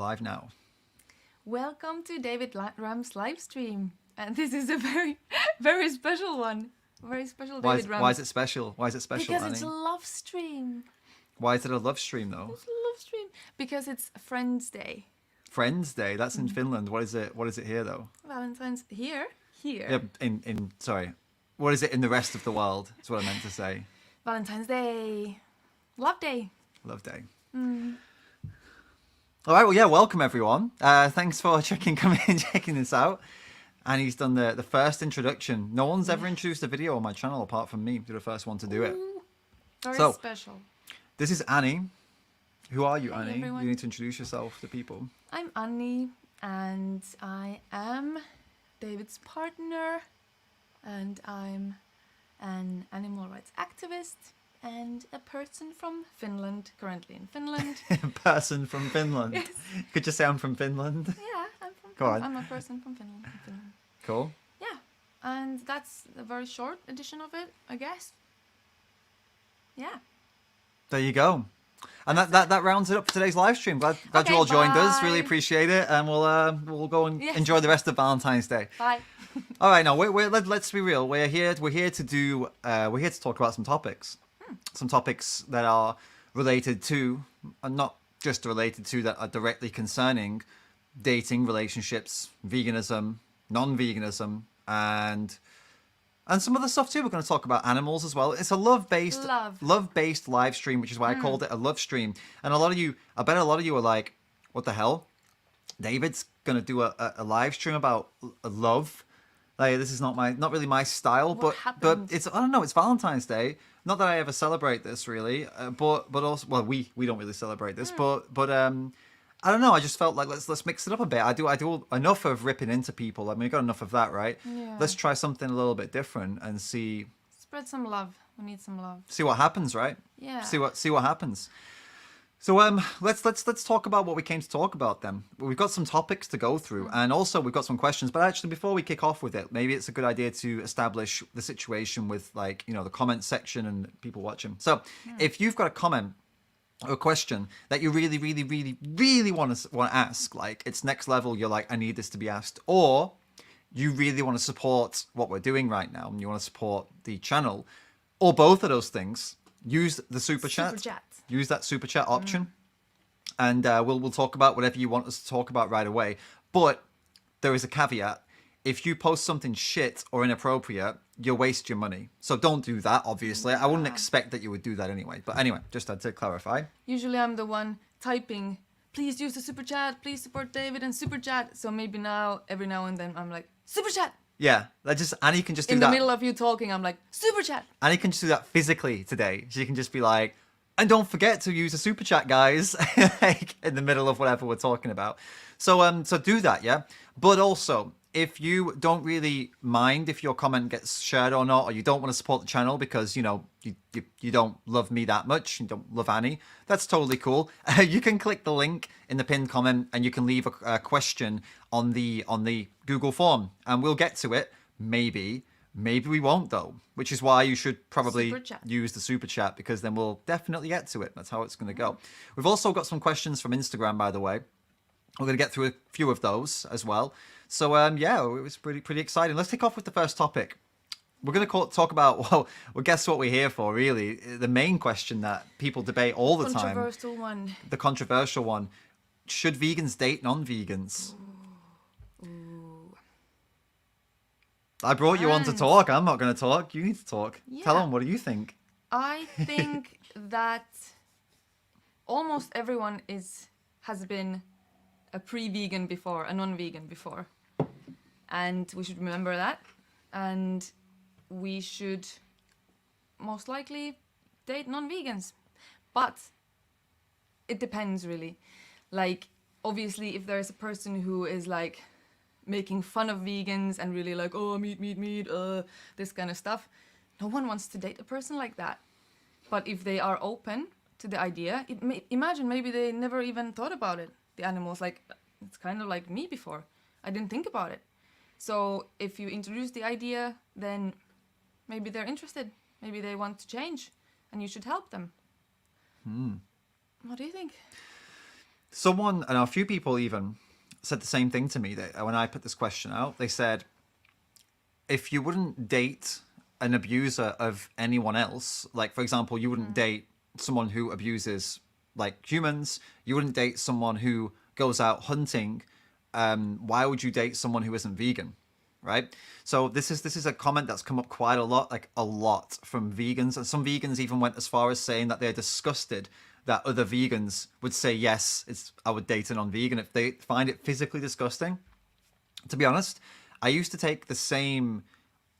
live now. Welcome to David Ram's live stream. And this is a very, very special one. Very special David Ram. Why is it special? Why is it special, Because Annie? it's a love stream. Why is it a love stream, though? It's a love stream. Because it's Friends Day. Friends Day? That's in Finland. What is it? What is it here, though? Valentine's here. Yeah, sorry. What is it in the rest of the world? That's what I meant to say. Valentine's Day. Love Day. Love Day. All right, well, yeah, welcome everyone. Thanks for checking this out. And he's done the first introduction. No one's ever introduced a video on my channel apart from me. You're the first one to do it. Very special. This is Annie. Who are you, Hey, Annie? everyone. You need to introduce yourself to people. I'm Anni, and I am David's partner, and I'm an animal rights activist and a person from Finland, currently in Finland. Person from Finland. Yes. Could you say I'm from Finland? Yeah, Go on. I'm a person from Finland. Cool. Yeah, and that's a very short edition of it, I guess. Yeah. There you go. And that rounds it up for today's live stream. Glad Okay, you all joined us. bye. Really appreciate it, and we'll go and Yes. enjoy the rest of Valentine's Day. Bye. All right, now let's be real. We're here to talk about some topics, some topics that are related to, and not just related to, that are directly concerning dating, relationships, veganism, non-veganism, and some other stuff too. We're going to talk about animals as well. It's a love-based live stream, which is why I called it a love stream. And I bet a lot of you are like, what the hell? David's going to do a live stream about love. Like, this is not really my style, but it's, I don't know, it's Valentine's Day. Not that I ever celebrate this really, but also, well, we don't really celebrate this, but I don't know. I just felt like let's mix it up a bit. I do enough of ripping into people. I mean, we got enough of that, right? Yeah. Let's try something a little bit different and see Spread some love. We need some love. what happens, right? Yeah. See what happens. So let's talk about what we came to talk about then. We've got some topics to go through, and also we've got some questions. But actually, before we kick off with it, maybe it's a good idea to establish the situation with, like, the comment section and people watching. So if you've got a comment or a question that you really, really, really, really want to ask, like it's next level, you're like, I need this to be asked, or you really want to support what we're doing right now and you want to support the channel, or both of those things, use the super chat. Use that super chat option, and we'll talk about whatever you want us to talk about right away. But there is a caveat. If you post something shit or inappropriate, you'll waste your money. So don't do that, obviously. I wouldn't expect that you would do that anyway. But anyway, just had to clarify. Usually I'm the one typing, please use the super chat, please support David and super chat. So maybe now, every now and then, I'm like, super chat. Yeah, Annie can just do that. In the middle of you talking, I'm like, super chat. Annie can just do that physically today. She can just be like, and don't forget to use the super chat, guys, like in the middle of whatever we're talking about. So do that, yeah. But also, if you don't really mind if your comment gets shared or not, or you don't want to support the channel because you don't love me that much, you don't love Annie, that's totally cool. You can click the link in the pinned comment and you can leave a question on the Google form, and we'll get to it. Maybe we won't, though, which is why you should probably use the super chat, because then we'll definitely get to it. That's how it's going to go. We've also got some questions from Instagram, by the way. We're going to get through a few of those as well. So, yeah, it was pretty exciting. Let's kick off with the first topic. We're going to talk about, well, guess what we're here for, really. The main question that people debate all the time. Controversial one. The controversial one. Should vegans date non-vegans? I brought you on to talk. I'm not going to talk. You need to talk. Yeah. Tell them, what do you think? I think that almost everyone has been a pre-vegan before, a non-vegan before. And we should remember that. And we should most likely date non-vegans. But it depends, really. Like, obviously, if there's a person who is like making fun of vegans and really like, oh, meat, this kind of stuff, no one wants to date a person like that. But if they are open to the idea, imagine maybe they never even thought about it, the animals. Like, it's kind of like me before. I didn't think about it. So if you introduce the idea, then maybe they're interested. Maybe they want to change, and you should help them. What do you think? Someone, and a few people even, said the same thing to me that when I put this question out. They said, if you wouldn't date an abuser of anyone else, like for example, you wouldn't date someone who abuses like humans, you wouldn't date someone who goes out hunting, why would you date someone who isn't vegan? Right? So this is a comment that's come up quite a lot, like a lot from vegans, and some vegans even went as far as saying that they're disgusted that other vegans would say yes, I would date a non-vegan if they find it physically disgusting. To be honest, I used to take the same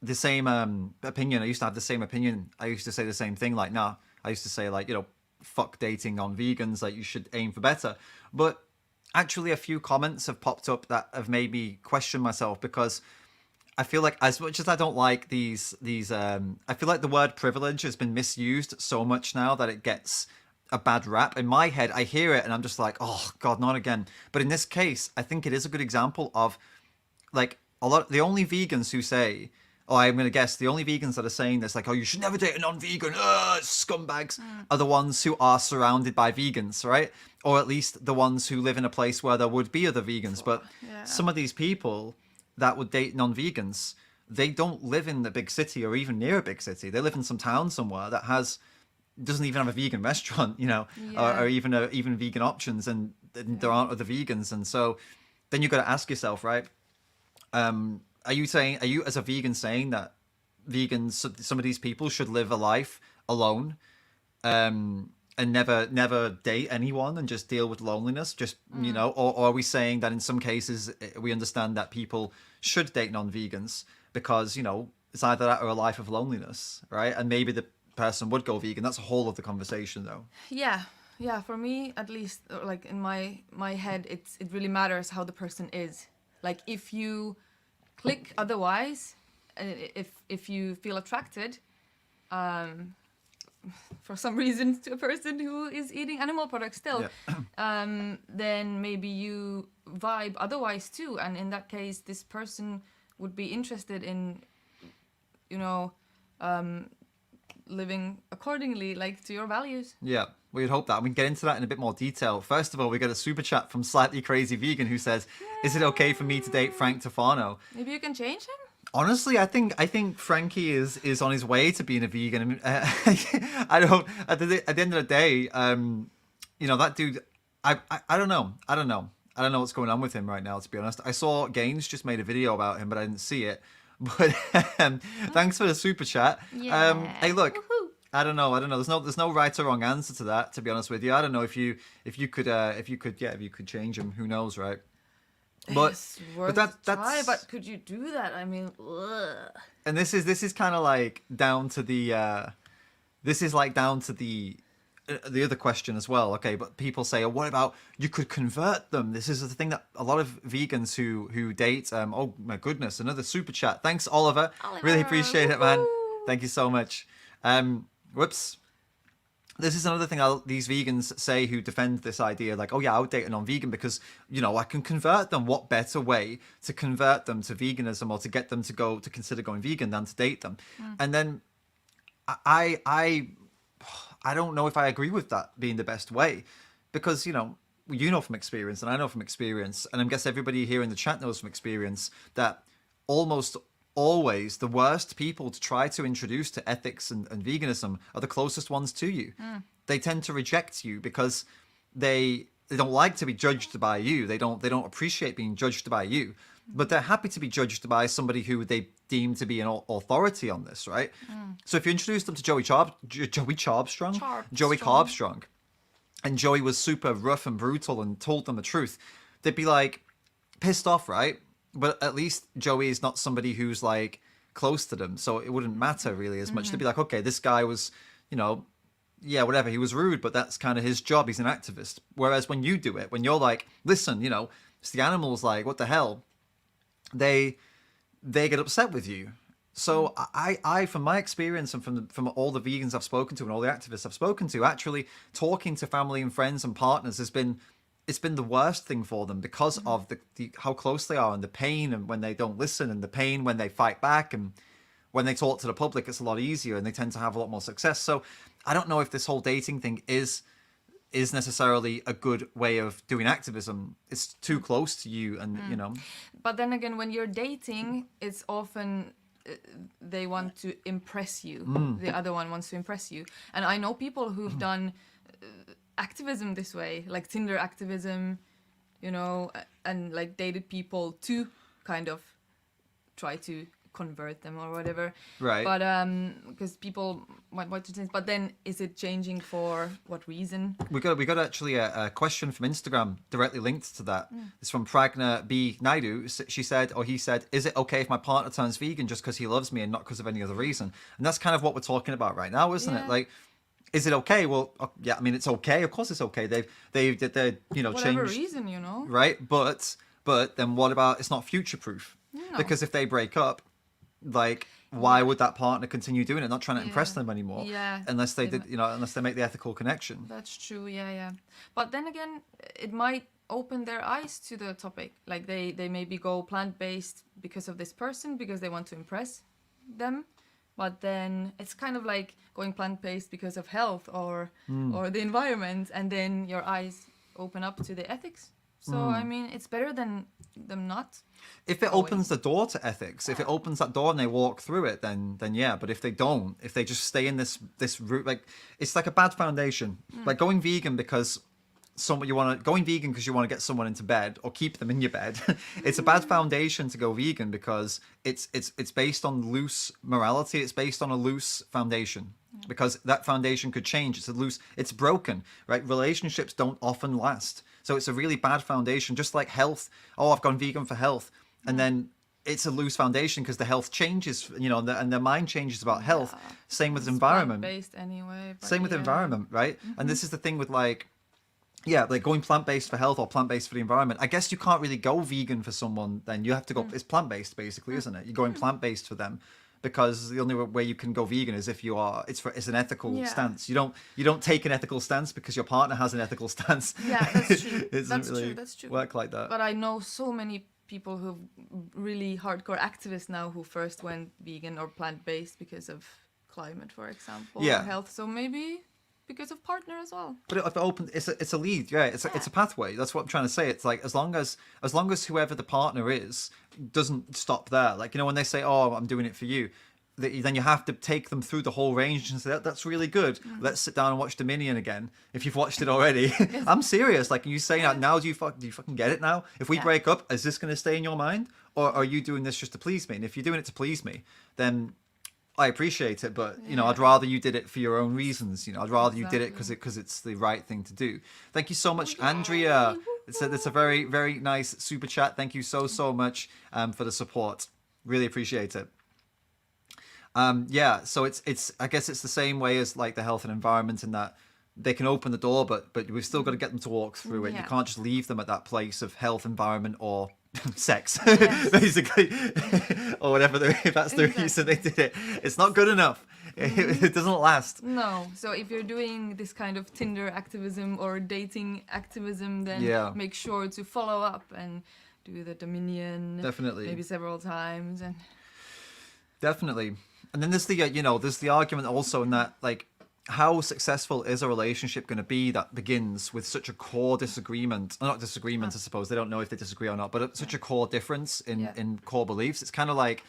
opinion. I used to have the same opinion. I used to say the same thing. Like, nah. I used to say like, fuck dating on vegans. Like, you should aim for better. But actually, a few comments have popped up that have made me question myself, because I feel like as much as I don't like I feel like the word privilege has been misused so much now that it gets a bad rap. In my head, I hear it and I'm just like, oh God, not again. But in this case, I think it is a good example of like the only vegans who say, oh, I'm going to guess the only vegans that are saying this, like, oh, you should never date a non-vegan, scumbags, are the ones who are surrounded by vegans, right? Or at least the ones who live in a place where there would be other vegans. But some of these people that would date non-vegans, they don't live in the big city or even near a big city. They live in some town somewhere that doesn't even have a vegan restaurant, or even vegan options, and there aren't other vegans. And so then you've got to ask yourself, right? Are you as a vegan saying that some of these people should live a life alone, and never date anyone and just deal with loneliness, or are we saying that in some cases we understand that people should date non-vegans because it's either that or a life of loneliness, right? And maybe the person would go vegan. That's a whole other conversation though. Yeah, for me at least, like in my head, it really matters how the person is. Like if you click otherwise, if you feel attracted for some reason to a person who is eating animal products still, then maybe you vibe otherwise too, and in that case this person would be interested in living accordingly, like to your values. Yeah, we'd hope that. We can get into that in a bit more detail. First of all, we got a super chat from Slightly Crazy Vegan who says, is it okay for me to date Frank Tofano? Maybe you can change him? Honestly, I think Frankie is on his way to being a vegan. I mean, I don't. At the end of the day, that dude. I don't know. I don't know what's going on with him right now. To be honest, I saw Gaines just made a video about him, but I didn't see it. But thanks for the super chat. Yeah. Hey, look. Woohoo. I don't know. There's no right or wrong answer to that. To be honest with you, I don't know if you could change him. Who knows, right? But It's worth that's try, but could you do that? I mean, ugh. And this is kind of like down to the the other question as well. Okay, but people say, oh, what about you could convert them? This is the thing that a lot of vegans who date. Oh my goodness, another super chat. Thanks, Oliver. Really appreciate it, man. Woohoo. Thank you so much. Whoops. This is another thing these vegans say who defend this idea, like, oh yeah, I would date a non-vegan because, I can convert them. What better way to convert them to veganism or to get them to consider going vegan than to date them? And then I don't know if I agree with that being the best way, because, from experience, and I know from experience, and I guess everybody here in the chat knows from experience, that almost always the worst people to try to introduce to ethics and veganism are the closest ones to you. They tend to reject you because they don't like to be judged by you. They don't appreciate being judged by you, but they're happy to be judged by somebody who they deem to be an authority on this, right? So if you introduce them to Joey Carbstrong, and Joey was super rough and brutal and told them the truth, they'd be like pissed off, right? But at least Joey is not somebody who's like close to them, so it wouldn't matter really as much. They'd be like, okay, this guy was, whatever, he was rude, but that's kind of his job. He's an activist. Whereas when you do it, when you're like, listen, it's the animals, like, what the hell? They get upset with you. So I from my experience and from all the vegans I've spoken to and all the activists I've spoken to, actually talking to family and friends and partners it's been the worst thing for them because of the how close they are and the pain, and when they don't listen, and the pain when they fight back, and when they talk to the public, it's a lot easier and they tend to have a lot more success. So I don't know if this whole dating thing is is necessarily a good way of doing activism. It's too close to you, and you know. But then again, when you're dating, it's often they want to impress you. The other one wants to impress you. And I know people who've done activism this way, like Tinder activism, you know, and like dated people to kind of try to convert them or whatever. Right. But because people might want to change. But then is it changing for what reason? We got actually a question from Instagram directly linked to that. It's from Pragna B Naidu. She said, or he said, "Is it okay if my partner turns vegan just because he loves me and not because of any other reason?" And that's kind of what we're talking about right now, isn't it? Like, is it okay? Well, yeah, I mean, it's okay. Of course, it's okay. They you know, Whatever changed, reason, you know. right? But then what about it's not future proof? No. Because if they break up, like, why would that partner continue doing it? Not trying to impress Yeah. them anymore. Yeah. Unless they did, you know, unless they make the ethical connection. That's true, yeah. But then again, it might open their eyes to the topic. Like they maybe go plant-based because of this person, because they want to impress them. But then it's kind of like going plant-based because of health or the environment, and then your eyes open up to the ethics. So, I mean, it's better than them not. If it opens the door to ethics, if it opens that door and they walk through it, then yeah. But if they don't, if they just stay in this route, like, it's like a bad foundation. Like going vegan because going vegan because you want to get someone into bed or keep them in your bed. It's a bad foundation to go vegan because it's based on loose morality. It's based on a loose foundation. Because that foundation could change. It's broken, right? Relationships don't often last. So it's a really bad foundation, just like health. Oh, I've gone vegan for health. And then it's a loose foundation because the health changes, you know, and their mind changes about health. Same with environment. Plant-based anyway. Same with environment, right? And this is the thing with like going plant-based for health or plant-based for the environment. I guess you can't really go vegan for someone then. You have to go, it's plant-based basically, isn't it? You're going plant-based for them. Because the only way you can go vegan is if it's an ethical stance. You don't take an ethical stance because your partner has an ethical stance. Yeah, that's true. It doesn't really That's true. work like that. But I know so many people who really hardcore activists now who first went vegan or plant-based because of climate, for example, or health. So maybe because of partner as well. But if it opens, it's a lead, it's a pathway. That's what I'm trying to say. It's like as long as whoever the partner is doesn't stop there. Like, you know, when they say, "Oh, I'm doing it for you," then you have to take them through the whole range and say, "That's really good. Let's sit down and watch Dominion again." If you've watched it already, I'm serious. Like, you saying that now, do you fucking get it now? If we break up, is this going to stay in your mind, or are you doing this just to please me? And if you're doing it to please me, then I appreciate it, but you know, I'd rather you did it for your own reasons. You know, I'd rather you did it because it's the right thing to do. Thank you so much, Andrea. It's a very, very nice super chat. Thank you so much for the support. Really appreciate it. So it's I guess it's the same way as like the health and environment in that they can open the door, but we've still got to get them to walk through it. You can't just leave them at that place of health, environment, or sex, basically, or whatever. If that's the reason they did it, it's not good enough. It doesn't last. No. So if you're doing this kind of Tinder activism or dating activism, then make sure to follow up and do the Dominion. Definitely. Maybe several times. And definitely. And then there's the argument also in that, like, how successful is a relationship going to be that begins with such a core disagreement? Not disagreement, I suppose. They don't know if they disagree or not, but such a core difference in core beliefs. It's kind of like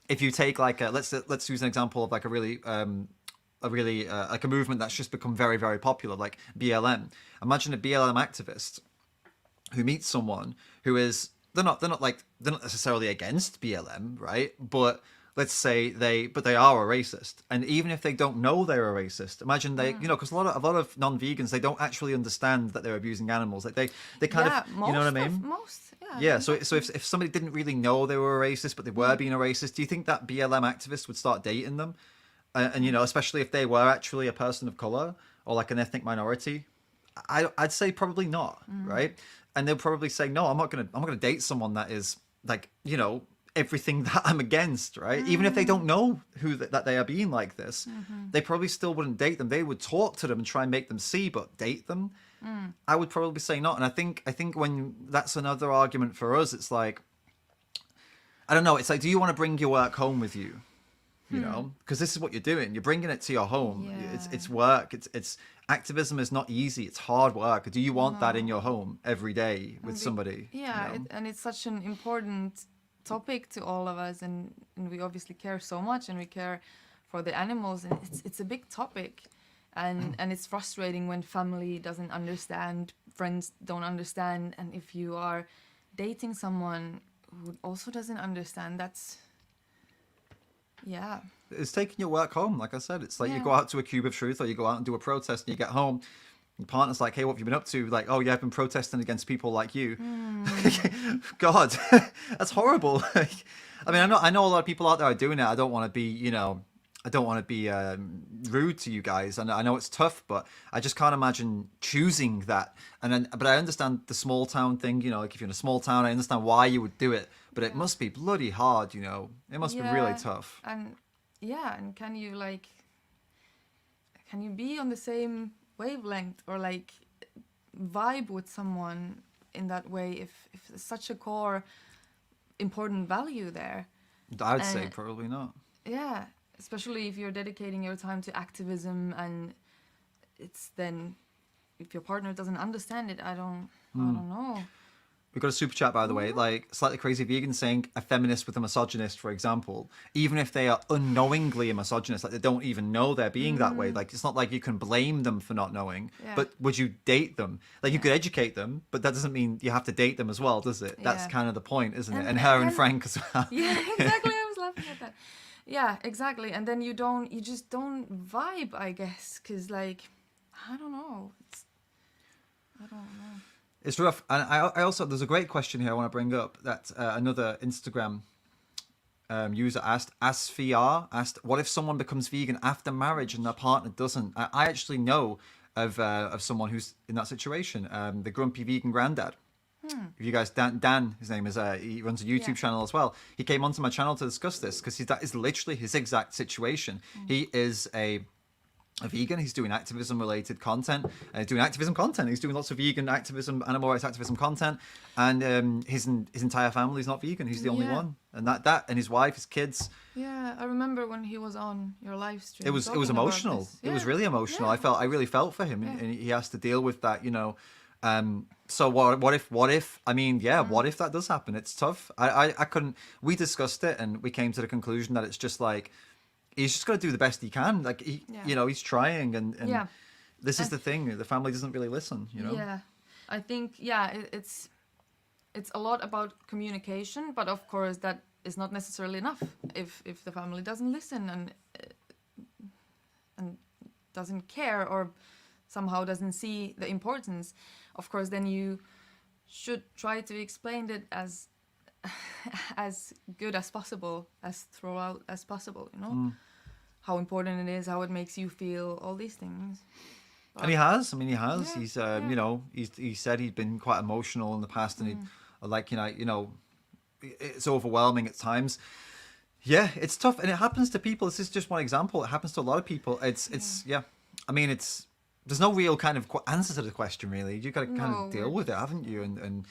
if you take like let's use an example of like a really like a movement that's just become very, very popular, like BLM. Imagine a BLM activist who meets someone who is they're not necessarily against BLM, right? But let's say they are a racist, and even if they don't know they're a racist, imagine they, you know, because a lot of non-vegans, they don't actually understand that they're abusing animals. Like they kind of, you know what I mean? So if somebody didn't really know they were a racist, but they were being a racist, do you think that BLM activist would start dating them? And you know, especially if they were actually a person of color or like an ethnic minority, I'd say probably not, right? And they'll probably say, no, I'm not gonna date someone that is like, you know, everything that I'm against, right? Even if they don't know that they are being like this, they probably still wouldn't date them. They would talk to them and try and make them see, but date them, I would probably say not. And I think when that's another argument for us, it's like, I don't know, it's like, do you want to bring your work home with you? You know, because this is what you're doing. You're bringing it to your home. Yeah. It's work. It's activism is not easy. It's hard work. Do you want that in your No. home every day with And somebody? yeah, and it's such an important topic to all of us, and we obviously care so much, and we care for the animals, and it's a big topic, and it's frustrating when family doesn't understand, friends don't understand, and if you are dating someone who also doesn't understand, that's yeah. It's taking your work home. Like I said, it's like you Yeah. go out to a Cube of Truth, or you go out and do a protest, and you get home. Your partner's like, "Hey, what have you been up to?" Like, "Oh yeah, I've been protesting against people like you." God, that's horrible. I mean, I know a lot of people out there are doing it. I don't want to be, I don't want to be rude to you guys, and I know it's tough, but I just can't imagine choosing that. And then, but I understand the small town thing. Like if you're in a small town, I understand why you would do it, but it must be bloody hard. It must be really tough. And can you can you be on the same wavelength or like vibe with someone in that way if there's such a core important value there? I'd say And probably not. yeah, especially if you're dedicating your time to activism, and it's then if your partner doesn't understand it, I don't know. We got a super chat, by the way, like slightly crazy vegan saying a feminist with a misogynist, for example, even if they are unknowingly a misogynist, like they don't even know they're being that way. Like it's not like you can blame them for not knowing, Yeah. but would you date them? Like you could educate them, but that doesn't mean you have to date them as well, does it? That's Yeah. kind of the point, isn't it? And- And her and and- Frank as well. Yeah, exactly. I was laughing at that. Yeah, exactly. And then you just don't vibe, I guess, because like, I don't know. I don't know. It's rough. And I also, there's a great question here I want to bring up that another Instagram user asked, AskVR asked, what if someone becomes vegan after marriage and their partner doesn't? I actually know of someone who's in that situation, the Grumpy Vegan Granddad. If you guys, Dan, his name is, he runs a YouTube channel as well. He came onto my channel to discuss this because that is literally his exact situation. He is a vegan. He's doing activism related content, He's doing lots of vegan activism, animal rights activism content, and his entire family is not vegan. He's the only Yeah. one, and that and his wife, his kids. Yeah, I remember when he was on your live stream. It was talking about emotional. this. It was Yeah. really emotional. Yeah. I really felt for him, Yeah. and he has to deal with that. So what if? I mean, yeah, what if that does happen? It's tough. I couldn't. We discussed it, and we came to the conclusion that it's just like he's just got to do the best he can. Like he's trying, and Yeah. this is the thing. The family doesn't really listen. Yeah, I think it's a lot about communication, but of course that is not necessarily enough if the family doesn't listen and doesn't care or somehow doesn't see the importance. Of course, then you should try to explain it as as good as possible, as throughout as possible. How important it is, how it makes you feel, all these things. And he has. I mean, he has. Yeah, He's, yeah. he said he'd been quite emotional in the past, and it's overwhelming at times. Yeah, it's tough, and it happens to people. This is just one example. It happens to a lot of people. It's yeah. I mean, there's no real kind of answer to the question, really. You got to kind of deal with it, haven't you? And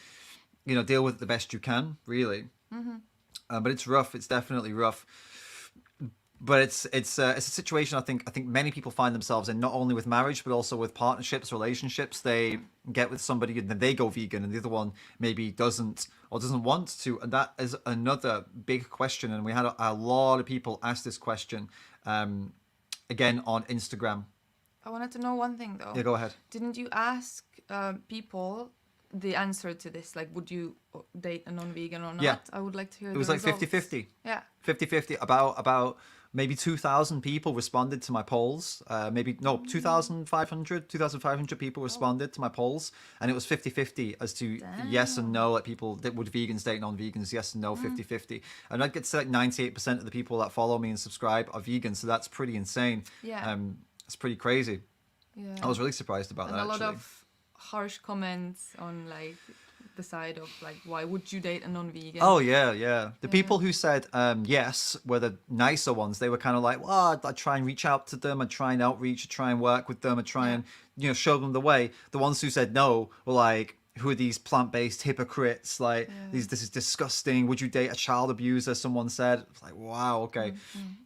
deal with it the best you can, really. But it's rough. It's definitely rough. But it's a situation I think many people find themselves in, not only with marriage but also with partnerships, relationships. They get with somebody and then they go vegan, and the other one maybe doesn't or doesn't want to, and that is another big question. And we had a lot of people ask this question again on Instagram. I wanted to know one thing though. Yeah, go ahead. Didn't you ask people the answer to this? Like, would you date a non-vegan or not? Yeah. I would like to hear It was the like results. 50-50. Yeah. 50-50. About maybe 2,000 people responded to my polls. 2,500 people responded to my polls, and it was 50-50 as to yes and no. Like people that would vegans date non-vegans, yes and no, 50-50. And I'd get to like 98% of the people that follow me and subscribe are vegan, so that's pretty insane. Yeah. It's pretty crazy. Yeah. I was really surprised about And that, a lot actually. of harsh comments on like the side of like, why would you date a non-vegan? Oh yeah. The people who said yes were the nicer ones. They were kind of like, well, I'd try and reach out to them, I'd try and outreach, I'd try and work with them, I'd try and show them the way. The ones who said no were like, who are these plant-based hypocrites? Like, this is disgusting. Would you date a child abuser? Someone said. It's like, wow, okay.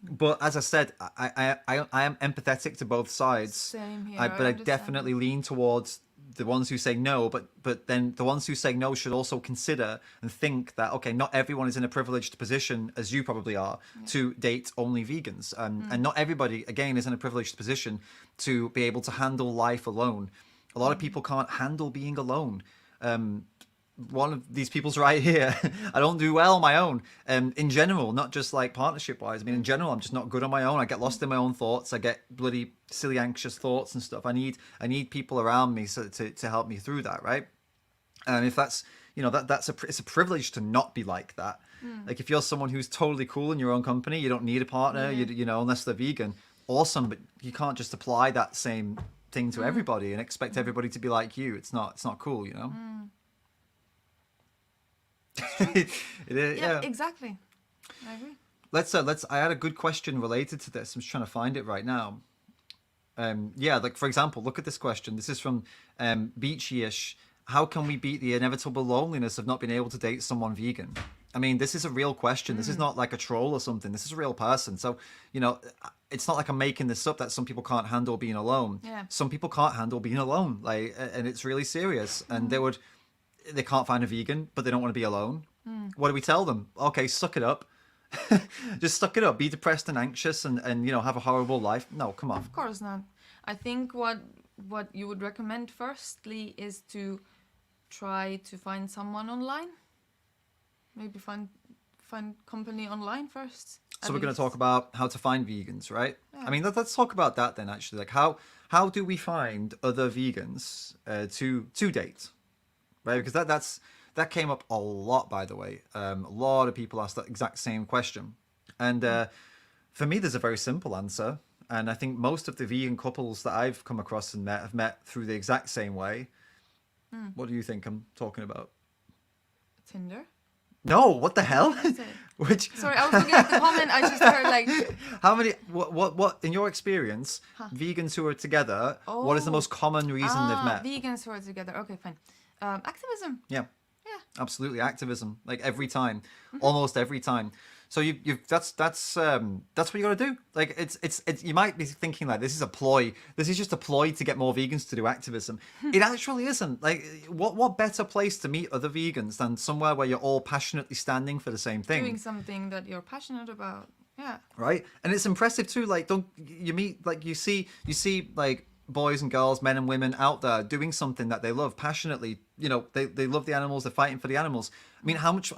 But as I said, I am empathetic to both sides. Same here. But I understand. definitely lean towards the ones who say no. But then the ones who say no should also consider and think that, okay, not everyone is in a privileged position, as you probably are, to date only vegans. And not everybody, again, is in a privileged position to be able to handle life alone. A lot of people can't handle being alone. One of these people's right here. I don't do well on my own. In general, not just like partnership wise. I mean, in general, I'm just not good on my own. I get lost in my own thoughts. I get bloody silly, anxious thoughts and stuff. I need people around me to help me through that, right? And if that's, you know, it's a privilege to not be like that. Like if you're someone who's totally cool in your own company, you don't need a partner. You know, unless they're vegan. Awesome, but you can't just apply that same thing to everybody and expect everybody to be like you. It's not cool, you know. It is, Yeah, exactly. I agree. Let's I had a good question related to this. I'm just trying to find it right now. Like for example, look at this question. This is from Beachy-ish. How can we beat the inevitable loneliness of not being able to date someone vegan? I mean, this is a real question. This is not like a troll or something. This is a real person. So, you know, it's not like I'm making this up that some people can't handle being alone. Yeah. Some people can't handle being alone. Like, and it's really serious. And they can't find a vegan, but they don't want to be alone. What do we tell them? Okay, suck it up. Just suck it up. Be depressed and anxious and you know, have a horrible life. No, come on. Of course not. I think what you would recommend firstly is to try to find someone online. Maybe find company online first. So we're going to talk about how to find vegans, right? Yeah. I mean, let's talk about that then. Actually, like how do we find other vegans to date, right? Because that came up a lot, by the way. A lot of people ask that exact same question, and for me, there's a very simple answer. And I think most of the vegan couples that I've come across and have met through the exact same way. What do you think I'm talking about? Tinder. No, what the hell? Which? Sorry, I was looking at the comment. I just heard like. How many? What? In your experience, vegans who are together, what is the most common reason they've met? Vegans who are together. Okay, fine. Activism. Yeah. Yeah. Absolutely, activism. Like every time, almost every time. So that's what you got to do. Like it's you might be thinking like this is a ploy. This is just a ploy to get more vegans to do activism. It actually isn't. Like what better place to meet other vegans than somewhere where you're all passionately standing for the same thing, Doing something that you're passionate about. Yeah. Right, and it's impressive too. Like you see like boys and girls, men and women out there doing something that they love passionately. You know, they love the animals. They're fighting for the animals. I mean, how much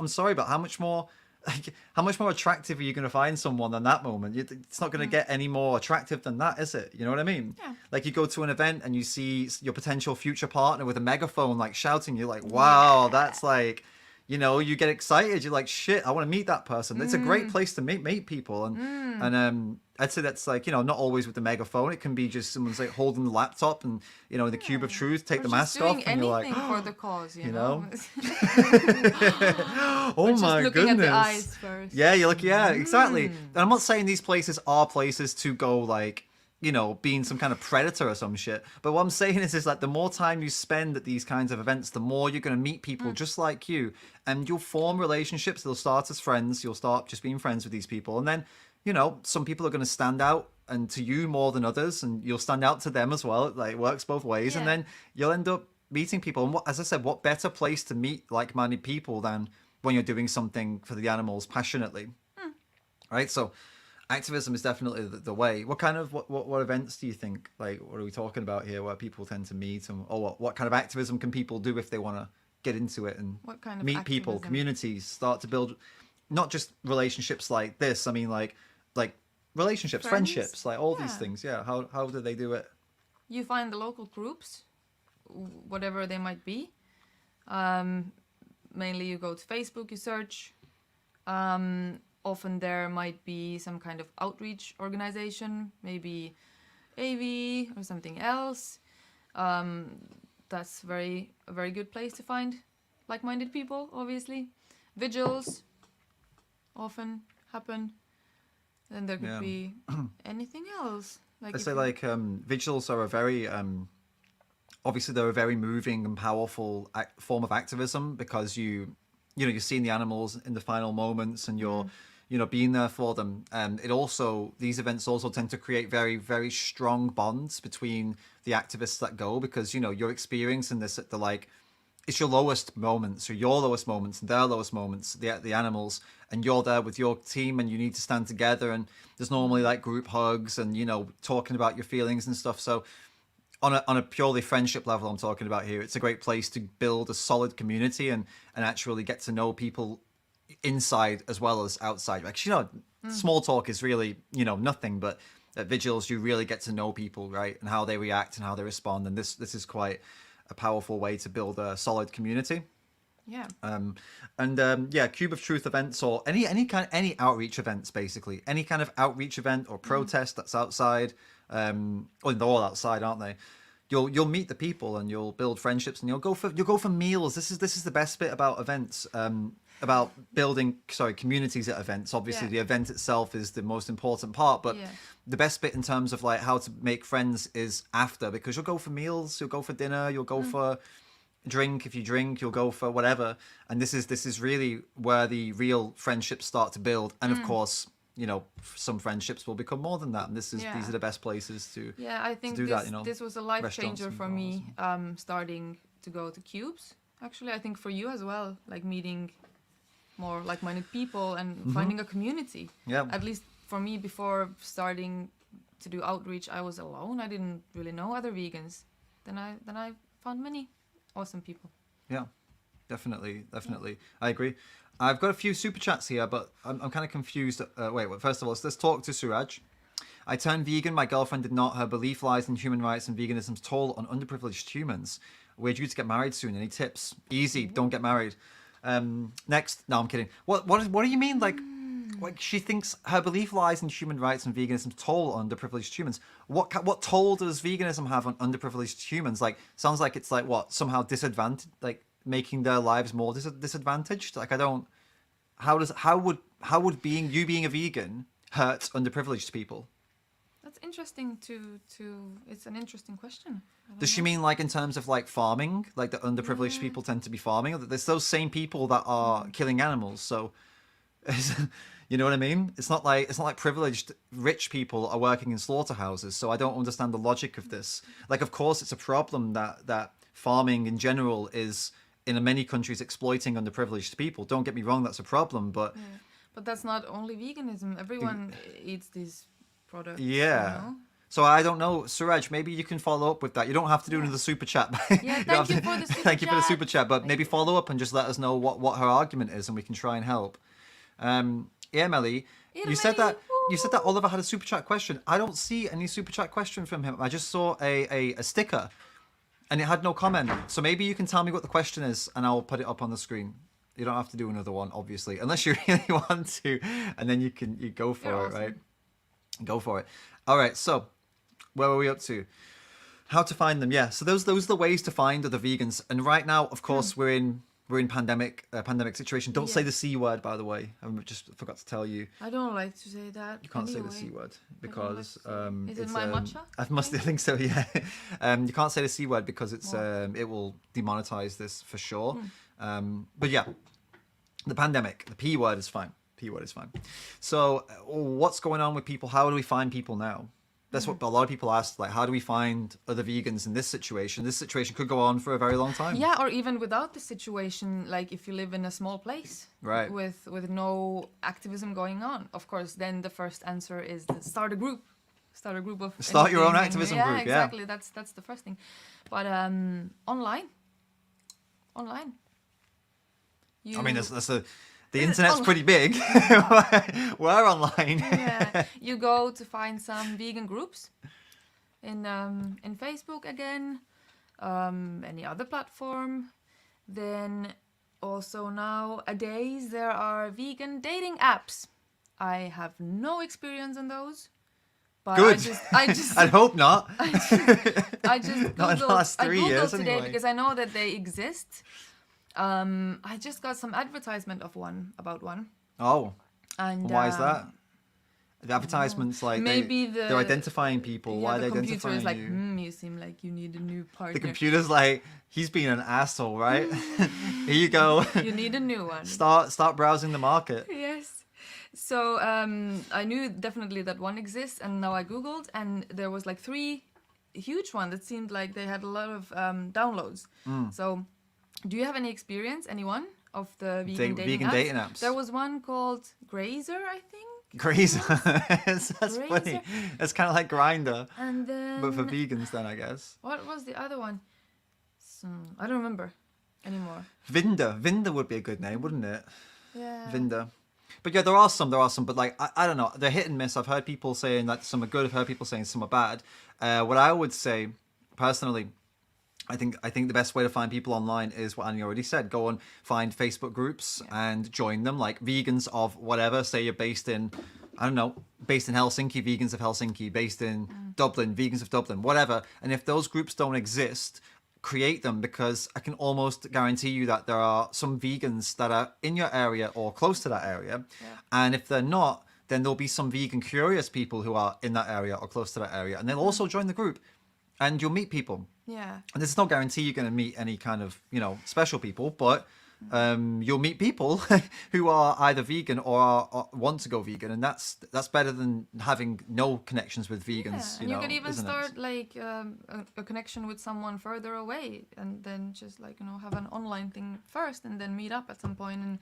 more attractive are you going to find someone than that moment? It's not going to get any more attractive than that, is it? You know what I mean? Yeah. Like you go to an event and you see your potential future partner with a megaphone, like shouting. You're like, wow, that's like, you know, you get excited. You're like, shit, I want to meet that person. It's a great place to meet people. And I'd say that's like, you know, not always with the megaphone. It can be just someone's like holding the laptop and, you know, in the cube of truth, take Or the just mask off, doing and you're like, anything for the cause, you know? know? Oh Or just my looking goodness. at the eyes first. Yeah, exactly. And I'm not saying these places are places to go like, you know, being some kind of predator or some shit. But what I'm saying is like the more time you spend at these kinds of events, the more you're going to meet people just like you, and you'll form relationships. They'll start as friends. You'll start just being friends with these people. And then, you know, some people are going to stand out and to you more than others, and you'll stand out to them as well. Like it works both ways. Yeah. And then you'll end up meeting people. And as I said, what better place to meet like-minded people than when you're doing something for the animals passionately, right? So activism is definitely the way. What kind of what events do you think? Like, what are we talking about here? Where people tend to meet, and or what kind of activism can people do if they want to get into it and What kind of meet people, activism? communities, start to build not just relationships like this. I mean, like relationships, Friends? friendships, like all these Yeah. things. Yeah. How do they do it? You find the local groups, whatever they might be. Mainly you go to Facebook, you search. Often there might be some kind of outreach organization, maybe AV or something else. That's a very good place to find like-minded people, obviously. Vigils often happen. Then there could Yeah. be anything else. Like I if say you- like vigils are a very obviously they're a very moving and powerful form of activism, because you're seeing the animals in the final moments, and you're being there for them. And these events also tend to create very, very strong bonds between the activists that go, because you're experiencing this at the, like, it's your lowest moments, or your lowest moments and their lowest moments, the animals, and you're there with your team, and you need to stand together, and there's normally like group hugs and talking about your feelings and stuff. So on a purely friendship level, I'm talking about here, it's a great place to build a solid community and actually get to know people inside as well as outside. Like, small talk is really nothing, but at vigils you really get to know people, right, and how they react and how they respond, and this is quite a powerful way to build a solid community. Yeah. Cube of Truth events, or any outreach events, basically any kind of outreach event or protest that's outside. Well, they're all outside, aren't they? You'll meet the people, and you'll build friendships, and you'll go for meals. This is the best bit about events. About building communities at events. Obviously, the event itself is the most important part, but the best bit in terms of like how to make friends is after, because you'll go for meals, you'll go for dinner, you'll go for drink. If you drink, you'll go for whatever, and this is really where the real friendships start to build. And of course, some friendships will become more than that, and these are the best places to I think to do that. This was a life changer for me, starting to go to cubes. Actually, I think for you as well, like meeting more like-minded people and finding a community. Yeah. At least for me, before starting to do outreach, I was alone. I didn't really know other vegans. Then I found many awesome people. Yeah, definitely. I agree. I've got a few super chats here, but I'm kind of confused. Wait, first of all, let's talk to Suraj. I turned vegan. My girlfriend did not. Her belief lies in human rights and veganism's toll on underprivileged humans. We're due to get married soon. Any tips? Easy. Don't get married. Next. No, I'm kidding. What do you mean? Like she thinks her belief lies in human rights and veganism's toll on underprivileged humans. What toll does veganism have on underprivileged humans? Like, sounds like it's like what, somehow disadvantaged, like making their lives more disadvantaged. Like, I don't. How would being a vegan hurt underprivileged people? That's interesting it's an interesting question. Does she mean like in terms of like farming, like the underprivileged people tend to be farming? There's those same people that are killing animals. So, you know what I mean? It's not like privileged rich people are working in slaughterhouses. So I don't understand the logic of this. Like, of course, it's a problem that farming in general is in many countries exploiting underprivileged people. Don't get me wrong, that's a problem. But that's not only veganism. Everyone eats these products. Yeah. So I don't know, Suraj, maybe you can follow up with that. You don't have to do another super chat. Yeah, thank you for the super chat. Thank you for the super chat, but maybe follow up and just let us know what her argument is, and we can try and help. Melly, you said that Oliver had a super chat question. I don't see any super chat question from him. I just saw a sticker, and it had no comment. So maybe you can tell me what the question is, and I'll put it up on the screen. You don't have to do another one, obviously, unless you really want to, and then you go for it, awesome. Right? Go for it. All right, so where were we up to? How to find them? Yeah, so those are the ways to find other vegans. And right now, of course, we're in pandemic situation. Don't say the C word, by the way. I just forgot to tell you. I don't like to say that. You can't say the C word because is it my matcha? I think so. Yeah. You can't say the C word because it's it will demonetize this for sure. But yeah, the pandemic. The P word is fine. P word is fine. So what's going on with people? How do we find people now? That's what a lot of people ask, like, how do we find other vegans in this situation? This situation could go on for a very long time. Yeah, or even without the situation, like if you live in a small place, right, with no activism going on, of course, then the first answer is to start a group. Start your own activism group. Yeah, exactly. That's the first thing. But online. I mean, the internet's pretty big. We're online. Yeah, you go to find some vegan groups in Facebook again, any other platform. Then also nowadays there are vegan dating apps. I have no experience on those. But good. I just I'd hope not. I just not in the last 3 years today anyway. because I know that they exist. I just got some advertisement about one. Oh. And why is that? The advertisements, like Maybe they're identifying people. Why are they the computer identifying is like, you? you seem like you need a new partner. The computer's like, he's being an asshole, right? Here you go. You need a new one. Start browsing the market. Yes. So I knew definitely that one exists, and now I googled, and there was like 3 huge ones that seemed like they had a lot of downloads. So, do you have any experience, anyone, of the vegan dating apps? There was one called Grazer, I think. Grazer. That's Grazer. funny. It's kind of like Grinder, And then but for vegans, then I guess. what was the other one? So, I don't remember anymore. Vinder would be a good name, wouldn't it? Yeah. Vinder. But yeah, there are some, but like, I don't know, they're hit and miss. I've heard people saying that some are good, I've heard people saying some are bad. What I would say, personally, I think the best way to find people online is what Annie already said. Go and find Facebook groups and join them, like vegans of whatever. Say you're based in, I don't know, based in Helsinki, vegans of Helsinki, based in Dublin, vegans of Dublin, whatever. And if those groups don't exist, create them, because I can almost guarantee you that there are some vegans that are in your area or close to that area. Yeah. And if they're not, then there'll be some vegan curious people who are in that area or close to that area, and they'll also join the group, and you'll meet people. Yeah. And there's no guarantee you're going to meet any kind of, special people, but you'll meet people who are either vegan or want to go vegan, and that's better than having no connections with vegans. And you could even isn't start it? like a connection with someone further away, and then just like have an online thing first, and then meet up at some point and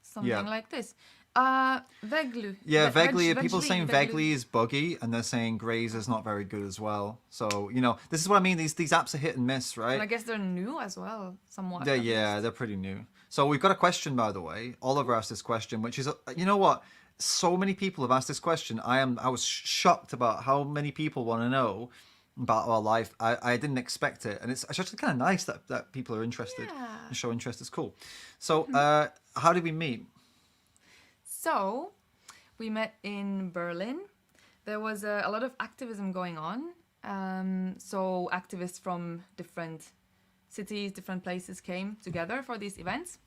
something like this. Veglu. Yeah, Vegli. People saying Vegli is buggy, and they're saying Graze is not very good as well. So this is what I mean. These apps are hit and miss, right? And I guess they're new as well, somewhat. They're pretty new. So we've got a question, by the way. Oliver asked this question, which is, you know what? So many people have asked this question. I was shocked about how many people want to know about our life. I didn't expect it, and it's actually kind of nice that people are interested and show interest. It's cool. So how did we meet? So, we met in Berlin. There was a lot of activism going on. So activists from different cities, different places came together for these events.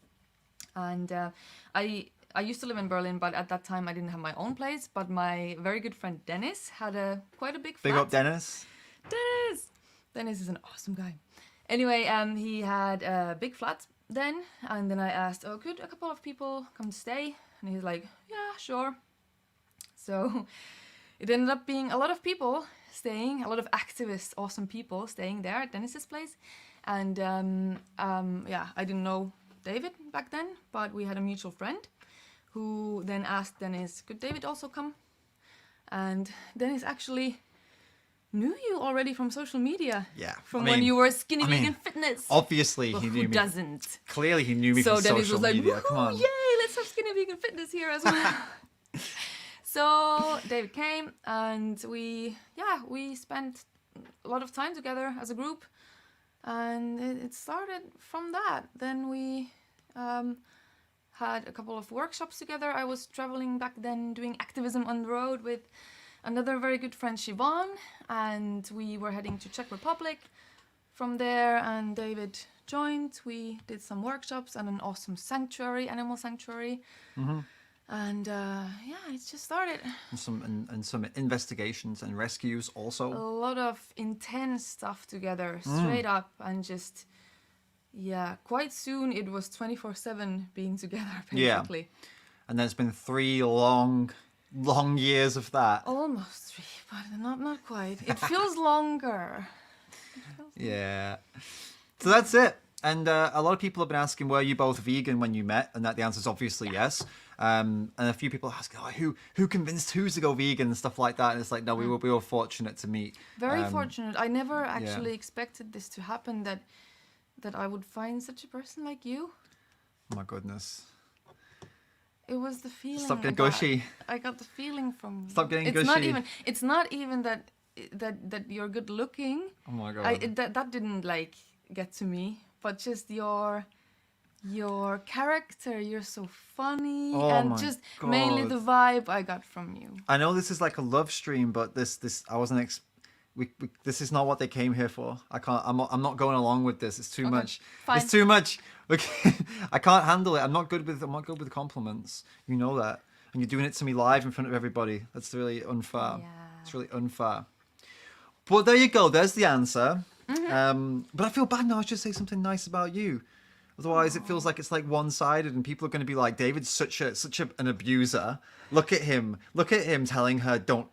And I used to live in Berlin, but at that time I didn't have my own place. But my very good friend Dennis had quite a big flat. Big up Dennis. Dennis is an awesome guy. Anyway, he had a big flat then. And then I asked, could a couple of people come to stay? And he's like, yeah, sure. So it ended up being a lot of people staying, a lot of activists, awesome people staying there at Dennis's place. And I didn't know David back then, but we had a mutual friend who then asked Dennis, could David also come? And Dennis actually knew you already from social media. Yeah. From when you were Skinny Vegan Fitness. Obviously, Well, he knew who me. doesn't? Clearly, he knew me from Dennis social was like, media. Come on. Yay, let's have Skinny Vegan Fitness here as well. So David came, and we spent a lot of time together as a group, and it started from that. Then we had a couple of workshops together. I was traveling back then doing activism on the road with another very good friend, Siobhan, and we were heading to Czech Republic from there, and David joined. We did some workshops and an awesome sanctuary, animal sanctuary. Mm-hmm. And it just started. And some investigations and rescues also. A lot of intense stuff together, straight up, and just, quite soon it was 24/7 being together, basically. Yeah. And there's been 3 long years of that. Almost 3, but not quite. It feels longer. Yeah. So that's it. And a lot of people have been asking, were you both vegan when you met? And that the answer is obviously yes. And a few people ask, who convinced who to go vegan and stuff like that? And it's like, no, we were fortunate to meet. Very fortunate. I never actually expected this to happen, that I would find such a person like you. Oh my goodness. It was the feeling. Stop getting gushy. I got the feeling from you. Stop getting gushy. It's not even that you're good looking. Oh my god. That didn't like get to me, but just your character. You're so funny, and just mainly the vibe I got from you. I know this is like a love stream, but this I wasn't. This is not what they came here for. I can't. I'm not going along with this. It's too much. Fine. It's too much. Okay. I can't handle it. I'm not good with compliments. You know that. and you're doing it to me live in front of everybody. That's really unfair. Yeah. It's really unfair. But there you go. There's the answer. But I feel bad now. I should say something nice about you. Otherwise, it feels like it's like one-sided, and people are going to be like, "David's such an abuser. Look at him. Look at him telling her don't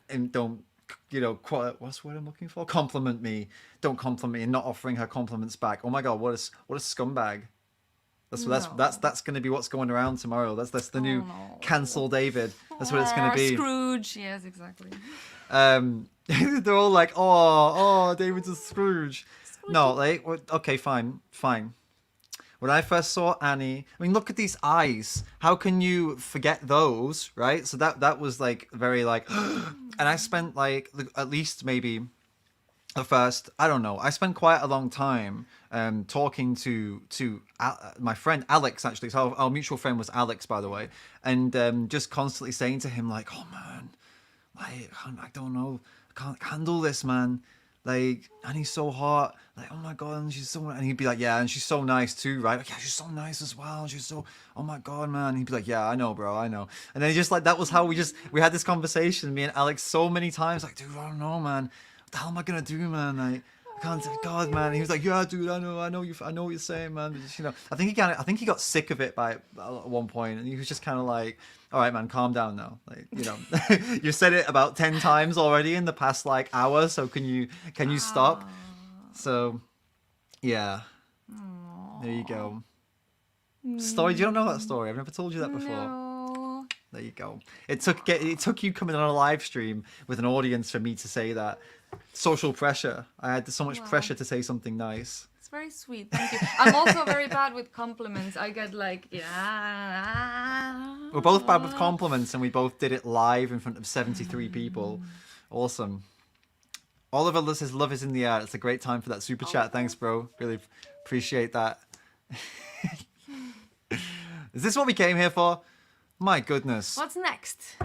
what's the word I'm looking for? Compliment me. Don't compliment me, and not offering her compliments back. Oh my god, what a scumbag. That's going to be what's going around tomorrow. That's the new cancel David. That's what it's going to be. Scrooge. Yes, exactly. They're all like, oh, David's a Scrooge. No, like, okay, fine. When I first saw Annie, I mean, look at these eyes. How can you forget those, right? So that was like very like, and I spent like at least maybe at first, I don't know. I spent quite a long time talking to my friend Alex, actually. So our mutual friend was Alex, by the way, and just constantly saying to him like, "Oh man, like I don't know, I can't handle this, man. Like, and he's so hot. Like, oh my god, and she's so." And he'd be like, "Yeah, and she's so nice too, right? Like, yeah, she's so nice as well. She's so, oh my god, man." And he'd be like, "Yeah, I know, bro, I know." And then just like that was how we had this conversation, me and Alex, so many times. Like, dude, I don't know, man. What the hell am I gonna do, man? Like, I can't. God, man. And he was like, "Yeah, dude, I know you. I know what you're saying, man." But just, I think he got sick of it at one point, and he was just kind of like, "All right, man, calm down now. Like, you said it about 10 times already in the past like hour, so can you stop?" So, yeah. Aww. There you go. Story. You don't know that story. I've never told you that before. No. There you go. It took you coming on a live stream with an audience for me to say that. Social pressure. I had so much pressure to say something nice. It's very sweet. Thank you. I'm also very bad with compliments. I get like, yeah. We're both bad with compliments, and we both did it live in front of 73 people. Awesome. Oliver says love is in the air. It's a great time for that super chat. Thanks, bro. Really appreciate that. Is this what we came here for? My goodness. What's next?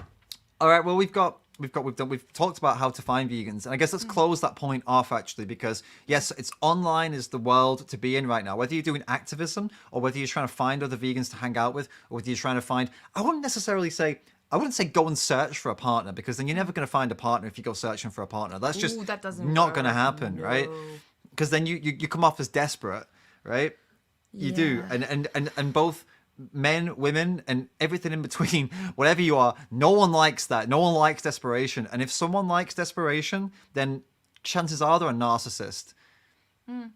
All right. Well, we've talked about how to find vegans, and I guess let's close that point off actually, because yes, it's online is the world to be in right now. Whether you're doing activism or whether you're trying to find other vegans to hang out with, or whether you're trying to find, I wouldn't say go and search for a partner, because then you're never going to find a partner if you go searching for a partner. That's just that doesn't not work. going to happen, right? Because then you come off as desperate, right? You do, and both men, women, and everything in between, whatever you are, no one likes that. No one likes desperation. And if someone likes desperation, then chances are they're a narcissist.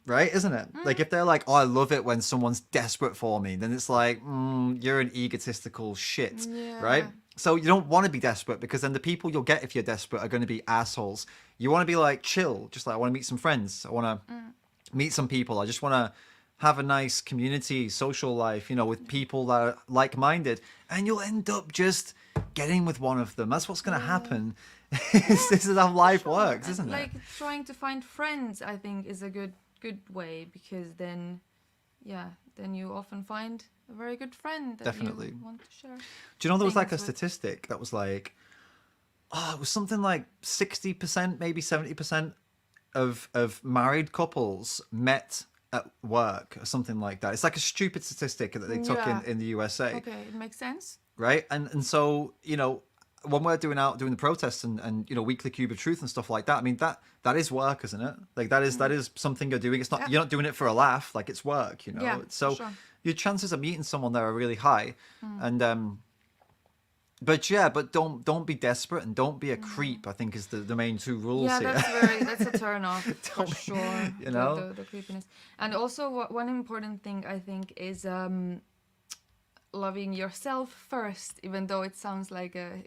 Right? Isn't it? Like if they're like, "Oh, I love it when someone's desperate for me," then it's like, you're an egotistical shit. Yeah. Right? So you don't want to be desperate, because then the people you'll get if you're desperate are going to be assholes. You want to be like chill. Just like, I want to meet some friends. I want to meet some people. I just want to have a nice community, social life, with people that are like-minded, and you'll end up just getting with one of them. That's what's going to happen. This is how life works, isn't it? Like trying to find friends, I think, is a good way, because then you often find a very good friend that Definitely. you want to share. Do you know there was like a things with. statistic that was like, it was something like 60%, maybe 70% of married couples met at work or something like that. It's like a stupid statistic that they took in the USA. Okay, it makes sense. Right? And so, when we're doing the protests and weekly cube of truth and stuff like that, I mean that is work, isn't it? Like that is something you're doing. It's not you're not doing it for a laugh, like it's work, Yeah, so sure. your chances of meeting someone there are really high. And but don't be desperate and don't be a creep, I think is the main two rules here. That's a turn off for sure. The creepiness. And also one important thing I think is loving yourself first, even though it sounds like a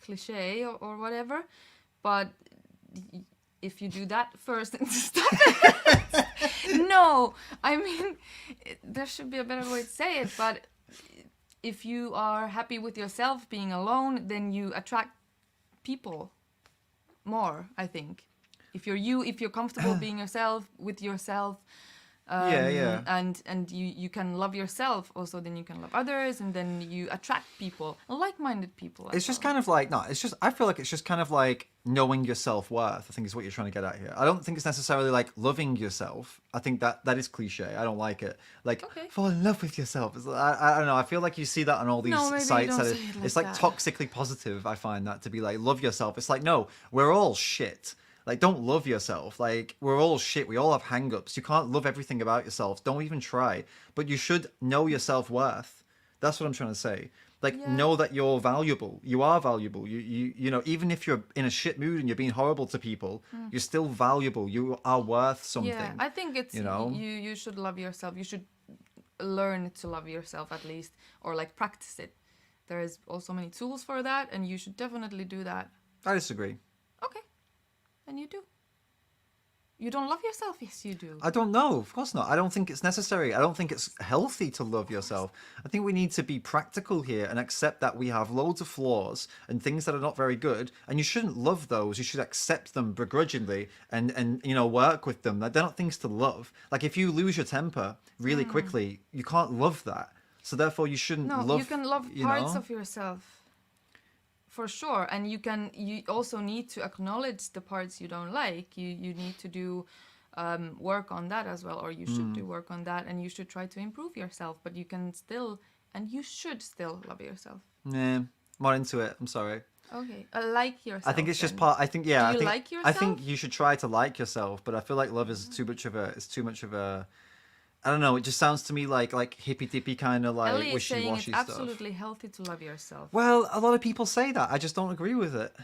cliche or whatever, but if you do that first and stop it. No, I mean, there should be a better way to say it, but if you are happy with yourself being alone, then you attract people more, I think. If you're comfortable being yourself, with yourself, Yeah. And you can love yourself also, then you can love others, and then you attract people, like-minded people. It's just kind of like, no, it's just, I feel like it's just kind of like knowing your self-worth, I think is what you're trying to get at here. I don't think it's necessarily like loving yourself. I think that is cliche. I don't like it. Like, Okay. fall in love with yourself. I don't know. I feel like you see that on all these No, maybe sites. don't That say it like it's like that. toxically positive. I find that to be like, love yourself. It's like, no, we're all shit. Like, don't love yourself. Like, we're all shit. We all have hang-ups. You can't love everything about yourself. Don't even try. But you should know your self-worth. That's what I'm trying to say. Like, Yeah. know that you're valuable. You are valuable. You know, even if you're in a shit mood and you're being horrible to people, you're still valuable. You are worth something. Yeah, I think it's you know? you should love yourself. You should learn to love yourself at least, or like practice it. There is also many tools for that, and you should definitely do that. I disagree. Okay, and you do. You don't love yourself? Yes, you do. I don't know. Of course not. I don't think it's necessary. I don't think it's healthy to love yourself. I think we need to be practical here and accept that we have loads of flaws and things that are not very good, and you shouldn't love those. You should accept them begrudgingly and you know, work with them. They're not things to love. Like, if you lose your temper really quickly, you can't love that. So therefore you shouldn't No, love, you can love you parts know? of yourself. For sure, and you also need to acknowledge the parts you don't like. You need to do work on that as well, or you should do work on that, and you should try to improve yourself. But you can still, and you should still love yourself. Yeah, more into it. I'm sorry. Okay, like yourself. I think it's just then. part. I think yeah. Do I you think like I think yourself? you should try to like yourself, but I feel like love is too much of a. It's too much of a. I don't know. It just sounds to me like hippy dippy kind of like Ellie is wishy saying it's washy stuff. absolutely healthy to love yourself. Well, a lot of people say that. I just don't agree with it.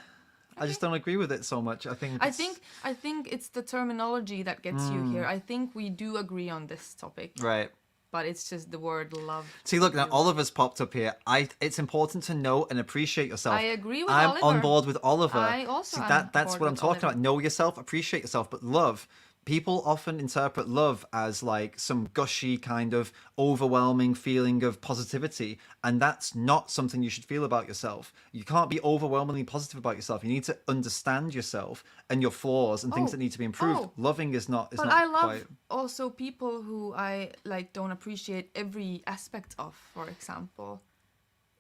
I just Okay. don't agree with it so much. I think. I think it's the terminology that gets you here. I think we do agree on this topic, Right. but it's just the word love. See, look now. Oliver's popped up here. It's important to know and appreciate yourself. I agree with I'm Oliver. on board with Oliver. I also See, am that's on board what I'm with talking Oliver. about. Know yourself, appreciate yourself, but love. People often interpret love as like some gushy kind of overwhelming feeling of positivity, and that's not something you should feel about yourself. You can't be overwhelmingly positive about yourself. You need to understand yourself and your flaws and things that need to be improved. Oh. Loving is not. But not I love quite. also people who I like don't appreciate every aspect of, for example.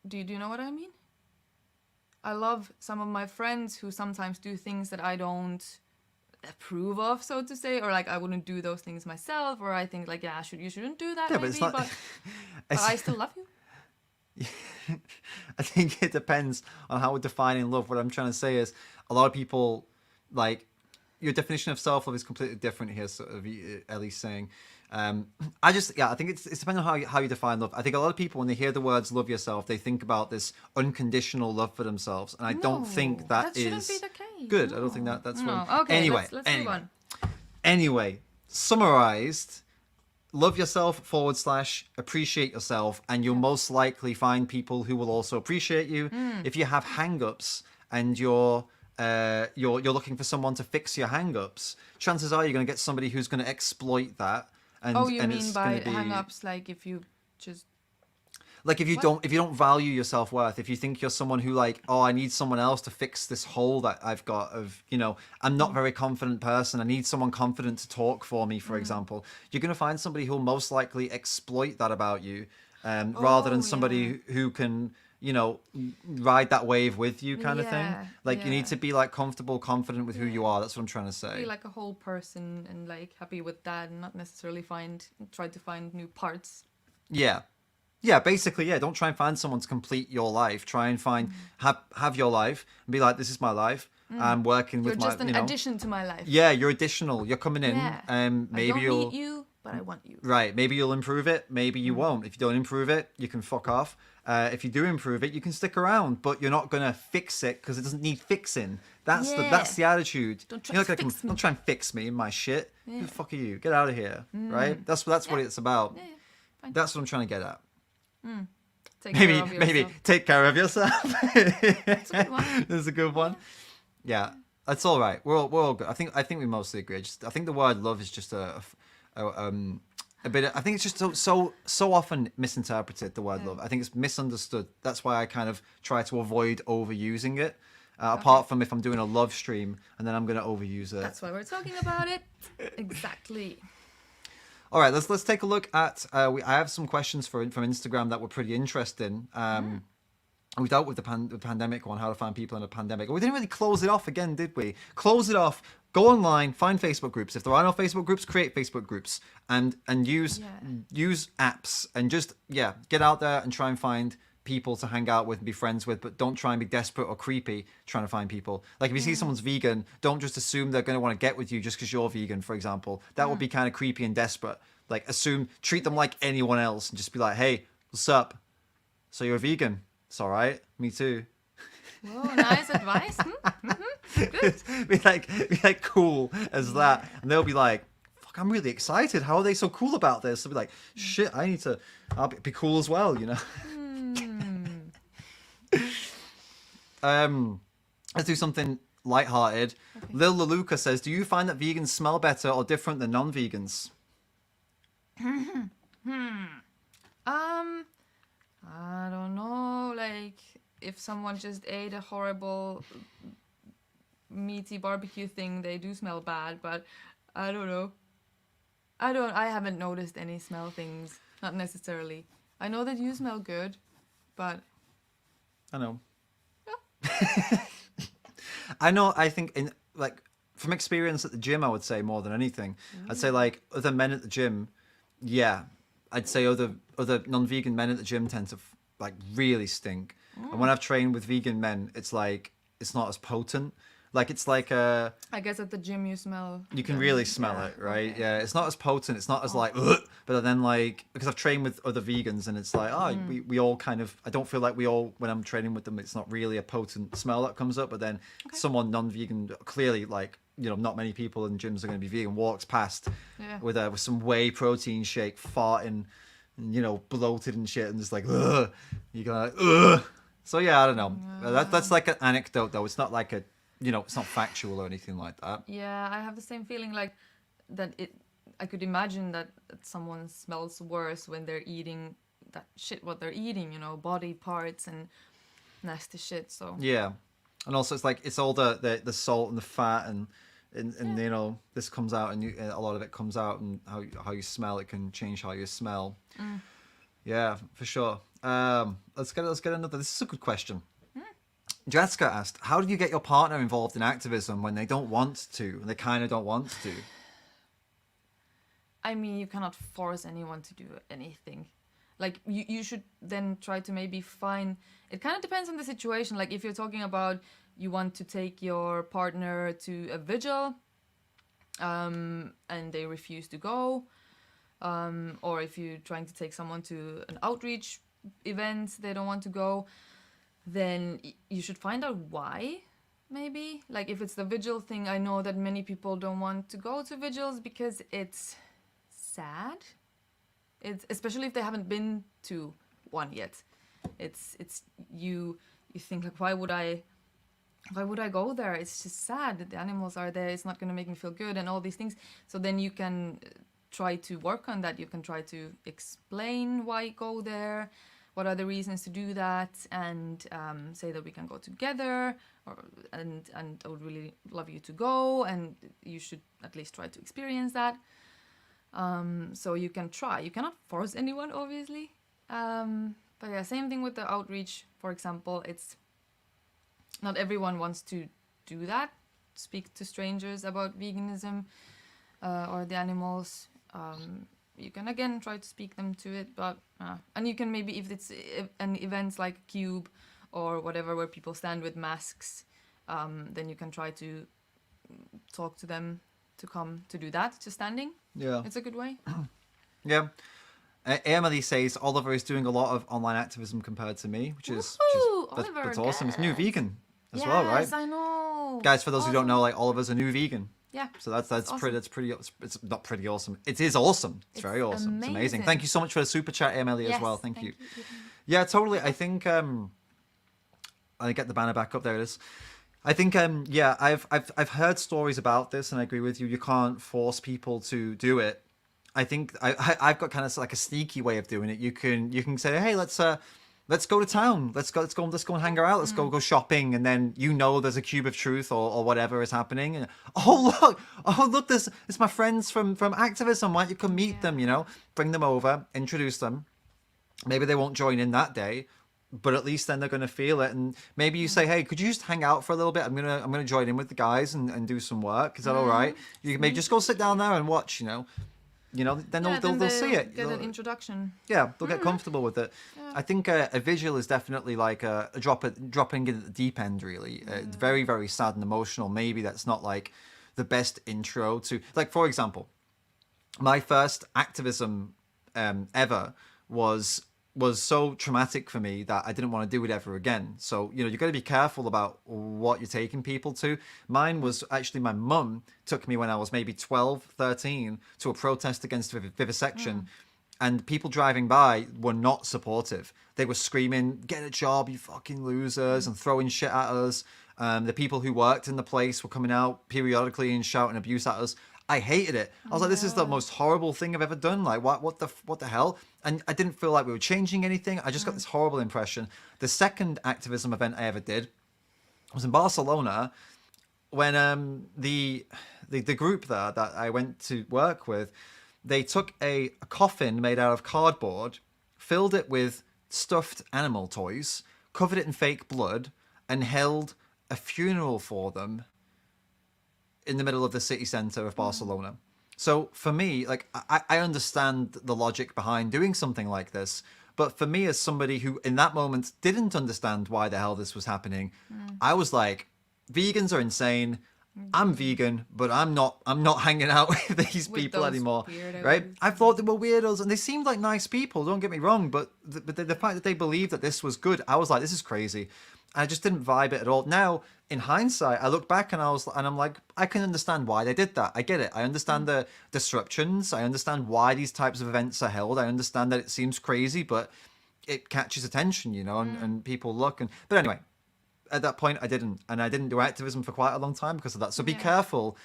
Do you know what I mean? I love some of my friends who sometimes do things that I don't approve of, so to say, or like I wouldn't do those things myself, or I think like, yeah, you shouldn't do that, Yeah, maybe, but it's not. but I still love you. I think it depends on how we're defining love. What I'm trying to say is a lot of people, like, your definition of self-love is completely different here, sort of, Ellie's saying. I think it's depending on how you define love. I think a lot of people, when they hear the words love yourself, they think about this unconditional love for themselves. And I don't think No, that shouldn't is be the case. good. I don't think that's No. what... Okay, anyway, let's move on. Anyway, summarized, love yourself / appreciate yourself, and you'll most likely find people who will also appreciate you. If you have hang-ups and you're looking for someone to fix your hang-ups, chances are you're going to get somebody who's going to exploit that. And, Oh, you and mean it's by gonna be, hang-ups, like if you just... like if you don't value your self-worth, if you think you're someone who like, oh, I need someone else to fix this hole that I've got of, you know, I'm not a very confident person, I need someone confident to talk for me, for example, you're going to find somebody who'll most likely exploit that about you, rather than somebody who can, you know, ride that wave with you kind of thing. Yeah, Like you need yeah. to be like comfortable, confident with who you are. That's what I'm trying to say. Be like a whole person and like happy with that, and not necessarily try to find new parts. Yeah. Yeah, basically, yeah. Don't try and find someone to complete your life. Try and find have your life and be like, this is my life. I'm working You're with just my, an you know. addition to my life. Yeah, you're additional. You're coming in. Yeah. Maybe I don't you'll need you, but I want you. right. Maybe you'll improve it. Maybe you won't. If you don't improve it, you can fuck off. If you do improve it, you can stick around. But you're not gonna fix it because it doesn't need fixing. That's the attitude. Don't try You're to not gonna fix me. don't try and fix me in my shit. Who the fuck are you? Get out of here. Right. That's what it's about. Yeah, fine. That's what I'm trying to get at. Take care of Maybe yourself. take care of yourself. That's a good one. This is a good one. Yeah, that's all right. We're all good. I think we mostly agree. I think the word love is just a bit. I think it's just so often misinterpreted. The word love. I think it's misunderstood. That's why I kind of try to avoid overusing it. Apart from if I'm doing a love stream and then I'm going to overuse it. That's why we're talking about it. Exactly. All right, let's take a look at. I have some questions from Instagram that were pretty interesting. We dealt with the pandemic one, how to find people in a pandemic. We didn't really close it off again, did we? Close it off. Go online, find Facebook groups. If there are no Facebook groups, create Facebook groups and use apps and just get out there and try and find people to hang out with and be friends with, but don't try and be desperate or creepy trying to find people. Like if you see someone's vegan, don't just assume they're going to want to get with you just because you're vegan, for example. That would be kind of creepy and desperate. Like treat them like anyone else and just be like, hey, what's up? So you're a vegan? It's all right. Me too. Whoa, nice advice. Good. be like cool as that, and they'll be like, "Fuck, I'm really excited. How are they so cool about this?" They'll be like, "Shit, I'll be cool as well," you know. Let's do something lighthearted. Okay. Lil Laluka says, "Do you find that vegans smell better or different than non-vegans?" I don't know. Like, if someone just ate a horrible meaty barbecue thing, they do smell bad, but I don't know. I haven't noticed any smell things. Not necessarily. I know that you smell good, but... I know. Yeah. I think from experience at the gym, I would say more than anything. I'd say like other men at the gym, I'd say other non-vegan men at the gym tend to like really stink. And when I've trained with vegan men, it's like it's not as potent. Like it's like I guess at the gym you smell. You can really smell it, right? Okay. Yeah, it's not as potent. It's not as like, ugh, but then like because I've trained with other vegans and it's like, we all kind of. I don't feel like we all when I'm training with them, it's not really a potent smell that comes up. But then someone non-vegan, clearly like not many people in gyms are going to be vegan. Walks past with some whey protein shake, farting, and, bloated and shit, and just like, ugh, you go like, ugh. So yeah, I don't know. That's like an anecdote though. It's not like a. It's not factual or anything like that. Yeah, I have the same feeling like that I could imagine that someone smells worse when they're eating that shit, what they're eating, body parts and nasty shit, so. Yeah. And also it's like, it's all the salt and the fat and this comes out and a lot of it comes out and how you smell, it can change how you smell. Yeah, for sure. Let's get another, this is a good question. Jessica asked, how do you get your partner involved in activism when they don't want to, and they kind of don't want to? I mean, you cannot force anyone to do anything. Like, you should then try to maybe find... It kind of depends on the situation. Like, if you're talking about you want to take your partner to a vigil, and they refuse to go, or if you're trying to take someone to an outreach event, they don't want to go... then you should find out why, maybe. Like, if it's the vigil thing, I know that many people don't want to go to vigils because it's sad. It's especially if they haven't been to one yet. It's you think like, why would I go there? It's just sad. The animals are there. It's not going to make me feel good and all these things. So then you can try to work on that. You can try to explain why go there. What are the reasons to do that, and say that we can go together, and I would really love you to go, and you should at least try to experience that. So you can try. You cannot force anyone, obviously. But yeah, same thing with the outreach, for example. It's not everyone wants to do that, speak to strangers about veganism or the animals. You can again try to speak them to it, but and you can maybe, if it's an event like Cube or whatever where people stand with masks, then you can try to talk to them to come to do that, just standing. Yeah, it's a good way. Yeah. Emily says Oliver is doing a lot of online activism compared to me, which is that's awesome. It's new vegan as well, right? Yes, I know. Guys, for those who don't know, like Oliver's a new vegan. Yeah. So that's awesome. pretty. It's not pretty awesome. It is awesome. It's very awesome. It's amazing. Thank you so much for the super chat, Emily, as well. Thank you. Yeah, totally. I think I get the banner back up. There it is. I think I've heard stories about this, and I agree with you. You can't force people to do it. I think I've got kind of like a sneaky way of doing it. You can say, hey, let's let's go to town. Let's go and hang out. Let's go shopping. And then, there's a cube of truth or whatever is happening. And oh look, this it's my friends from activism. Why don't you come meet them? Bring them over, introduce them. Maybe they won't join in that day, but at least then they're going to feel it. And maybe you say, hey, could you just hang out for a little bit? I'm gonna join in with the guys and do some work. Is that all right? You can maybe just go sit down there and watch. Then they'll see it. Get an introduction. Yeah, they'll get comfortable with it. Yeah. I think a visual is definitely like a dropping in at the deep end, really. It's very, very sad and emotional. Maybe that's not like the best intro to... Like, for example, my first activism ever was so traumatic for me that I didn't want to do it ever again. So, you've got to be careful about what you're taking people to. Mine was actually my mum took me when I was maybe 12, 13 to a protest against vivisection. And people driving by were not supportive. They were screaming, get a job, you fucking losers, and throwing shit at us. The people who worked in the place were coming out periodically and shouting abuse at us. I hated it. I was like, this is the most horrible thing I've ever done. Like, what the hell? And I didn't feel like we were changing anything. I just got this horrible impression. The second activism event I ever did was in Barcelona when the group there that I went to work with, they took a coffin made out of cardboard, filled it with stuffed animal toys, covered it in fake blood, and held a funeral for them in the middle of the city centre of Barcelona. So for me, like, I understand the logic behind doing something like this, but for me as somebody who in that moment didn't understand why the hell this was happening, I was like, vegans are insane. I'm vegan, but I'm not hanging out with these people anymore, right? I thought they were weirdos, and they seemed like nice people, don't get me wrong, but the fact that they believed that this was good, I was like, this is crazy. I just didn't vibe it at all. Now, in hindsight, I look back and I'm like, I can understand why they did that. I get it. I understand the disruptions. I understand why these types of events are held. I understand that it seems crazy, but it catches attention, and people look. But anyway, at that point, I didn't do activism for quite a long time because of that. So be careful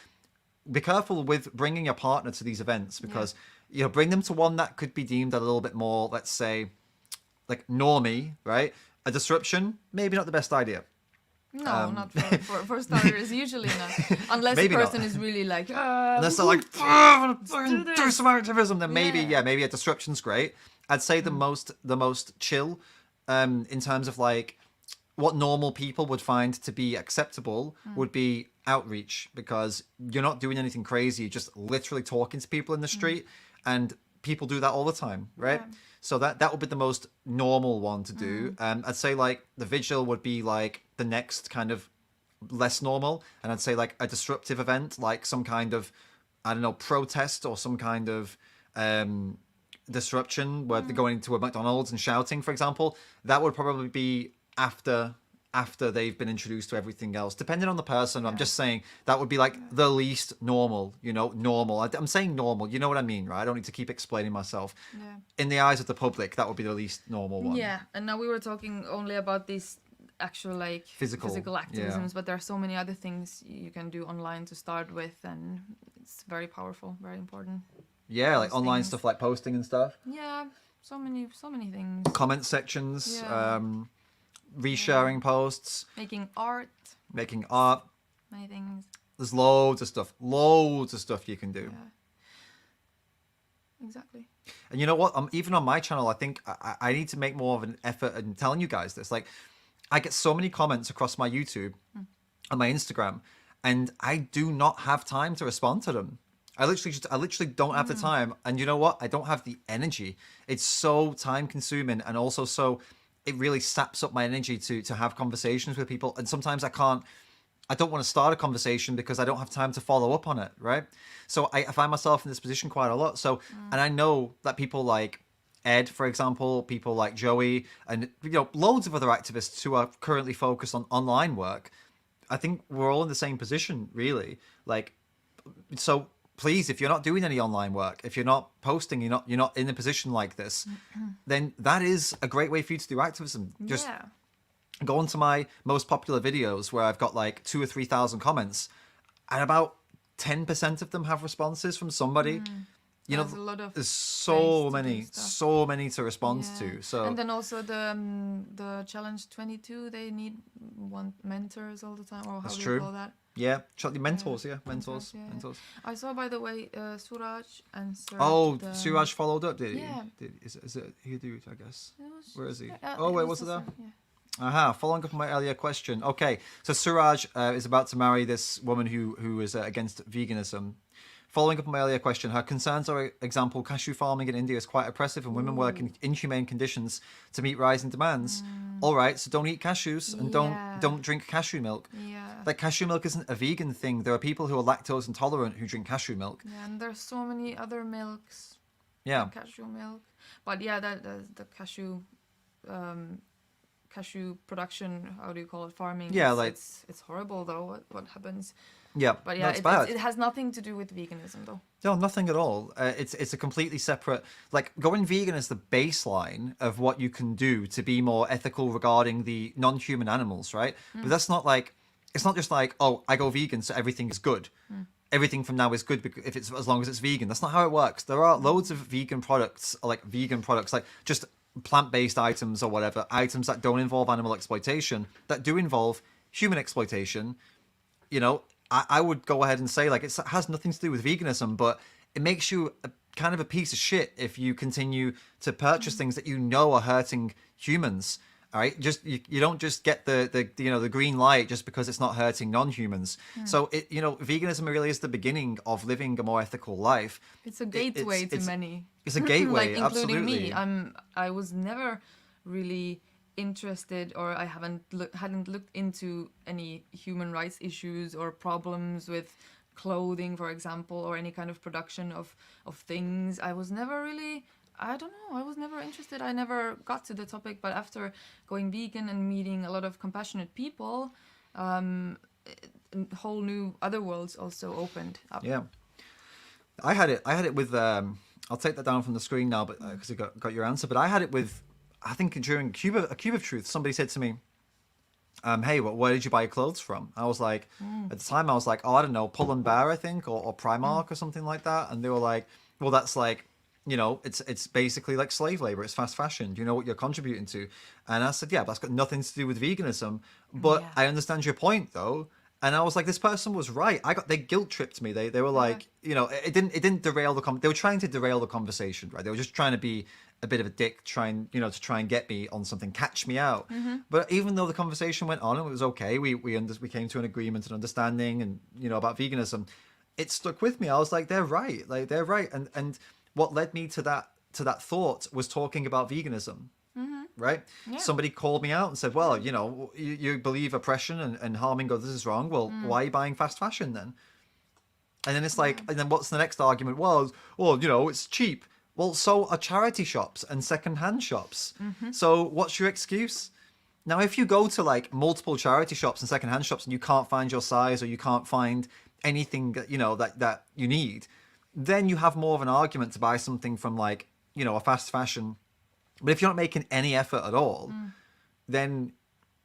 with bringing your partner to these events because bring them to one that could be deemed a little bit more, let's say, like normie, right? A disruption, maybe not the best idea. No, not for starters. Usually not, unless the person is really like. Unless they're like, do some activism, then maybe a disruption's great. I'd say the most chill, in terms of like what normal people would find to be acceptable would be outreach, because you're not doing anything crazy. You're just literally talking to people in the street, and people do that all the time, right? Yeah. So that would be the most normal one to do. I'd say like the vigil would be like the next kind of less normal. And I'd say like a disruptive event, like some kind of, I don't know, protest or some kind of disruption where they're going into a McDonald's and shouting, for example. That would probably be after they've been introduced to everything else, depending on the person. I'm just saying that would be like the least normal, normal. I'm saying normal, you know what I mean, right? I don't need to keep explaining myself. In the eyes of the public, that would be the least normal one. Yeah, and now we were talking only about these actual like physical activisms, but there are so many other things you can do online to start with, and it's very powerful, very important. Yeah, like online stuff like posting and stuff. Yeah, so many things. Comment sections. Resharing posts, making art, many things. There's loads of stuff you can do. Exactly. And you know what, even on my channel, I think I need to make more of an effort in telling you guys this. Like, I get so many comments across my YouTube and my Instagram, and I do not have time to respond to them. I literally don't have the time, and you know what, I don't have the energy. It's so time consuming, and also so it really saps up my energy to have conversations with people. And sometimes I don't want to start a conversation because I don't have time to follow up on it, right? So I find myself in this position quite a lot. So, and I know that people like Ed, for example, people like Joey, and loads of other activists who are currently focused on online work, I think we're all in the same position, really. Like, so please, if you're not doing any online work, if you're not posting, you're not in a position like this, then that is a great way for you to do activism. Just go onto my most popular videos where I've got like 2,000 or 3,000 comments, and about 10% of them have responses from somebody. you know, There's a lot of there's ways to do stuff. so many to respond Yeah. to. So And then also the challenge 22, they want mentors all the time, or how That's do true. you call that? yeah, mentors, yeah, Mentors, yeah. mentors. I saw, by the way, Suraj answered. Oh, the, Suraj followed up, did he? Yeah. Is it he do? I guess. It was Where is he? just- Oh wait, was was it there? also- Yeah. Aha, following up on my earlier question. Okay, so Suraj is about to marry this woman who is against veganism. Following up on my earlier question, her concerns are, example, cashew farming in India is quite oppressive and women work in inhumane conditions to meet rising demands. All right, so don't eat cashews and Yeah. don't drink cashew milk. Yeah. Like, cashew milk isn't a vegan thing. There are people who are lactose intolerant who drink cashew milk. Yeah, and there's so many other milks. Yeah. Like cashew milk. But yeah, the cashew production, how do you call it, farming? Yeah, it's horrible though. What happens? Yeah, But yeah, that's bad. it has nothing to do with veganism though. No, nothing at all. It's a completely separate. Like, going vegan is the baseline of what you can do to be more ethical regarding the non-human animals, right? But that's not like, it's not just like, oh, I go vegan, so everything is good. Everything from now is good if it's as long as it's vegan. That's not how it works. There are loads of vegan products, like just plant-based items or whatever, items that don't involve animal exploitation, that do involve human exploitation. You know, I would go ahead and say, like, it has nothing to do with veganism, but it makes you kind of a piece of shit if you continue to purchase things that you know are hurting humans. All right, just you don't just get the green light just because it's not hurting non-humans. So veganism really is the beginning of living a more ethical life. It's a gateway to many. It's a gateway, like, including absolutely. me. I was never really interested, or I hadn't looked into any human rights issues or problems with clothing, for example, or any kind of production of things. I was never really, I don't know, I was never interested. I never got to the topic, but after going vegan and meeting a lot of compassionate people, whole new other worlds also opened up. Yeah, I had it with. I'll take that down from the screen now, but because I got your answer. But I had it with. I think during a Cube of Truth, somebody said to me, "Hey, where did you buy your clothes from?" I was like, at the time, I was like, "Oh, I don't know, Pull and Bear, I think, or Primark or something like that." And they were like, "Well, that's like, it's basically like slave labor. It's fast fashion. Do you know what you're contributing to?" And I said, "Yeah, but that's got nothing to do with veganism." But Yeah. I understand your point, though. And I was like, this person was right. They guilt tripped me. They were like, it didn't derail they were trying to derail the conversation, right? They were just trying to be a bit of a dick, to try and get me on something, catch me out. But even though the conversation went on and it was okay, we came to an agreement and understanding, and about veganism, it stuck with me. I was like, they're right. Like, they're right. And what led me to that thought was talking about veganism. Right? Yeah. Somebody called me out and said, well, you believe oppression and harming others is wrong. Well, why are you buying fast fashion then? And then it's like, and then what's the next argument? Well, it's cheap. Well, so are charity shops and second-hand shops. So what's your excuse? Now, if you go to like multiple charity shops and second-hand shops and you can't find your size, or you can't find anything that, that you need, then you have more of an argument to buy something from like, a fast fashion. But if you're not making any effort at all, then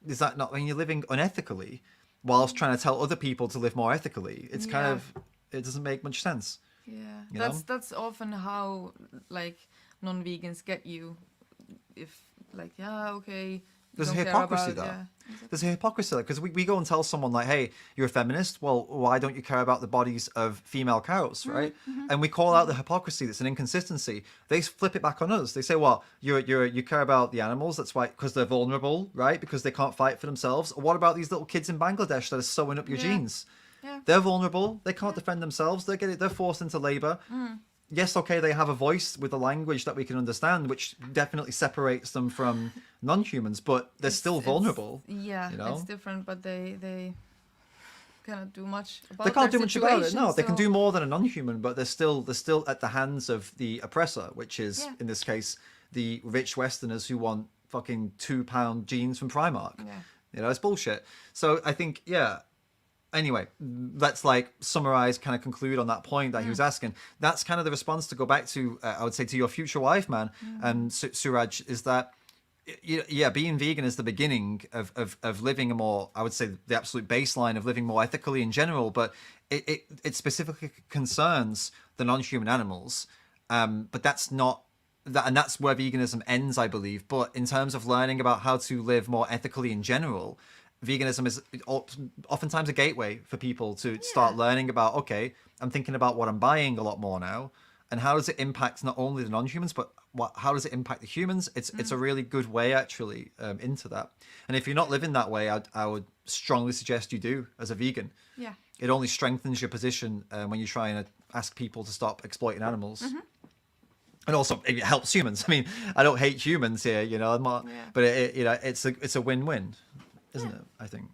is that not when you're living unethically whilst trying to tell other people to live more ethically? It's kind of, it doesn't make much sense. Yeah, that's often how like non-vegans get you. If like, okay, There's a don't care hypocrisy about- there. yeah, exactly. There's a hypocrisy there, because we go and tell someone like, hey, you're a feminist. Well, why don't you care about the bodies of female cows, right? And we call out the hypocrisy that's an inconsistency. They flip it back on us. They say, well, you care about the animals. That's why, because they're vulnerable, right? Because they can't fight for themselves. What about these little kids in Bangladesh that are sewing up your jeans? Yeah. They're vulnerable. They can't defend themselves. They're forced into labor. Yes, okay, they have a voice with a language that we can understand, which definitely separates them from non-humans, but they're still vulnerable. It's different, but they cannot do much about They can't their do much about it. situation, No, they can so- do more than a non-human, but they're still at the hands of the oppressor, which is in this case the rich Westerners who want fucking £2 jeans from Primark. Yeah. It's bullshit. So I think, anyway, let's like summarize, kind of conclude on that point that he was asking. That's kind of the response to go back to, I would say, to your future wife, man, Suraj, is that, being vegan is the beginning of living a more, I would say, the absolute baseline of living more ethically in general, but it specifically concerns the non-human animals. But that's not that, and that's where veganism ends, I believe. But in terms of learning about how to live more ethically in general, veganism is oftentimes a gateway for people to start learning about, okay, I'm thinking about what I'm buying a lot more now, and how does it impact not only the non-humans, but how does it impact the humans? It's a really good way actually into that. And if you're not living that way, I would strongly suggest you do as a vegan. Yeah. It only strengthens your position when you're trying to ask people to stop exploiting animals. And also, it helps humans. I mean, I don't hate humans here, you know, but it's a win-win, isn't it? I think.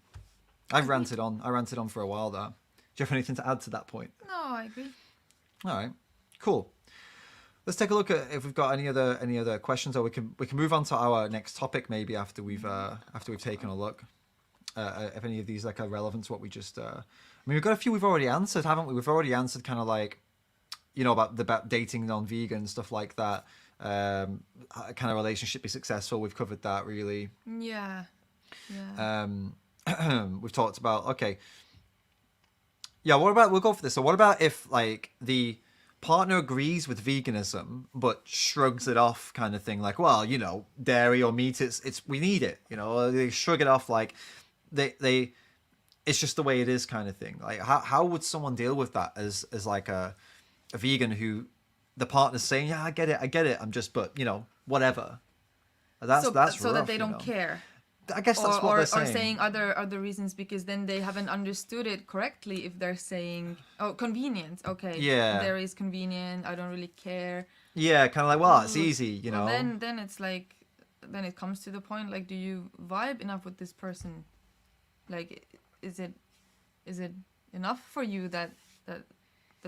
I've ranted on. I ranted on for a while there. Do you have anything to add to that point? No, I agree. All right, cool. Let's take a look at if we've got any other questions, or we can move on to our next topic maybe after we've taken a look. If any of these like are relevant to what we just. I mean, we've got a few we've already answered, haven't we? We've already answered kind of like, you know, about dating non-vegan, stuff like that. Can a relationship be successful? We've covered that really. Yeah. Yeah. We've talked about, okay. Yeah, what about, we'll go for this. So what about if like the partner agrees with veganism but shrugs it off kind of thing, like, well, you know, dairy or meat, it's we need it, you know, they shrug it off like they it's just the way it is kind of thing. Like how would someone deal with that as like a vegan who the partner's saying, yeah, I get it, I'm just, but you know, whatever. That's so rough, that they you don't know? care. I guess that's what they're saying. Or saying other reasons, because then they haven't understood it correctly. If they're saying, oh, convenient, okay, Yeah. there is convenient, I don't really care. Yeah, kind of like, well, it's easy, you know. Well, then it's like, then it comes to the point, like, do you vibe enough with this person? Like, is it enough for you that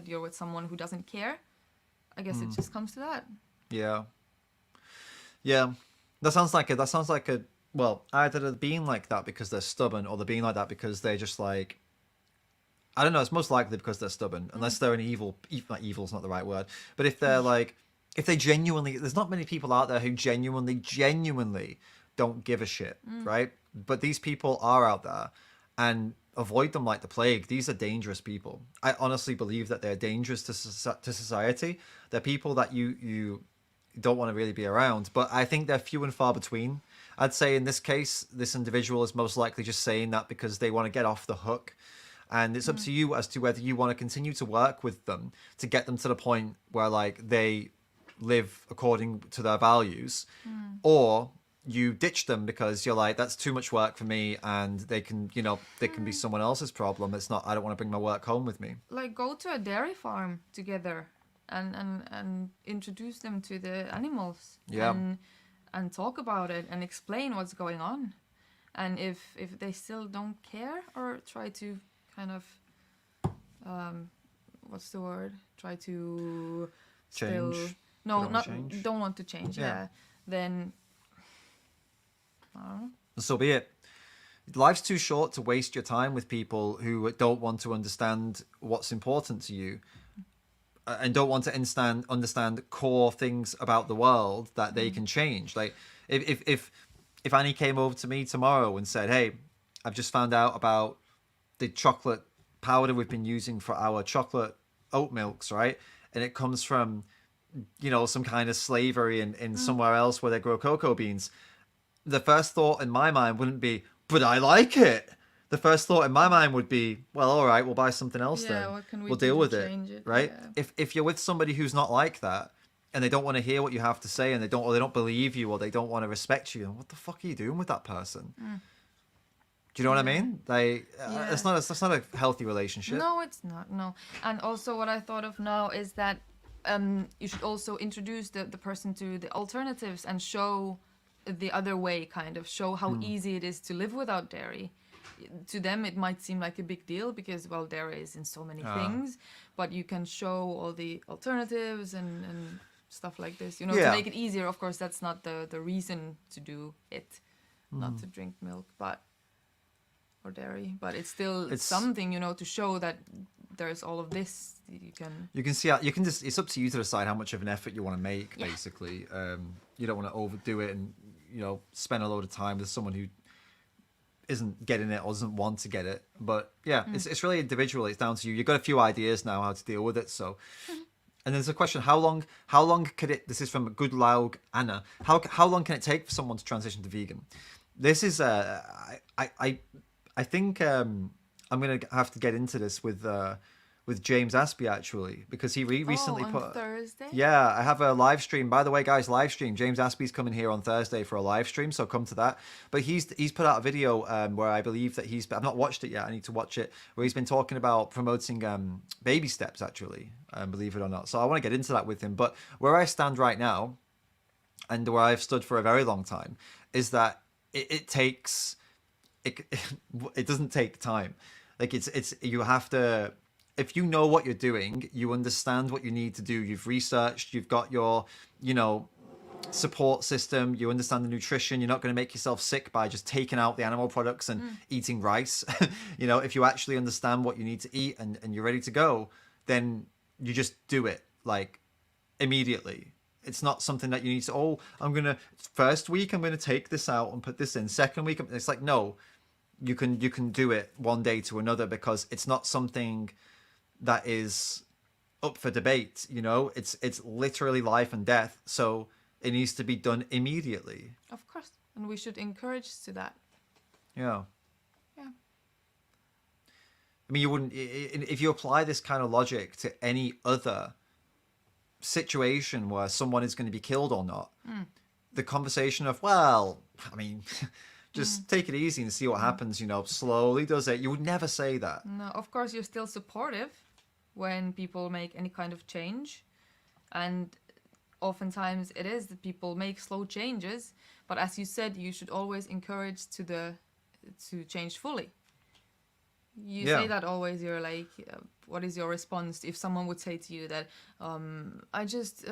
you're with someone who doesn't care? I guess it just comes to that. Yeah. That sounds like a well, either they're being like that because they're stubborn, or they're being like that because they're just like, I don't know, it's most likely because they're stubborn, unless they're an not evil's not the right word, but if they're like, if they genuinely, there's not many people out there who genuinely don't give a shit, right? But these people are out there, and avoid them like the plague. These are dangerous people. I honestly believe that they're dangerous to society. They're people that you don't want to really be around, but I think they're few and far between. I'd say in this case, this individual is most likely just saying that because they want to get off the hook. And it's up to you as to whether you want to continue to work with them to get them to the point where like they live according to their values, or you ditch them because you're like, that's too much work for me, and they can be someone else's problem. It's not, I don't want to bring my work home with me. Like, go to a dairy farm together and introduce them to the animals. Yeah. And talk about it and explain what's going on. And if they still don't care, or try to kind of what's the word? Try to Change. still Change. don't want to change. Yeah. Then I don't know. So be it. Life's too short to waste your time with people who don't want to understand what's important to you, and don't want to understand core things about the world that they can change. Like if Annie came over to me tomorrow and said, hey, I've just found out about the chocolate powder we've been using for our chocolate oat milks, right? And it comes from, you know, some kind of slavery in somewhere else where they grow cocoa beans. The first thought in my mind wouldn't be, but I like it. The first thought in my mind would be, well, all right, we'll buy something else then. What can we we'll do deal to with change it, right? Yeah. If you're with somebody who's not like that, and they don't want to hear what you have to say, and they don't believe you, or they don't want to respect you, what the fuck are you doing with that person? Do you know what I mean? Like, it's not a healthy relationship. No, it's not. No. And also, what I thought of now is that you should also introduce the person to the alternatives and show the other way, kind of show how easy it is to live without dairy. To them, it might seem like a big deal because, well, dairy is in so many things, but you can show all the alternatives and stuff like this, you know, to make it easier. Of course, that's not the reason to do it, not to drink milk, or dairy, but it's still something, you know, to show that there's all of this. You can see how you can just, it's up to you to decide how much of an effort you want to make, basically. You don't want to overdo it and, you know, spend a load of time with someone who isn't getting it or doesn't want to get it. But yeah, it's really individual. It's down to you. You've got a few ideas now how to deal with it. So And there's a question: how long could it? This is from Good Laug Anna. How long can it take for someone to transition to vegan? This is I think I'm gonna have to get into this with James Aspie actually, because he recently on put Thursday. yeah, I have a live stream. By the way, guys, live stream. James Aspie's coming here on Thursday for a live stream, so come to that. But he's put out a video where I believe that I've not watched it yet. I need to watch it. Where he's been talking about promoting baby steps, actually, believe it or not. So I want to get into that with him. But where I stand right now, and where I've stood for a very long time, is that it takes it. It doesn't take time. Like it's you have to. If you know what you're doing, you understand what you need to do. You've researched. You've got your, support system. You understand the nutrition. You're not going to make yourself sick by just taking out the animal products and eating rice. If you actually understand what you need to eat and you're ready to go, then you just do it like immediately. It's not something that you need to, first week I'm going to take this out and put this in. Second week, it's like, no, you can do it one day to another, because it's not something that is up for debate. It's literally life and death, so it needs to be done immediately. Of course, and we should encourage to that. Yeah. Yeah. I mean, you wouldn't, if you apply this kind of logic to any other situation where someone is going to be killed or not, the conversation of, just take it easy and see what happens, slowly does it. You would never say that. No, of course you're still supportive when people make any kind of change, and oftentimes it is that people make slow changes, but as you said, you should always encourage to change fully. You say that always. You're like, what is your response if someone would say to you that I just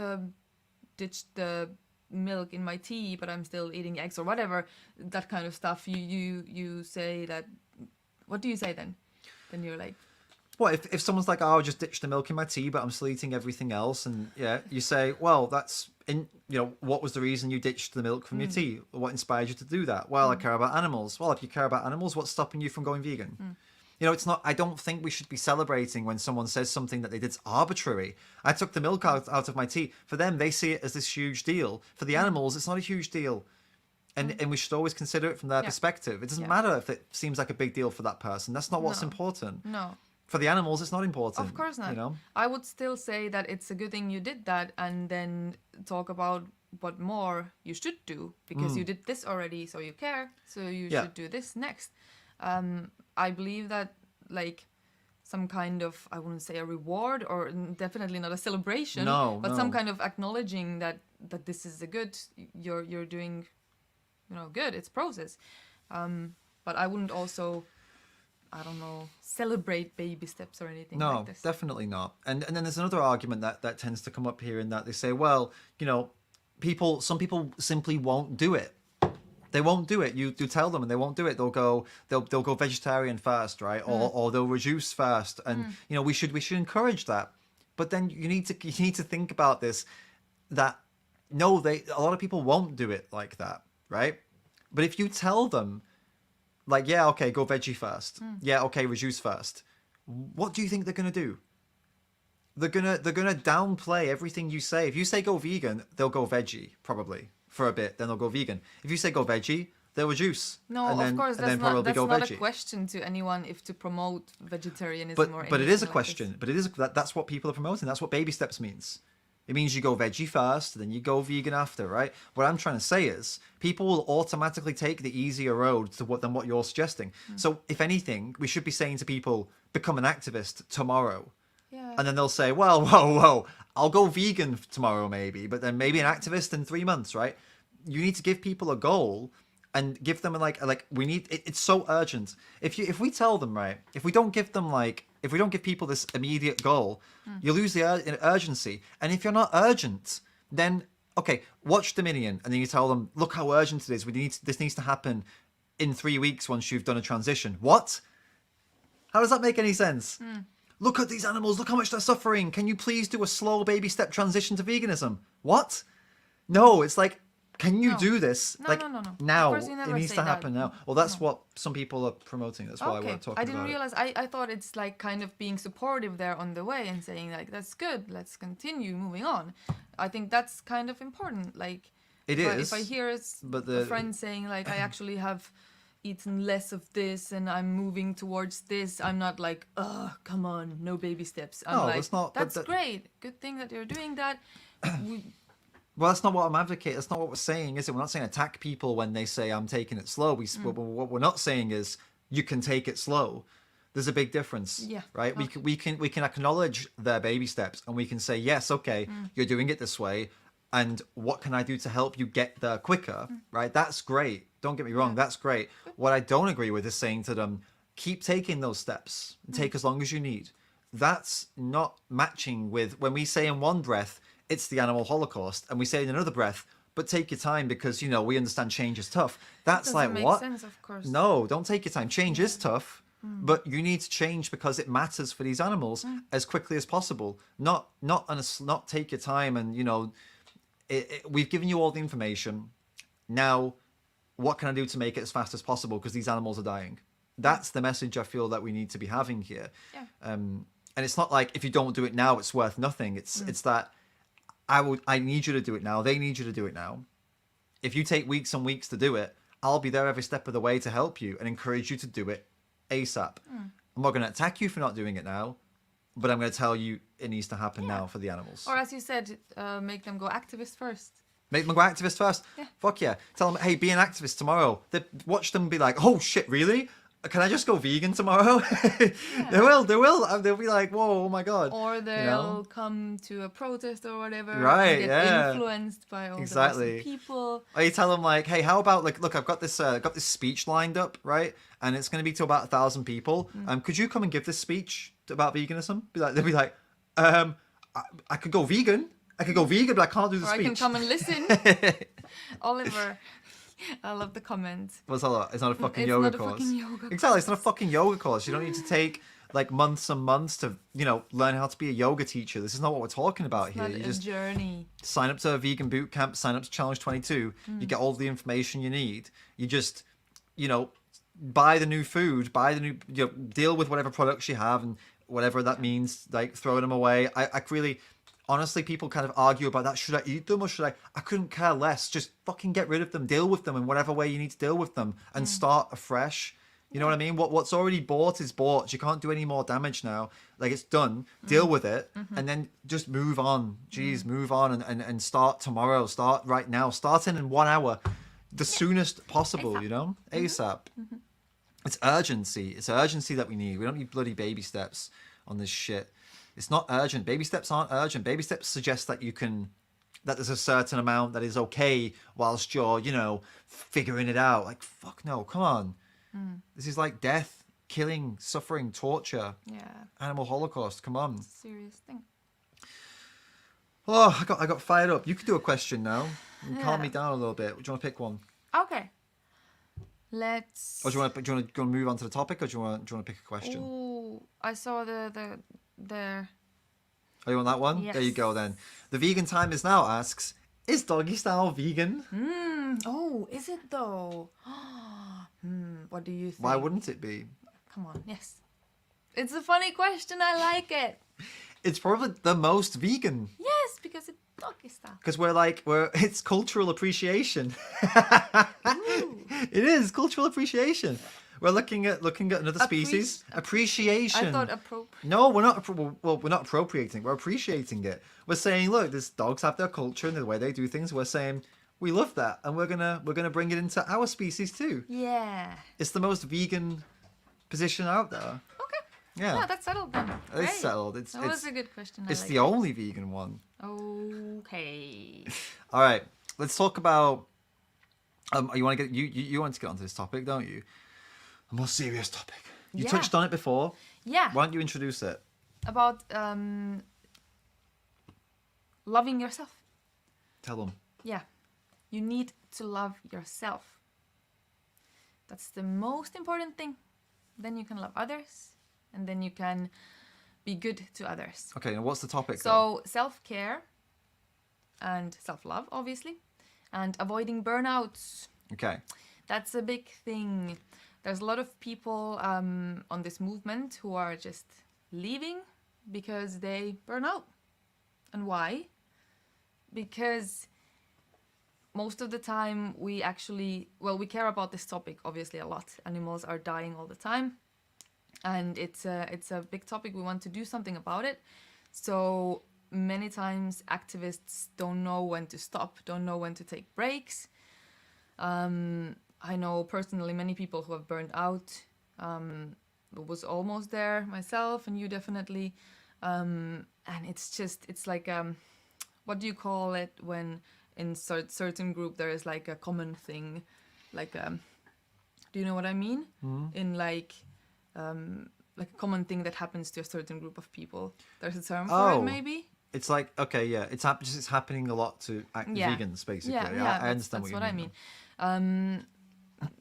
ditched the milk in my tea, but I'm still eating eggs or whatever, that kind of stuff. You say that. What do you say then? Then you're like, well, if someone's like, oh, I just ditched the milk in my tea, but I'm still eating everything else, and you say, well, that's what was the reason you ditched the milk from your tea? What inspired you to do that? Well, I care about animals. Well, if you care about animals, what's stopping you from going vegan? It's not. I don't think we should be celebrating when someone says something that they did's arbitrary. I took the milk out of my tea. For them, they see it as this huge deal. For the animals, it's not a huge deal. And we should always consider it from their perspective. It doesn't matter if it seems like a big deal for that person. That's not what's important. No. For the animals, it's not important. Of course not. I would still say that it's a good thing you did that, and then talk about what more you should do, because you did this already, so you care, so you should do this next. I believe that, like, some kind of, I wouldn't say a reward, or definitely not a celebration, but some kind of acknowledging that this is a good, you're doing, good, it's process. But I wouldn't also, I don't know, celebrate baby steps or anything like this. No, definitely not. And then there's another argument that tends to come up here, in that they say, well, some people simply won't do it. They won't do it. You tell them and they won't do it. They'll go vegetarian first, right? Or they'll reduce first. And we should encourage that. But then you need to think about this, that a lot of people won't do it like that, right? But if you tell them, like, yeah, okay, go veggie first. Yeah, okay, reduce first. What do you think they're gonna do? They're gonna downplay everything you say. If you say go vegan, they'll go veggie probably for a bit. Then they'll go vegan. If you say go veggie, they'll reduce. No, and then, of course, and then that's go not veggie. a question to anyone if to promote vegetarianism or anything. But it is a like question. this. But that's what people are promoting. That's what baby steps means. It means you go veggie first, then you go vegan after, right? What I'm trying to say is people will automatically take the easier road than what you're suggesting. So if anything, we should be saying to people, become an activist tomorrow. Yeah. And then they'll say, well, whoa, I'll go vegan tomorrow maybe, but then maybe an activist in 3 months, right? You need to give people a goal and give them we need, it's so urgent. If we tell them, right, if we don't give people this immediate goal, you lose the urgency. And if you're not urgent, then okay, watch Dominion, and then you tell them, look how urgent it is. This needs to happen in 3 weeks once you've done a transition. What? How does that make any sense? Look at these animals. Look how much they're suffering. Can you please do a slow baby step transition to veganism? What? No, it's like, Can you No. do this? No, like no, no, no. Of now. course you never It needs say to that. happen now. Well, that's No. what some people are promoting. That's why I Okay, want to talk I didn't about realize. I thought it's like kind of being supportive there on the way and saying like that's good. Let's continue moving on. I think that's kind of important. Like it. if I hear a friend saying like I actually have eaten less of this and I'm moving towards this, I'm not like, oh, come on, no baby steps. I'm No, like, that's not- but that's great. Good thing that you're doing that. Well, that's not what I'm advocating. That's not what we're saying, is it? We're not saying attack people when they say I'm taking it slow. What we're not saying is you can take it slow. There's a big difference, Yeah, right? okay. We can acknowledge their baby steps, and we can say, yes, okay, you're doing it this way, and what can I do to help you get there quicker, right? That's great. Don't get me wrong, that's great. What I don't agree with is saying to them, keep taking those steps, take as long as you need. That's not matching with when we say in one breath, it's the animal holocaust, and we say in another breath, but take your time because, you know, we understand change is tough. That's doesn't like, make what? sense, of course. No, don't take your time. Change is tough, but you need to change because it matters for these animals as quickly as possible. Not take your time and, you know, we've given you all the information. Now, what can I do to make it as fast as possible because these animals are dying? That's the message I feel that we need to be having here. Yeah. And it's not like if you don't do it now, it's worth nothing. It's that I need you to do it now. They need you to do it now. If you take weeks and weeks to do it, I'll be there every step of the way to help you and encourage you to do it ASAP. I'm not going to attack you for not doing it now, but I'm going to tell you it needs to happen now for the animals. Or as you said, make them go activist first. Make them go activist first. Yeah. Fuck yeah. Tell them, hey, be an activist tomorrow. Watch them be like, oh shit, really? Can I just go vegan tomorrow? They will. They'll be like, whoa, oh my god. Or they'll come to a protest or whatever. Right, And get yeah. influenced by all Exactly. the awesome people. Or you tell them like, hey, how about like, look, I've got this speech lined up, right? And it's going to be to about 1,000 people. Could you come and give this speech about veganism? They'll be like, I could go vegan. I could go vegan, but I can't do the Or speech. I can come and listen. Oliver, I love the comment. What's all that? It's not a fucking It's yoga not a course. fucking yoga Exactly, it's not a fucking yoga course. You don't need to take like months and months to, you know, learn how to be a yoga teacher. This is not what we're talking about here. Not You a just journey. sign up to a vegan boot camp, sign up to Challenge 22. You get all the information you need. You just, you know, buy the new food, you know, deal with whatever products you have and whatever that means, like throwing them away. I really, honestly, people kind of argue about that. Should I eat them or should I couldn't care less. Just fucking get rid of them, deal with them in whatever way you need to deal with them and start afresh. You know what I mean? What's already bought is bought. You can't do any more damage now. Like, it's done. Deal with it and then just move on. Jeez, move on and start tomorrow. Start right now. Start in 1 hour. The soonest possible, ASAP. you know? ASAP. It's urgency. It's urgency that we need. We don't need bloody baby steps on this shit. It's not urgent. Baby steps aren't urgent. Baby steps suggest that that there's a certain amount that is okay whilst you're, you know, figuring it out. Like, fuck no, come on. This is like death, killing, suffering, torture, Yeah, animal holocaust. Come on. serious thing. Oh, I got fired up. You could do a question now. And calm Yeah. me down a little bit. Do you want to pick one? Okay. Let's. Or do you want to move on to the topic, or do you want to pick a question? Ooh, I saw the. Oh, you want that one? Yes. There you go then. The Vegan Time is now asks, is doggy style vegan? Oh, is it though? What do you think? Why wouldn't it be? Come on, yes. It's a funny question. I like it. It's probably the most vegan. Yes, because it's doggy style. Because it's cultural appreciation. It is cultural appreciation. We're looking at another species. Appreciation. I thought appropriate. No, we're not. We're not appropriating. We're appreciating it. We're saying, look, these dogs have their culture and the way they do things. We're saying we love that, and we're gonna bring it into our species too. Yeah. It's the most vegan position out there. Okay. Yeah, No, that's settled then. it's Great. settled. That was a good question. I It's like the only vegan one. it. Okay. All right, let's talk about. You want to get onto this topic, don't you? A more serious topic. You Yeah. touched on it before. Yeah. Why don't you introduce it? About loving yourself. Tell them. Yeah. You need to love yourself. That's the most important thing. Then you can love others, and then you can be good to others. Okay, and what's the topic? So self-care and self-love, obviously, And avoiding burnouts. Okay. That's a big thing. There's a lot of people on this movement who are just leaving because they burn out. And why? Because most of the time we care about this topic obviously a lot. Animals are dying all the time. And it's a big topic. We want to do something about it. So many times activists don't know when to stop, don't know when to take breaks. I know personally many people who have burned out. Was almost there myself, and you definitely. And it's like what do you call it when in certain group there is like a common thing, like do you know what I mean? In like a common thing that happens to a certain group of people. There's a term for it, maybe. It's like, okay, yeah, it's happening a lot to vegans, basically. Yeah, I understand that's what I mean.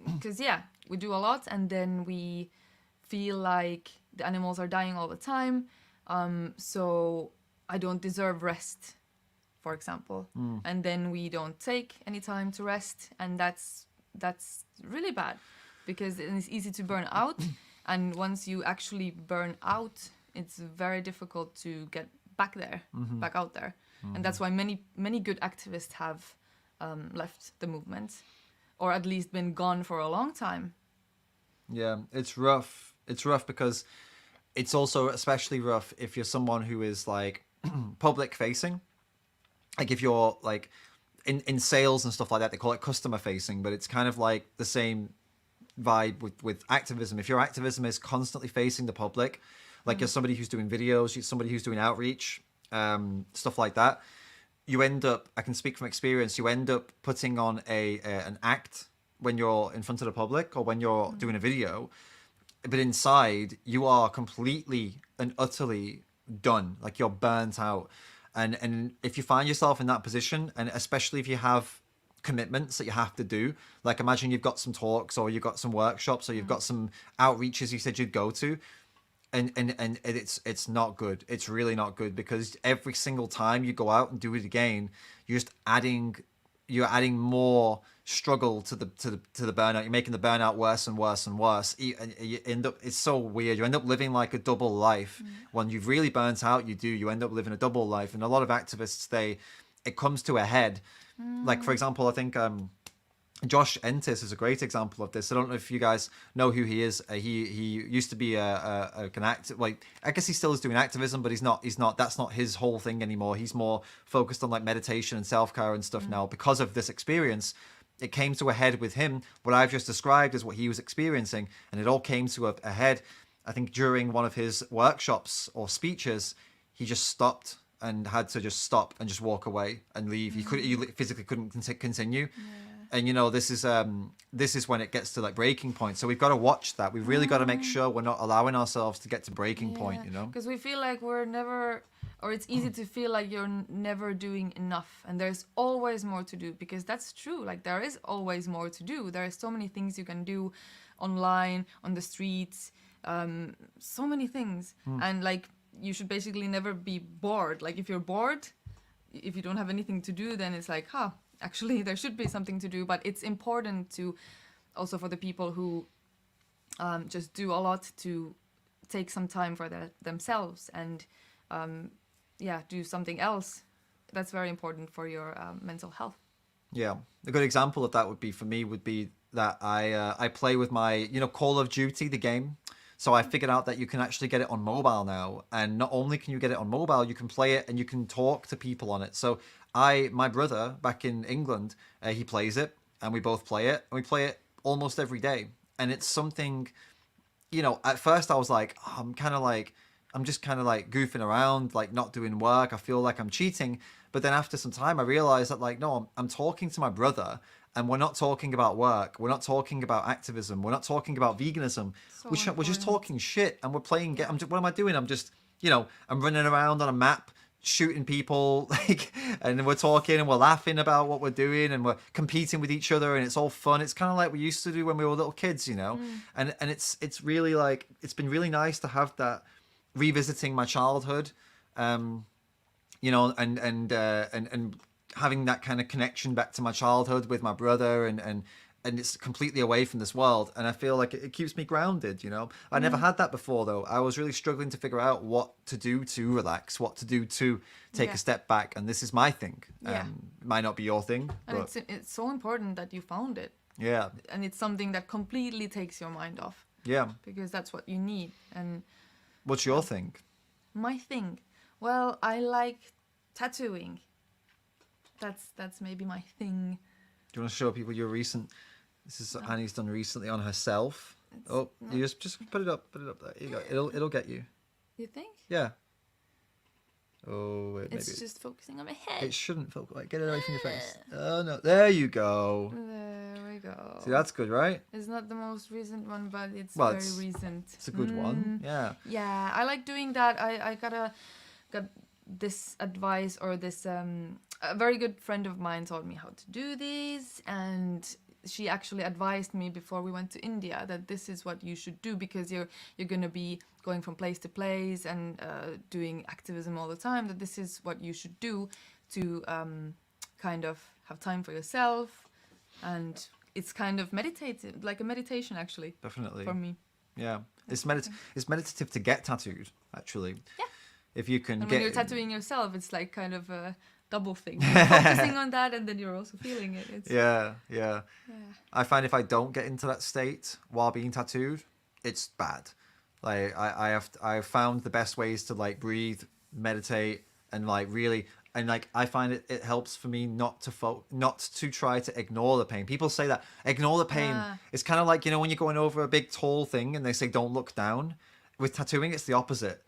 Because we do a lot, and then we feel like the animals are dying all the time, so I don't deserve rest, for example. And then we don't take any time to rest, and that's really bad, because it's easy to burn out. And once you actually burn out, it's very difficult to get back out there. And that's why many good activists have left the movement, or at least been gone for a long time. Yeah, it's rough. It's rough because it's also especially rough if you're someone who is like public facing. Like if you're like in sales and stuff like that, they call it customer facing, but it's kind of like the same vibe with activism. If your activism is constantly facing the public, like you're somebody who's doing videos, you're somebody who's doing outreach, stuff like that, you end up, I can speak from experience, you end up putting on an act when you're in front of the public or when you're doing a video, but inside you are completely and utterly done. Like you're burnt out. And if you find yourself in that position, and especially if you have commitments that you have to do, like imagine you've got some talks or you've got some workshops or you've got some outreaches you said you'd go to, and it's not good. It's really not good, because every single time you go out and do it again, you're just adding more struggle to the burnout. You're making the burnout worse and worse and worse. And you end up, it's so weird. You end up living like a double life. When you've really burnt out, you end up living a double life. And a lot of activists, it comes to a head. Like for example, I think Josh Entis is a great example of this. I don't know if you guys know who he is. He used to be an actor. Like I guess he still is doing activism, but he's not. That's not his whole thing anymore. He's more focused on like meditation and self-care and stuff now because of this experience. It came to a head with him. What I've just described is what he was experiencing, and it all came to a head. I think during one of his workshops or speeches, he just stopped and had to just stop and just walk away and leave. He physically couldn't continue. And you know, this is when it gets to like breaking point. So we've got to watch that. We've really got to make sure we're not allowing ourselves to get to breaking point, you know? Because we feel like we're never, or it's easy to feel like you're never doing enough, and there's always more to do, because that's true. Like there is always more to do. There are so many things you can do online, on the streets, so many things. And like you should basically never be bored. Like if you're bored, if you don't have anything to do, then it's like, actually there should be something to do. But it's important to also for the people who just do a lot to take some time for themselves and do something else. That's very important for your mental health. Yeah, a good example of that would be that I play with my Call of Duty, the game. So I figured out that you can actually get it on mobile now, and not only can you get it on mobile, you can play it and you can talk to people on it. So my brother back in England, he plays it, and we both play it, and we play it almost every day. And it's something, at first I was like, I'm just kind of like goofing around, like not doing work. I feel like I'm cheating. But then after some time, I realized that like, no, I'm talking to my brother, and we're not talking about work. We're not talking about activism. We're not talking about veganism. We're just talking shit, and we're playing. What am I doing? I'm just, I'm running around on a map, shooting people, like, and we're talking and we're laughing about what we're doing, and we're competing with each other, and it's all fun. It's kind of like we used to do when we were little kids, And it's really like, it's been really nice to have that, revisiting my childhood, and having that kind of connection back to my childhood with my brother, and it's completely away from this world, and I feel like it keeps me grounded, you know. I never had that before, though. I was really struggling to figure out what to do to relax, what to do to take a step back, and this is my thing. It might not be your thing, And but it's so important that you found it, yeah, and it's something that completely takes your mind off, yeah. because that's what you need. And What's your thing? my thing, well, I like tattooing. That's maybe my thing. Do you want to show people your recent? This is what Annie's done recently on herself. You just put it up there. You go. It'll get you. You think? Yeah. Oh, wait, maybe It's just focusing on my head. it shouldn't feel like get it away from your face. Oh no, there you go. There we go. See, that's good, right? It's not the most recent one, but it's Well, very recent. It's a good one. Yeah. Yeah, I like doing that. I got this advice, or this a very good friend of mine told me how to do these, and she actually advised me before we went to India that this is what you should do, because you're gonna be going from place to place and doing activism all the time. That this is what you should do to kind of have time for yourself, and it's kind of meditative, like a meditation actually. Definitely. For me. Yeah. It's meditative to get tattooed, actually. Yeah. If you can And get when you're tattooing yourself, it's like kind of a double thing. You're focusing on that, and then you're also feeling it. It's, yeah. yeah. I find if I don't get into that state while being tattooed, it's bad. Like I've found the best ways to like breathe, meditate, and like really, and like I find it helps for me not to try to ignore the pain. People say that ignore the pain. It's kind of like, you know, when you're going over a big tall thing and they say don't look down. With tattooing, it's the opposite.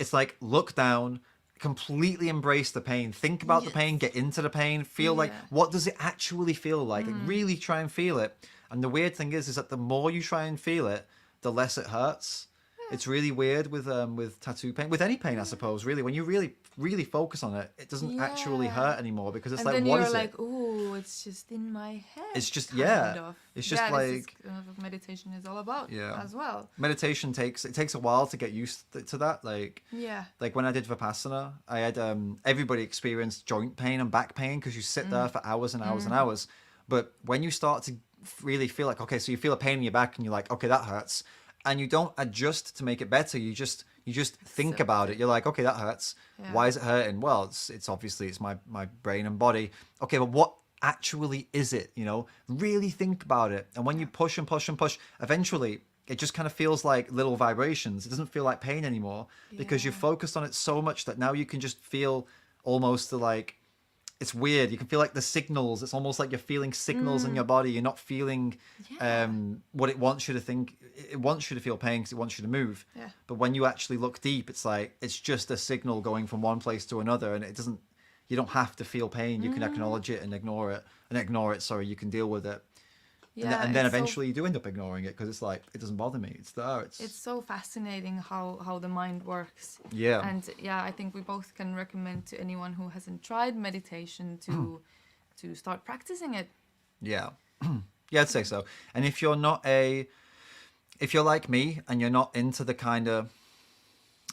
It's like look down, completely embrace the pain, think about the pain, get into the pain, feel like what does it actually feel like, and really try and feel it. And the weird thing is that the more you try and feel it, the less it hurts. It's really weird with tattoo pain, with any pain, I suppose. Really, when you really focus on it, it doesn't actually hurt anymore, because it's and like, then what you're is like, it? oh, it's just in my head. It's just kind of. It's just this like is what meditation is all about. As well. Meditation takes a while to get used to that. Like when I did Vipassana, I had everybody experienced joint pain and back pain because you sit there for hours and hours and hours. But when you start to really feel like, okay, so you feel a pain in your back and you're like, okay, that hurts, and you don't adjust to make it better. You just think about it. You're like, okay, that hurts. Why is it hurting? Well, it's obviously it's my brain and body. Okay, but what actually is it? You know, really think about it. And when you push and push and push, eventually it just kind of feels like little vibrations. It doesn't feel like pain anymore because you've focused on it so much that now you can just feel almost like, it's weird. You can feel like the signals. It's almost like you're feeling signals in your body. You're not feeling what it wants you to think. It wants you to feel pain because it wants you to move. Yeah. But when you actually look deep, it's like it's just a signal going from one place to another, and it doesn't. You don't have to feel pain. You can acknowledge it and ignore it. Sorry, you can deal with it. Yeah, and then eventually you do end up ignoring it because it's like, it doesn't bother me. It's there. It's so fascinating how the mind works. Yeah. And I think we both can recommend to anyone who hasn't tried meditation to start practicing it. Yeah. Yeah, I'd say so. And if you're like me and you're not into the kind of,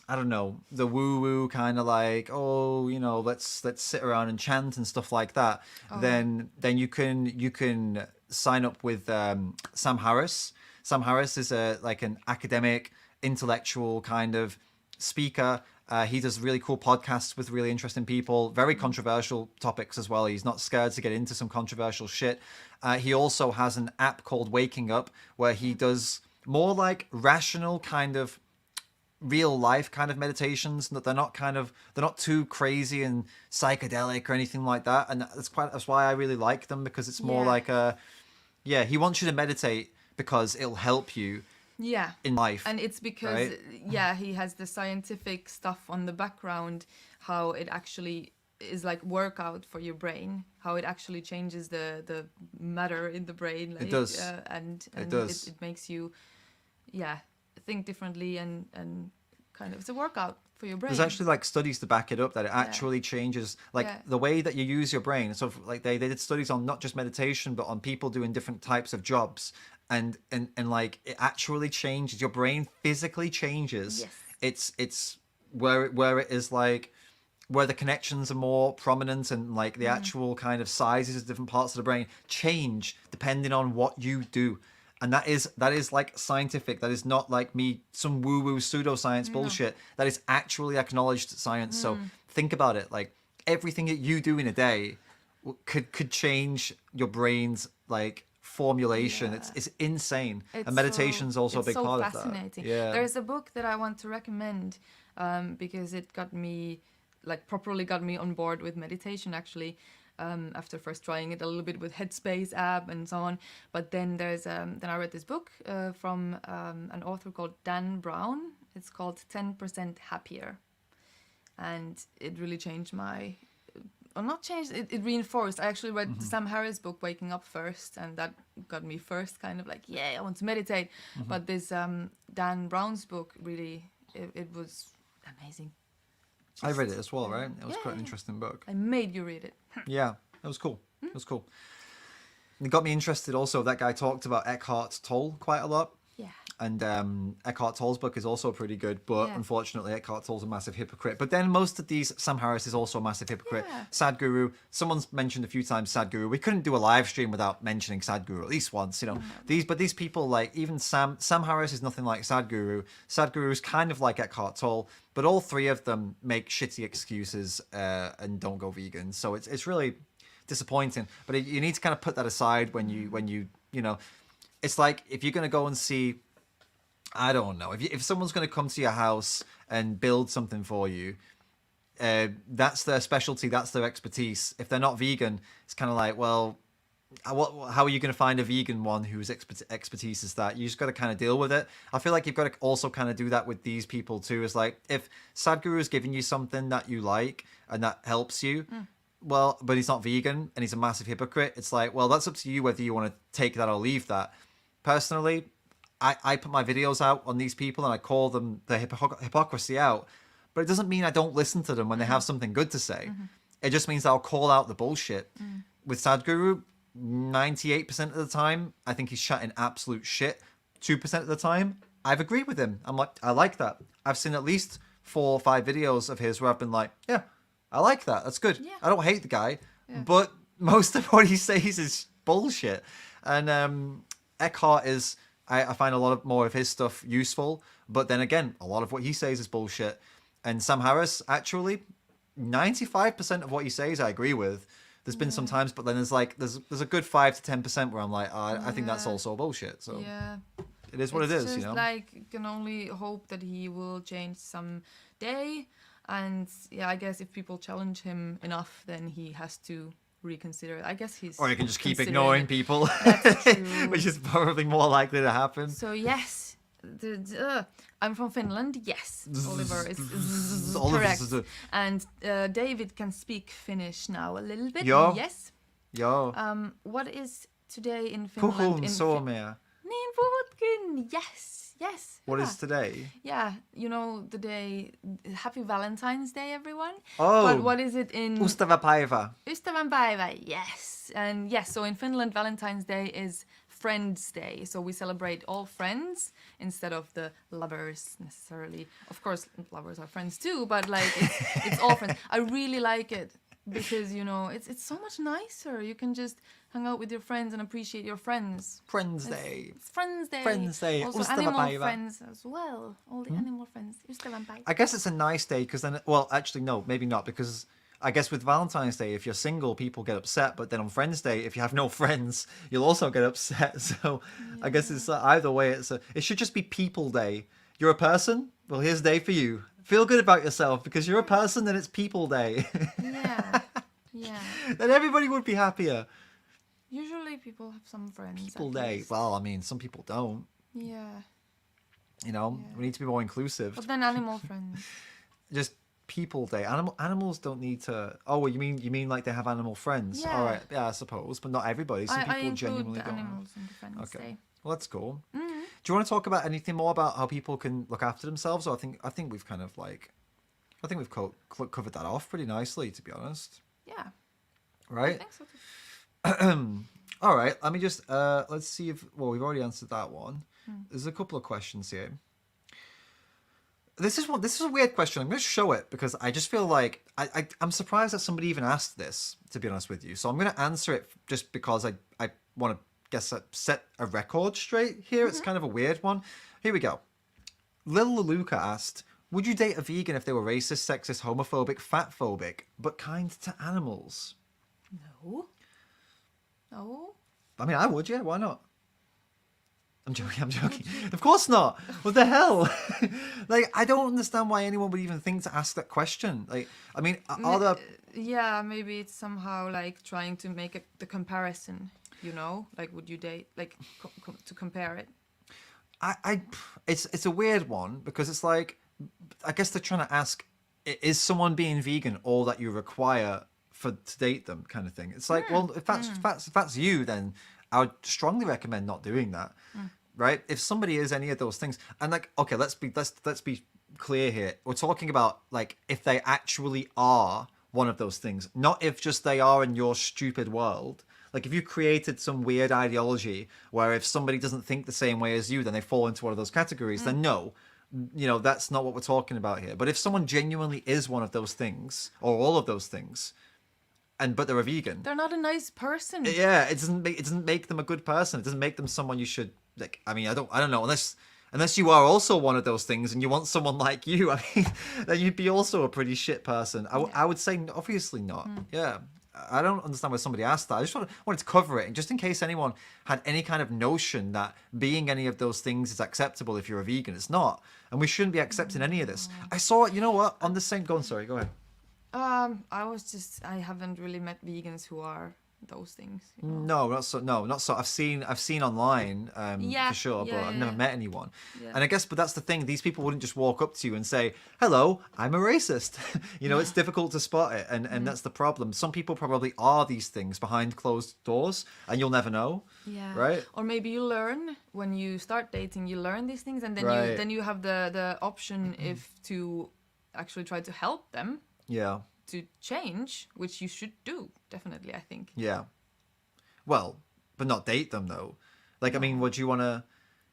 I don't know, the woo-woo kind of like, oh, you know, let's sit around and chant and stuff like that, then you can sign up with Sam Harris. Sam Harris is an academic, intellectual kind of speaker. He does really cool podcasts with really interesting people, very controversial topics as well. He's not scared to get into some controversial shit. He also has an app called Waking Up where he does more like rational kind of real life kind of meditations, that they're not too crazy and psychedelic or anything like that. And that's why I really like them, because it's more like he wants you to meditate because it'll help you in life. And it's because he has the scientific stuff on the background, how it actually is like workout for your brain, how it actually changes the matter in the brain. Like, it does. And it does. It makes you think differently, and kind of, it's a workout for your brain. There's actually like studies to back it up that it actually changes the way that you use your brain. So like they did studies on not just meditation but on people doing different types of jobs, and like it actually changes your brain, physically changes. Yes. It's where it is like where the connections are more prominent and like the actual kind of sizes of different parts of the brain change depending on what you do. And that is like scientific. That is not like me, some woo-woo pseudoscience bullshit. That is actually acknowledged science. So think about it. Like everything that you do in a day could change your brain's like formulation. Yeah. It's insane. It's And meditation's also a big part of that. Fascinating. Yeah. There's a book that I want to recommend because it properly got me on board with meditation actually. After first trying it a little bit with Headspace app and so on, but then then I read this book from an author called Dan Brown. It's called 10% Happier, and it really changed my, or not changed, it reinforced. I actually read Sam Harris' book Waking Up first, and that got me first kind of like, yeah, I want to meditate. But this Dan Brown's book really, it was amazing. I read it as well, right? It was quite an interesting book. I made you read it. Yeah, it was cool. It was cool. It got me interested also. That guy talked about Eckhart Tolle quite a lot. Yeah. And Eckhart Tolle's book is also pretty good, but unfortunately Eckhart Tolle's a massive hypocrite. But then most of these, Sam Harris is also a massive hypocrite. Yeah. Sadhguru, someone's mentioned a few times Sadhguru. We couldn't do a live stream without mentioning Sadhguru at least once, you know. These people, like even Sam Harris is nothing like Sadhguru. Sadhguru is kind of like Eckhart Tolle, but all three of them make shitty excuses and don't go vegan. So it's really disappointing. But you need to kind of put that aside when you know, it's like if you're going to go and see, I don't know, if someone's going to come to your house and build something for you, that's their specialty, that's their expertise. If they're not vegan, it's kind of like, well, how are you going to find a vegan one whose expertise is that? You just got to kind of deal with it. I feel like you've got to also kind of do that with these people too. It's like if Sadhguru is giving you something that you like and that helps you, well, but he's not vegan and he's a massive hypocrite. It's like, well, that's up to you whether you want to take that or leave that. Personally, I put my videos out on these people and I call them the hypocrisy out, but it doesn't mean I don't listen to them when they have something good to say. It just means I'll call out the bullshit. With Sadhguru, 98% of the time, I think he's chatting absolute shit. 2% of the time, I've agreed with him. I'm like, I like that. I've seen at least 4 or 5 videos of his where I've been like, yeah, I like that. That's good. Yeah. I don't hate the guy, but most of what he says is bullshit. And Eckhart is, I find a lot more of his stuff useful, but then again, a lot of what he says is bullshit. And Sam Harris, actually, 95% of what he says I agree with. There's been some times, but then there's a good 5 to 10% where I'm like, I think that's also bullshit. So it is what it is, you know. Like, you can only hope that he will change someday. And yeah, I guess if people challenge him enough, then he has to reconsider it. I guess he's. Or you can just keep ignoring people, which is probably more likely to happen. So yes, I'm from Finland. Yes, Oliver is correct. And David can speak Finnish now a little bit. Joo. Yes. Joo. What is today in Finland? Puhun suomea. Niin puhutkin. Yes. Yes. What is today? Yeah, you know the day. Happy Valentine's Day, everyone. Oh. But what is it in? Ystäväpäivä. Ystävänpäivä. Yes. And yes, so in Finland, Valentine's Day is Friends Day. So we celebrate all friends instead of the lovers necessarily. Of course, lovers are friends too, but like it's all friends. I really like it because, you know, it's so much nicer. You can just hang out with your friends and appreciate your friends. Friends Day. It's Friends Day. Friends Day. Also animal friends as well. All the animal friends. Ystävänpäivä. I guess it's a nice day because then, well, actually, no, maybe not, because I guess with Valentine's Day, if you're single, people get upset. But then on Friends Day, if you have no friends, you'll also get upset. So I guess it's either way. It should just be People Day. You're a person? Well, here's a day for you. Feel good about yourself because you're a person and it's People Day. Yeah. Yeah. Then everybody would be happier. Usually people have some friends. People at Day. least. Well, I mean, some people don't. Yeah. You know, we need to be more inclusive. But then animal friends. Just People Day. Animals don't need to. Oh, well, you mean like they have animal friends? Yeah. All right. Yeah, I suppose, but not everybody. Some I people include genuinely the don't. animals in the Friends Okay. Day. Well, that's cool. Mm-hmm. Do you want to talk about anything more about how people can look after themselves? Or I think we've kind of we've covered that off pretty nicely, to be honest. Yeah. Right. I think so too. All right. Let me just let's see if we've already answered that one. There's a couple of questions here. this is a weird question. I'm going to show it because I just feel like I'm surprised that somebody even asked this, to be honest with you. So I'm going to answer it just because I want to set a record straight here. It's kind of a weird one. Here we go. Lil Leluca asked, would you date a vegan if they were racist, sexist, homophobic, fatphobic, but kind to animals? No. No. I mean, I would, yeah. Why not? I'm joking. Of course not. What the hell? Like, I don't understand why anyone would even think to ask that question. Like, I mean, are there... Yeah, maybe it's somehow like trying to make the comparison, you know? Like, would you date, like, to compare it? It's a weird one because it's like, I guess they're trying to ask, is someone being vegan all that you require to date them, kind of thing? It's like, well, if that's you, then I would strongly recommend not doing that, right? If somebody is any of those things, and like, okay, let's be clear here. We're talking about like if they actually are one of those things, not if just they are in your stupid world. Like if you created some weird ideology where if somebody doesn't think the same way as you, then they fall into one of those categories, then no, you know, that's not what we're talking about here. But if someone genuinely is one of those things or all of those things, but they're a vegan, they're not a nice person. Yeah, it doesn't make them a good person. It doesn't make them someone you should like. I mean, I don't know unless you are also one of those things and you want someone like you. I mean, then you'd be also a pretty shit person. I would say obviously not. Yeah. I don't understand why somebody asked that. I just wanted to cover it, and just in case anyone had any kind of notion that being any of those things is acceptable if you're a vegan, it's not, and we shouldn't be accepting any of this. I saw it. You know what? On the same. Go ahead. I haven't really met vegans who are those things. You No, know? not so. I've seen online, for sure, but I've never met anyone. Yeah. And I guess, but that's the thing. These people wouldn't just walk up to you and say, "Hello, I'm a racist." You know, it's difficult to spot it, and that's the problem. Some people probably are these things behind closed doors, and you'll never know. Yeah. Right. Or maybe you learn when you start dating. You learn these things, and then you have the option if to actually try to help them. Yeah. To change, which you should do, definitely, I think. Yeah. Well, but not date them though. Like, I mean, would you want to?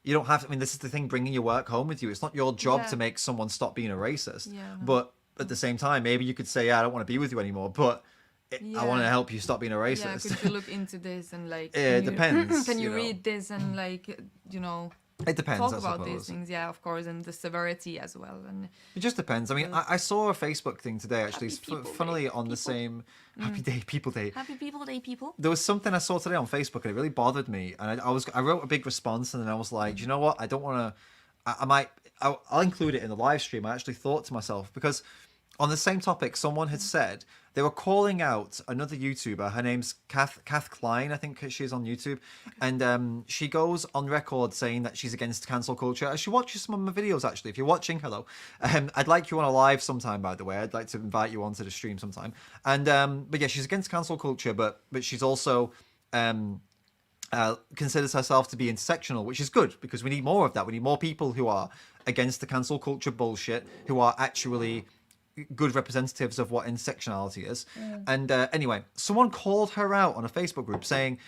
You don't have to. I mean, this is the thing. Bringing your work home with you. It's not your job to make someone stop being a racist. Yeah. But at the same time, maybe you could say, "Yeah, I don't want to be with you anymore," but I want to help you stop being a racist. Yeah, could you look into this and like? It depends. Can you read this and like, you know? It depends. Talk about these things, yeah, of course, and the severity as well. And it just depends. I mean, I saw a Facebook thing today, actually, funnily on the same Happy People Day. Happy People Day, people. There was something I saw today on Facebook, and it really bothered me. And I wrote a big response, and then I was like, do you know what? I don't want to. I'll include it in the live stream. I actually thought to myself, because on the same topic, someone had said they were calling out another YouTuber. Her name's Kath Klein, I think she's on YouTube. Okay. And she goes on record saying that she's against cancel culture. She watches some of my videos, actually. If you're watching, hello. I'd like you on a live sometime, by the way. I'd like to invite you onto the stream sometime. And but yeah, she's against cancel culture, but she's also considers herself to be intersectional, which is good because we need more of that. We need more people who are against the cancel culture bullshit, who are actually good representatives of what intersectionality is. And anyway, someone called her out on a Facebook group saying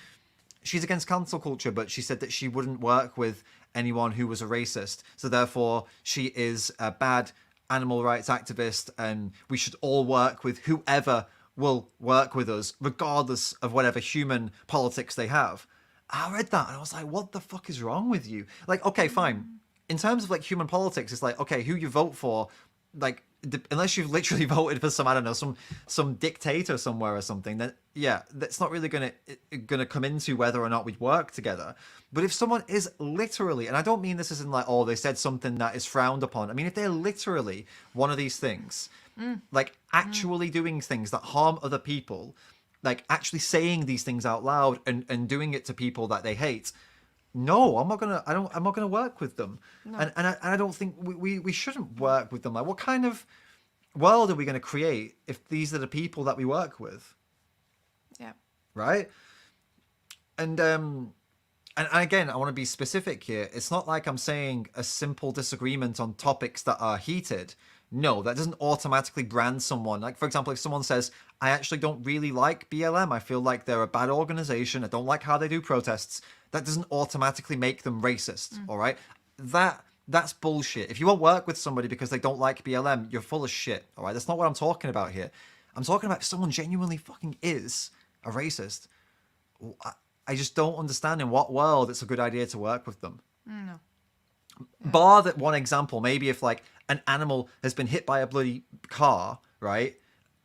she's against cancel culture, but she said that she wouldn't work with anyone who was a racist, so therefore she is a bad animal rights activist, and we should all work with whoever will work with us regardless of whatever human politics they have. I read that and I was like, what the fuck is wrong with you? Like, okay, fine, in terms of like human politics, it's like, okay, who you vote for, like, unless you've literally voted for some, I don't know, some dictator somewhere or something, then yeah, that's not really gonna come into whether or not we'd work together. But if someone is literally, and I don't mean this isn't like, oh, they said something that is frowned upon. I mean, if they're literally one of these things, like actually doing things that harm other people, like actually saying these things out loud and doing it to people that they hate, no, I'm not gonna work with them. No. And I don't think we shouldn't work with them. Like, what kind of world are we gonna create if these are the people that we work with? Yeah. Right? And again, I want to be specific here. It's not like I'm saying a simple disagreement on topics that are heated. No, that doesn't automatically brand someone. Like, for example, if someone says, I actually don't really like BLM, I feel like they're a bad organization, I don't like how they do protests, that doesn't automatically make them racist, all right? That That's bullshit. If you won't work with somebody because they don't like BLM, you're full of shit. All right, that's not what I'm talking about here. I'm talking about if someone genuinely fucking is a racist. I just don't understand in what world it's a good idea to work with them. No. Bar that one example, maybe if like an animal has been hit by a bloody car, right?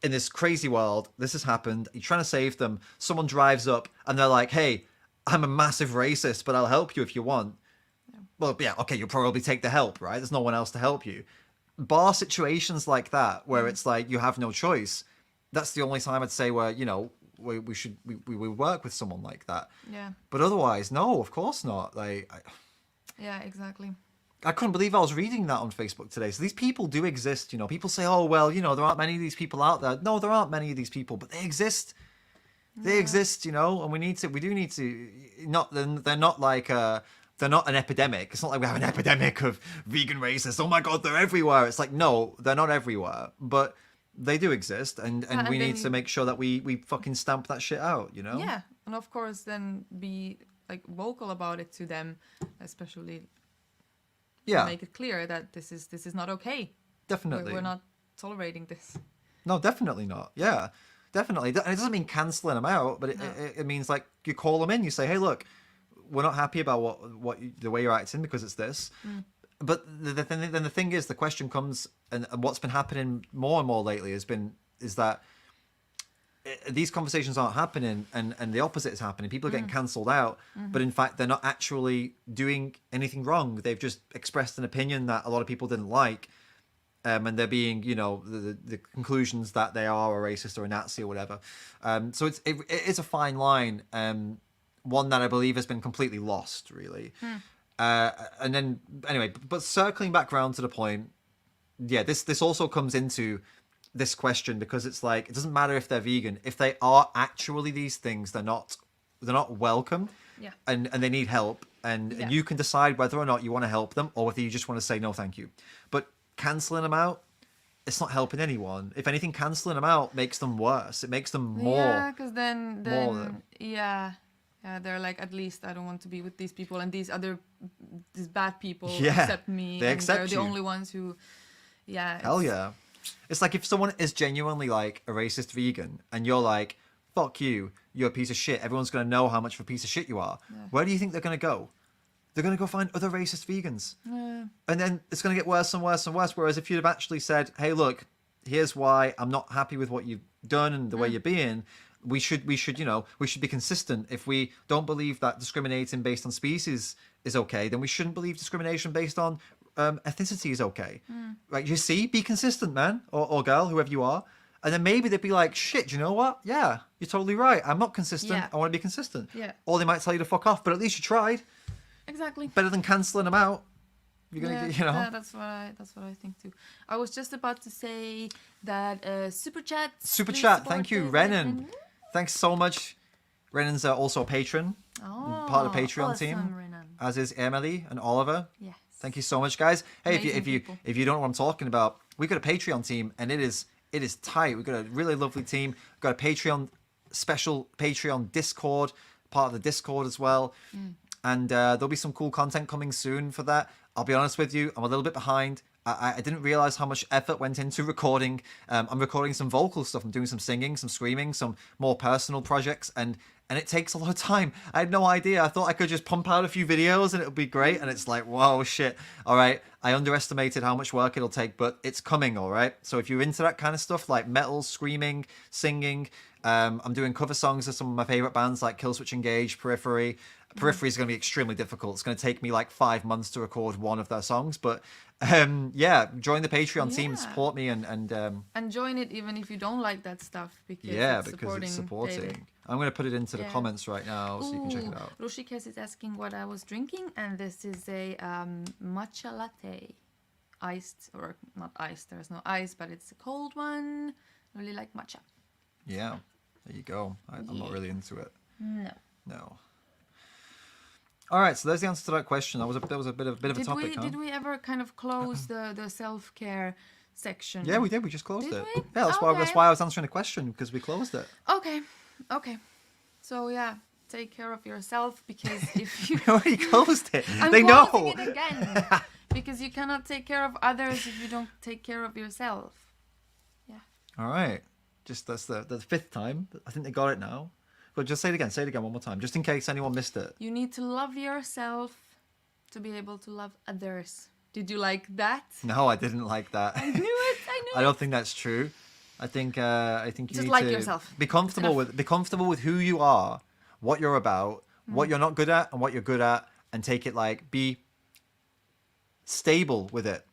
In this crazy world, this has happened. You're trying to save them. Someone drives up and they're like, "Hey, I'm a massive racist, but I'll help you if you want." Well, yeah, okay, you'll probably take the help, right? There's no one else to help you. Bar situations like that, where it's like you have no choice, that's the only time I'd say where, you know, we work with someone like that. Yeah. But otherwise, no, of course not. Like, Yeah, exactly. I couldn't believe I was reading that on Facebook today. So these people do exist, you know. People say, oh, well, you know, there aren't many of these people out there. No, there aren't many of these people, but they exist. They exist, you know, and we do need to, they're not like, they're not an epidemic. It's not like we have an epidemic of vegan racists. Oh my God, they're everywhere. It's like, no, they're not everywhere, but they do exist. And we need to make sure that we fucking stamp that shit out, you know? Yeah. And of course, then be like vocal about it to them, especially make it clear that this is not okay. Definitely. We're not tolerating this. No, definitely not. Yeah, definitely. And it doesn't mean cancelling them out, but it means like you call them in, you say, hey, look, we're not happy about the way you're acting because it's this. But the thing is, the question comes, and what's been happening more and more lately is that these conversations aren't happening, and the opposite is happening. People are getting cancelled out, but in fact, they're not actually doing anything wrong. They've just expressed an opinion that a lot of people didn't like, and they're being, you know, the conclusions that they are a racist or a Nazi or whatever. So it is a fine line, one that I believe has been completely lost, really. And then, anyway, but circling back around to the point, yeah, this also comes into this question, because it's like, it doesn't matter if they're vegan. If they are actually these things, they're not welcome. Yeah. And they need help. And you can decide whether or not you want to help them or whether you just want to say no thank you. But cancelling them out, it's not helping anyone. If anything, cancelling them out makes them worse. It makes them more. Yeah, because then yeah, they're like, at least I don't want to be with these people, and these bad people accept me. They accept they're you. the only ones who, Hell yeah. It's like if someone is genuinely like a racist vegan and you're like, fuck you, you're a piece of shit, everyone's going to know how much of a piece of shit you are. Yeah. Where do you think they're going to go? They're going to go find other racist vegans. Yeah. And then it's going to get worse and worse and worse. Whereas if you'd have actually said, hey, look, here's why I'm not happy with what you've done and the way you're being, we should be consistent. If we don't believe that discriminating based on species is okay, then we shouldn't believe discrimination based on ethnicity is okay. Right? You see, be consistent, man or girl, whoever you are. And then maybe they'd be like, shit, you know what? Yeah, you're totally right. I'm not consistent. Yeah. I want to be consistent. Yeah. Or they might tell you to fuck off, but at least you tried. Exactly. Better than cancelling them out. You're gonna get, you know. Yeah, that's what I think too. I was just about to say that super chat. Thank you, Renan. Thanks so much. Renan's also a patron, part of the Patreon team, Renan. as is Emily and Oliver. Yes. Thank you so much, guys. Hey, Amazing if you don't know what I'm talking about, we've got a Patreon team, and it is tight. We've got a really lovely team. We've got a special Patreon Discord, part of the Discord as well. And there'll be some cool content coming soon for that. I'll be honest with you, I'm a little bit behind. I didn't realize how much effort went into recording. I'm recording some vocal stuff. I'm doing some singing, some screaming, some more personal projects, and it takes a lot of time. I had no idea. I thought I could just pump out a few videos and it would be great. And it's like, whoa, shit. All right. I underestimated how much work it'll take, but it's coming. All right. So if you're into that kind of stuff, like metal, screaming, singing, I'm doing cover songs of some of my favorite bands like Killswitch Engage, Periphery. Periphery is going to be extremely difficult. It's going to take me like 5 months to record one of their songs. But join the Patreon team, support me, and join it even if you don't like that stuff, because it's supporting. David. I'm going to put it into the comments right now so you can check it out. Rushikes is asking what I was drinking, and this is a matcha latte, iced, or not iced. There's no ice, but it's a cold one. I really like matcha. Yeah, there you go. I'm not really into it. No. All right, so there's the answer to that question. That was a bit of a topic. Did we ever kind of close the self-care section? Yeah, we did. We just closed it. We? Yeah, that's why I was answering the question, because we closed it. Okay. So take care of yourself, because if you we already closed it. I'm they know. It again. Because you cannot take care of others if you don't take care of yourself. Yeah. All right. Just that's the fifth time. I think they got it now. But just say it again. Say it again one more time, just in case anyone missed it. You need to love yourself to be able to love others. Did you like that? No, I didn't like that. I knew it. I don't think that's true. I think you Just need like to yourself. be comfortable with who you are, what you're about, what you're not good at, and what you're good at, and take it like be stable with it.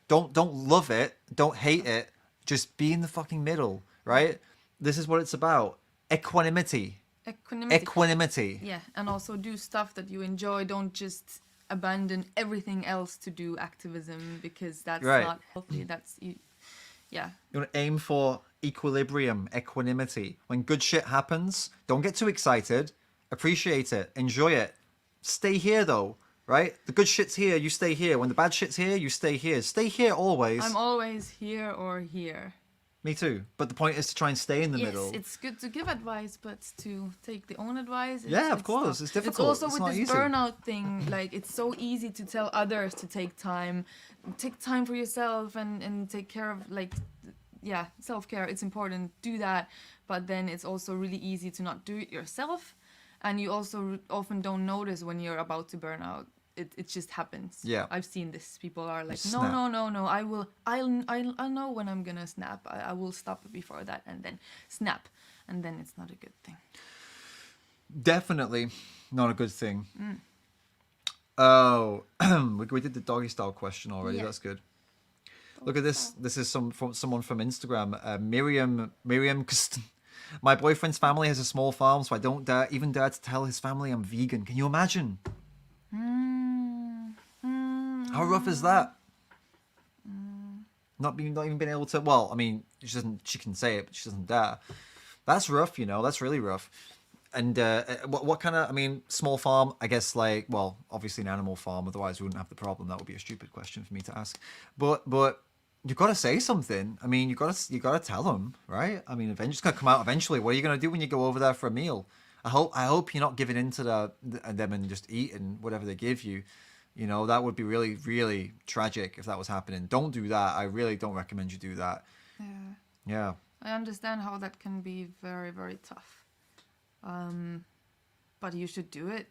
Don't love it, don't hate it. Just be in the fucking middle, right? This is what it's about. Equanimity. Equanimity. Yeah, and also do stuff that you enjoy. Don't just abandon everything else to do activism because that's not healthy. Yeah. You want to aim for equilibrium, equanimity. When good shit happens, don't get too excited. Appreciate it. Enjoy it. Stay here though, right? The good shit's here, you stay here. When the bad shit's here, you stay here. Stay here always. I'm always here or here. Me too. But the point is to try and stay in the middle. Yes, it's good to give advice, but to take the own advice. Of course. It's difficult. It's also with this burnout thing. Like, it's so easy to tell others to take time for yourself and take care of, like, yeah, self-care. It's important. Do that. But then it's also really easy to not do it yourself. And you also often don't notice when you're about to burn out. It just happens. Yeah. I've seen this. People are like, Snap. no. I'll know when I'm gonna snap. I will stop before that and then snap. And then it's not a good thing. Definitely not a good thing. Oh, we did the doggy style question already. Yeah. That's good. Look at this. This is someone from Instagram. Miriam. My boyfriend's family has a small farm, so I don't even dare to tell his family I'm vegan. Can you imagine? How rough is that? Not even being able to. Well, I mean, she can say it, but she doesn't dare. That's rough, you know. That's really rough. And what kind of? I mean, small farm. I guess like, well, obviously an animal farm. Otherwise, we wouldn't have the problem. That would be a stupid question for me to ask. But you've got to say something. I mean, you got to tell them, right? I mean, it's gonna come out eventually. What are you gonna do when you go over there for a meal? I hope you're not giving in to them and just eating whatever they give you. You know, that would be really, really tragic if that was happening. Don't do that. I really don't recommend you do that. Yeah. I understand how that can be very, very tough. But you should do it.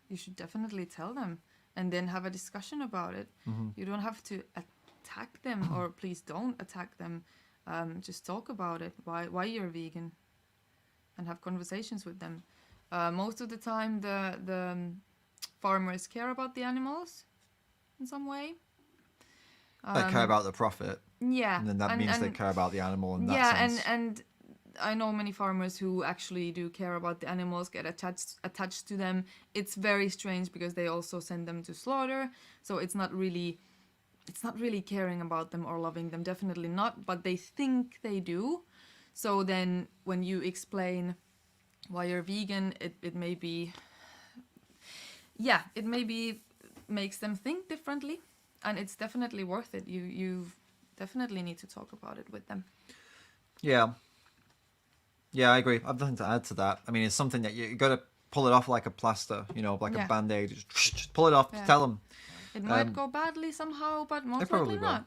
You should definitely tell them and then have a discussion about it. You don't have to attack them, or please don't attack them. Just talk about it. Why you're vegan, and have conversations with them. Most of the time, the farmers care about the animals in some way. They care about the profit. Yeah. And then that means they care about the animal in that sense. Yeah, and I know many farmers who actually do care about the animals, get attached to them. It's very strange because they also send them to slaughter. So it's not really caring about them or loving them. Definitely not. But they think they do. So then when you explain why you're vegan, it maybe makes them think differently, and it's definitely worth it. You definitely need to talk about it with them. Yeah, I agree. I've nothing to add to that. I mean, it's something that you got to pull it off like a plaster, you know, like a band-aid. Just pull it off. Yeah. Tell them. It might go badly somehow, but most likely not.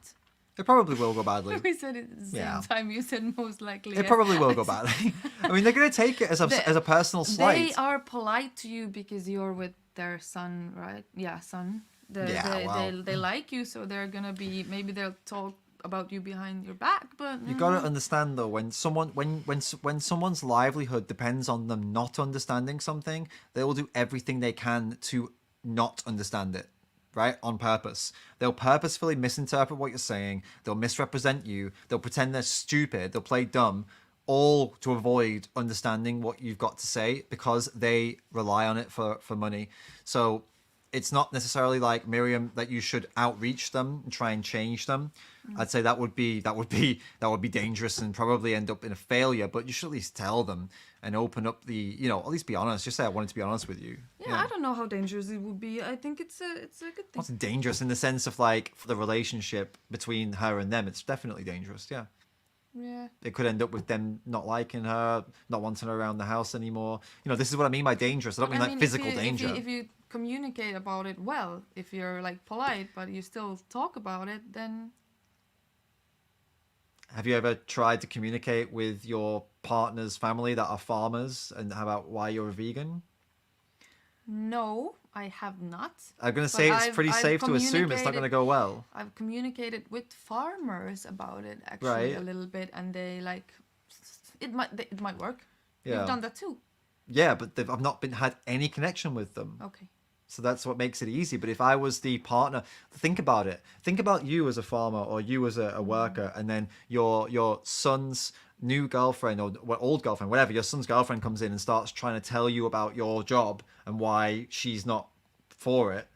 It probably will go badly. We said it at the same time. You said most likely. It probably will go badly. I mean, they're going to take it as a personal slight. They are polite to you because you're with their son, right? Yeah, son. They like you, so they're going to be, maybe they'll talk about you behind your back, but you got to understand though, when someone's livelihood depends on them not understanding something, they will do everything they can to not understand it. Right? On purpose. They'll purposefully misinterpret what you're saying. They'll misrepresent you. They'll pretend they're stupid. They'll play dumb, all to avoid understanding what you've got to say because they rely on it for money. So it's not necessarily like, Miriam, that you should outreach them and try and change them. I'd say that would be dangerous and probably end up in a failure, but you should at least tell them and open up the, you know, at least be honest. Just say, I wanted to be honest with you. Yeah, I don't know how dangerous it would be. I think it's a good thing. It's dangerous in the sense of like, for the relationship between her and them, it's definitely dangerous. Yeah. Yeah. It could end up with them not liking her, not wanting her around the house anymore. You know, this is what I mean by dangerous. I don't mean like physical danger. If you communicate about it well, if you're like polite, but you still talk about it, then Have you ever tried to communicate with your partner's family that are farmers and about why you're a vegan? no, I have not. I'm going to But say it's I've- pretty I've safe to assume it's not going to go well. I've communicated with farmers about it actually Right. a little bit, and they like it might work. Yeah. You've done that too. Yeah, but I've not had any connection with them. Okay. So that's what makes it easy. But if I was the partner, think about it. Think about you as a farmer or you as a worker, and then your son's new girlfriend or old girlfriend, whatever, your son's girlfriend comes in and starts trying to tell you about your job and why she's not for it.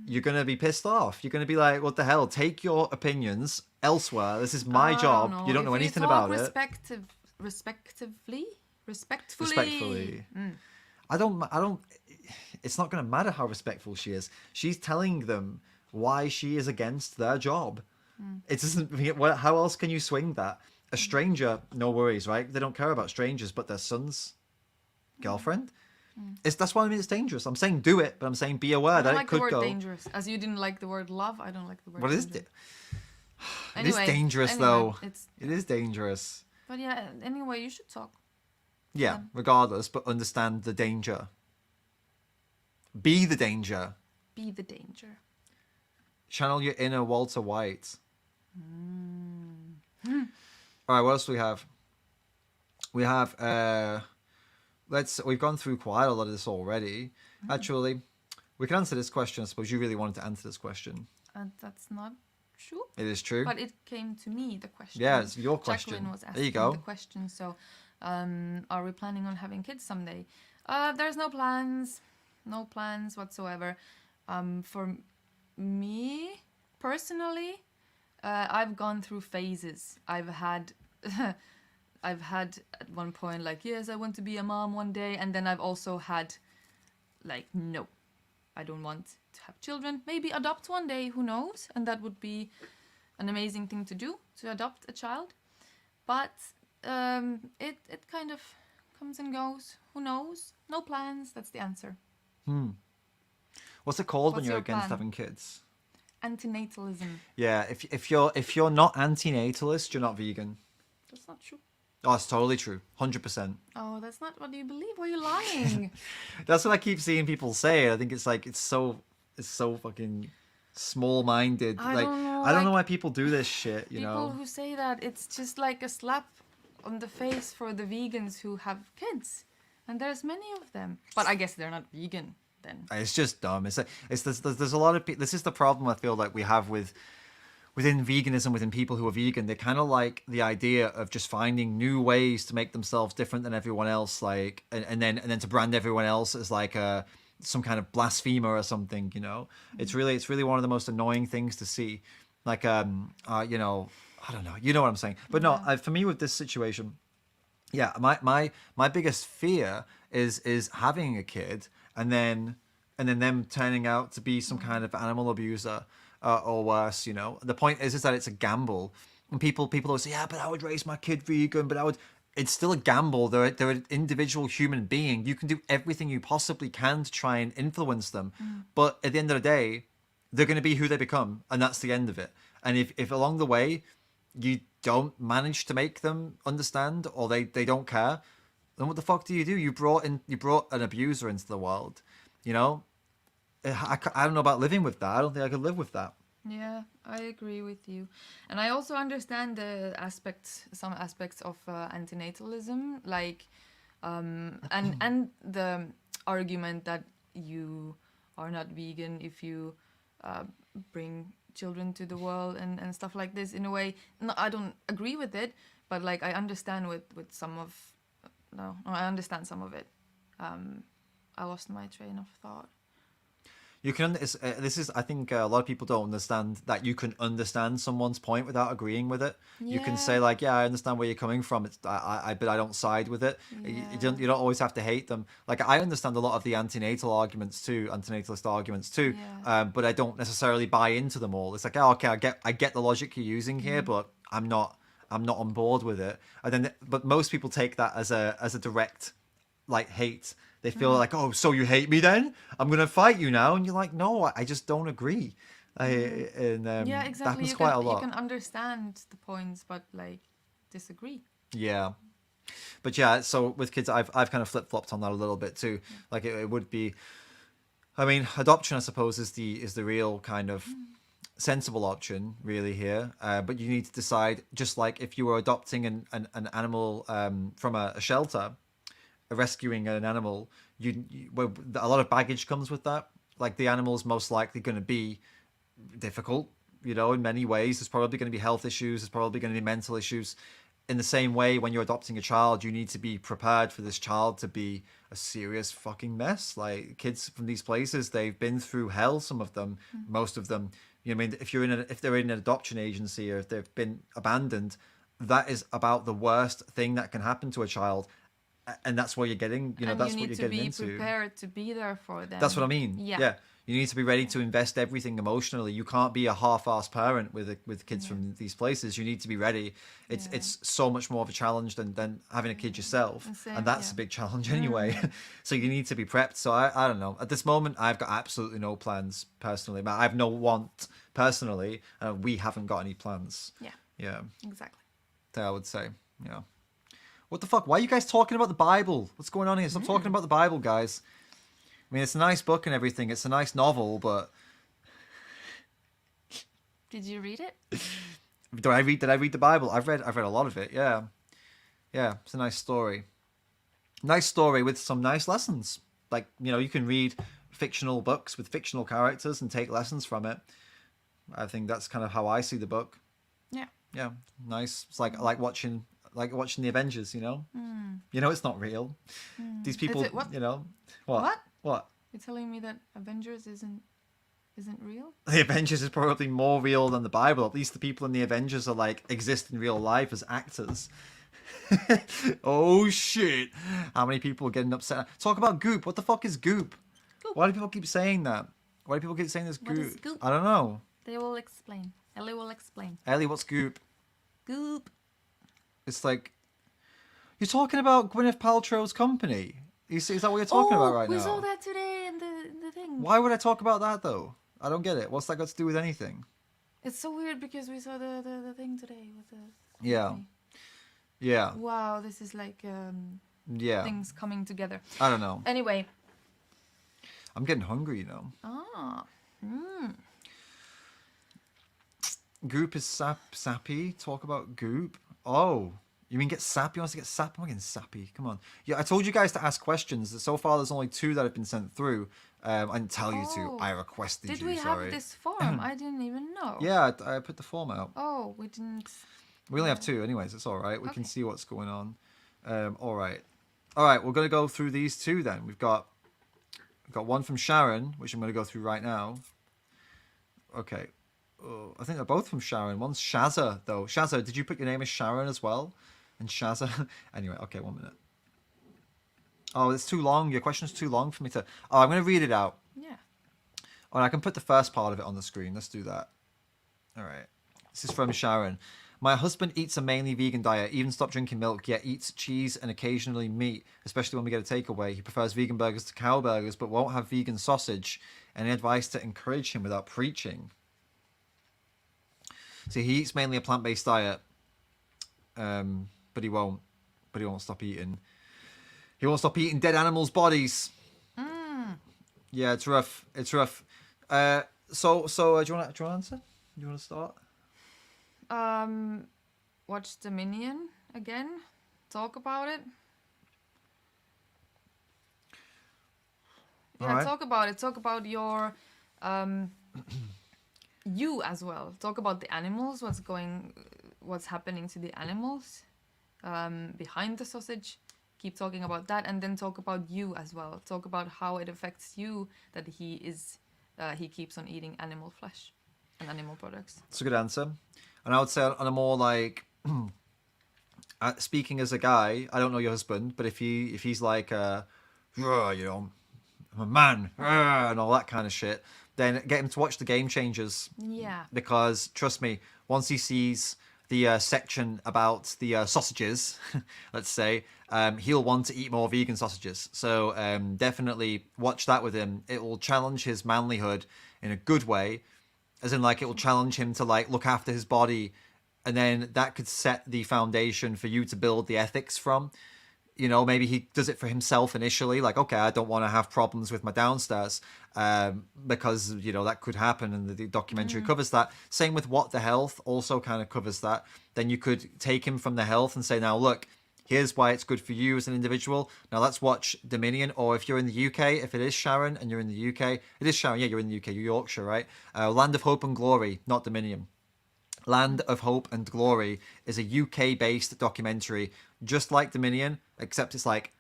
You're going to be pissed off. You're going to be like, what the hell? Take your opinions elsewhere. This is my job. You don't know anything about it. Respectfully. Respectfully. I don't, it's not going to matter how respectful she is. She's telling them why she is against their job. It doesn't, how else can you swing that? A stranger, no worries, right? They don't care about strangers, but their son's girlfriend? That's why I mean it's dangerous. I'm saying do it, but I'm saying be aware I don't that like it could the word go. dangerous. As you didn't like the word love, I don't like the word What is dangerous. it? Anyway, It is dangerous, anyway, though. It's, It is dangerous. but yeah, anyway, you should talk. Yeah, regardless, but understand the danger. Be the danger. Be the danger. Channel your inner Walter White. All right, what else do we have? We have we've gone through quite a lot of this already. Actually, we can answer this question. I suppose you really wanted to answer this question. That's not true. It is true. But it came to me, the question. Yeah, it's your question. Jacqueline was There asking you go. the question. So, are we planning on having kids someday? There's no plans. No plans whatsoever. For me, personally, I've gone through phases. I've had at one point like, yes, I want to be a mom one day, and then I've also had like, no, I don't want to have children. Maybe adopt one day, who knows? And that would be an amazing thing to do, to adopt a child. But it kind of comes and goes. Who knows? No plans. That's the answer. What's it called when What's you're your against plan? having kids? Antinatalism. Yeah, if you're not anti-natalist, you're not vegan. That's not true. Oh, it's totally true. 100%. Oh, that's not what you believe. Why are you lying? That's what I keep seeing people say. I think it's like it's so fucking small-minded. I Like don't know, I don't know like, why people do this shit, you People know. who say that, it's just like a slap on the face for the vegans who have kids. And there's many of them. But I guess they're not vegan then. It's just dumb. There's a lot of people. This is the problem I feel like we have within veganism, within people who are vegan. They kind of like the idea of just finding new ways to make themselves different than everyone else, like and then to brand everyone else as like some kind of blasphemer or something. You know, it's really one of the most annoying things to see. Like you know, I don't know. You know what I'm saying? But no, for me with this situation. Yeah, my biggest fear is having a kid and then them turning out to be some kind of animal abuser or worse. You know, the point is that it's a gamble, and people always say, yeah, but I would raise my kid vegan, but I would. It's still a gamble. They're an individual human being. You can do everything you possibly can to try and influence them, but at the end of the day, they're going to be who they become, and that's the end of it. And if along the way you don't manage to make them understand or they don't care, then what the fuck do? You brought an abuser into the world, you know. I don't know about living with that. I don't think I could live with that. Yeah, I agree with you. And I also understand some aspects of antinatalism, like, and the argument that you are not vegan if you bring children to the world and stuff like this. In a way, no, I don't agree with it, but like I understand with some of, no, I understand some of it. I lost my train of thought. You can. This is. I think a lot of people don't understand that you can understand someone's point without agreeing with it. You can say like, "Yeah, I understand where you're coming from. But I don't side with it." Yeah. You don't always have to hate them. Like I understand a lot of the antinatalist arguments too. Yeah. But I don't necessarily buy into them all. It's like, oh, okay, I get the logic you're using here, but I'm not on board with it. And then, but most people take that as a direct like hate They feel like, oh, so you hate me then? I'm gonna fight you now, and you're like, no, I just don't agree. And Yeah, that exactly. happens You quite can a lot. you can understand the points, but like disagree. Yeah. But yeah, so with kids, I've kind of flip flopped on that a little bit too. Like it would be, I mean, adoption, I suppose, is the real kind of sensible option really here. But you need to decide, just like if you were adopting an animal from a shelter, rescuing an animal, well, a lot of baggage comes with that. Like the animal's most likely going to be difficult, in many ways. There's probably going to be health issues. There's probably going to be mental issues. In the same way, when you're adopting a child, you need to be prepared for this child to be a serious fucking mess. Like kids from these places, they've been through hell. Some of them, most of them. I mean, if they're in an adoption agency or if they've been abandoned, that is about the worst thing that can happen to a child, and that's what you're getting. And That's you what need you're to getting be into. prepared to be there for them. That's what I mean. Yeah. You need to be ready to invest everything emotionally. You can't be a half-assed parent with kids from these places. You need to be ready. It's so much more of a challenge than having a kid yourself, and that's a big challenge anyway. So you need to be prepped. So I don't know. At this moment, I've got absolutely no plans personally. I have no want personally. We haven't got any plans. Yeah. Exactly. That I would say. Yeah. What the fuck? Why are you guys talking about the Bible? What's going on here? Stop talking about the Bible, guys. I mean, it's a nice book and everything. It's a nice novel, but Did you read it? did I read the Bible? I've read a lot of it. Yeah. Yeah, it's a nice story. Nice story with some nice lessons. Like, you can read fictional books with fictional characters and take lessons from it. I think that's kind of how I see the book. Yeah. Yeah, nice. It's like watching the Avengers, it's not real. These people, what? What? You're telling me that Avengers isn't real? The Avengers is probably more real than the Bible. At least the people in the Avengers are exist in real life as actors. Oh shit! How many people are getting upset? Talk about goop. What the fuck is goop? Goop. Why do people keep saying that? Why do people keep saying this goop? What is goop? I don't know. They will explain. Ellie will explain. Ellie, what's goop? Goop. It's like you're talking about Gwyneth Paltrow's company. Is that what you're talking about right now? We saw that today in the thing. Why would I talk about that though? I don't get it. What's that got to do with anything? It's so weird because we saw the thing today with the Yeah. company. Yeah. Wow, this is Yeah. things coming together. I don't know. Anyway. I'm getting hungry, Ah. Goop is sappy. Talk about goop. Oh, you mean get sappy? You want us to get sappy? I'm getting sappy. Come on. Yeah, I told you guys to ask questions. So far, there's only 2 that have been sent through. I didn't tell you to. I requested Did you. we Sorry. have this form? I didn't even know. Yeah, I put the form out. Oh, we didn't. We only have 2, anyways. It's all right. We can Okay. see what's going on. All right. We're gonna go through these 2 then. We've got one from Sharon, which I'm gonna go through right now. Okay. Oh, I think they're both from Sharon. One's Shazza though. Shazza, did you put your name as Sharon as well? And Shazza. Anyway, okay, 1 minute. Oh, it's too long. Your question's too long for me to. Oh, I'm gonna read it out. Yeah. Oh, and I can put the first part of it on the screen. Let's do that. All right. This is from Sharon. My husband eats a mainly vegan diet, even stopped drinking milk, yet eats cheese and occasionally meat, especially when we get a takeaway. He prefers vegan burgers to cow burgers, but won't have vegan sausage. Any advice to encourage him without preaching? See, he eats mainly a plant-based diet, but he won't stop eating. He won't stop eating dead animals' bodies. Yeah, it's rough. It's rough. So do you want to answer? Do you want to start? Watch Dominion again. Talk about it. Yeah, Alright. talk about it. Talk about your you as well. Talk about the animals. What's happening to the animals behind the sausage. Keep talking about that, and then talk about you as well. Talk about how it affects you that he keeps on eating animal flesh and animal products. It's a good answer. And I would say on a more speaking as a guy, I don't know your husband, but if he's like, I'm a man, and all that kind of shit, then get him to watch the Game Changers. Yeah. Because trust me, once he sees the section about the sausages, let's say, he'll want to eat more vegan sausages. So definitely watch that with him. It will challenge his manlyhood in a good way, as in like it will challenge him to like look after his body, and then that could set the foundation for you to build the ethics from. You know, maybe he does it for himself initially, like, okay, I don't want to have problems with my downstairs, because, you know, that could happen, and the documentary covers that. Same with What the Health, also kind of covers that. Then you could take him from the health and say, now, look, here's why it's good for you as an individual. Now let's watch Dominion, or if you're in the UK, if it is Sharon and you're in the UK, it is Sharon, yeah, you're in the UK, you're Yorkshire, right? Land of Hope and Glory, not Dominion. Land of Hope and Glory is a UK-based documentary, just like Dominion, except it's like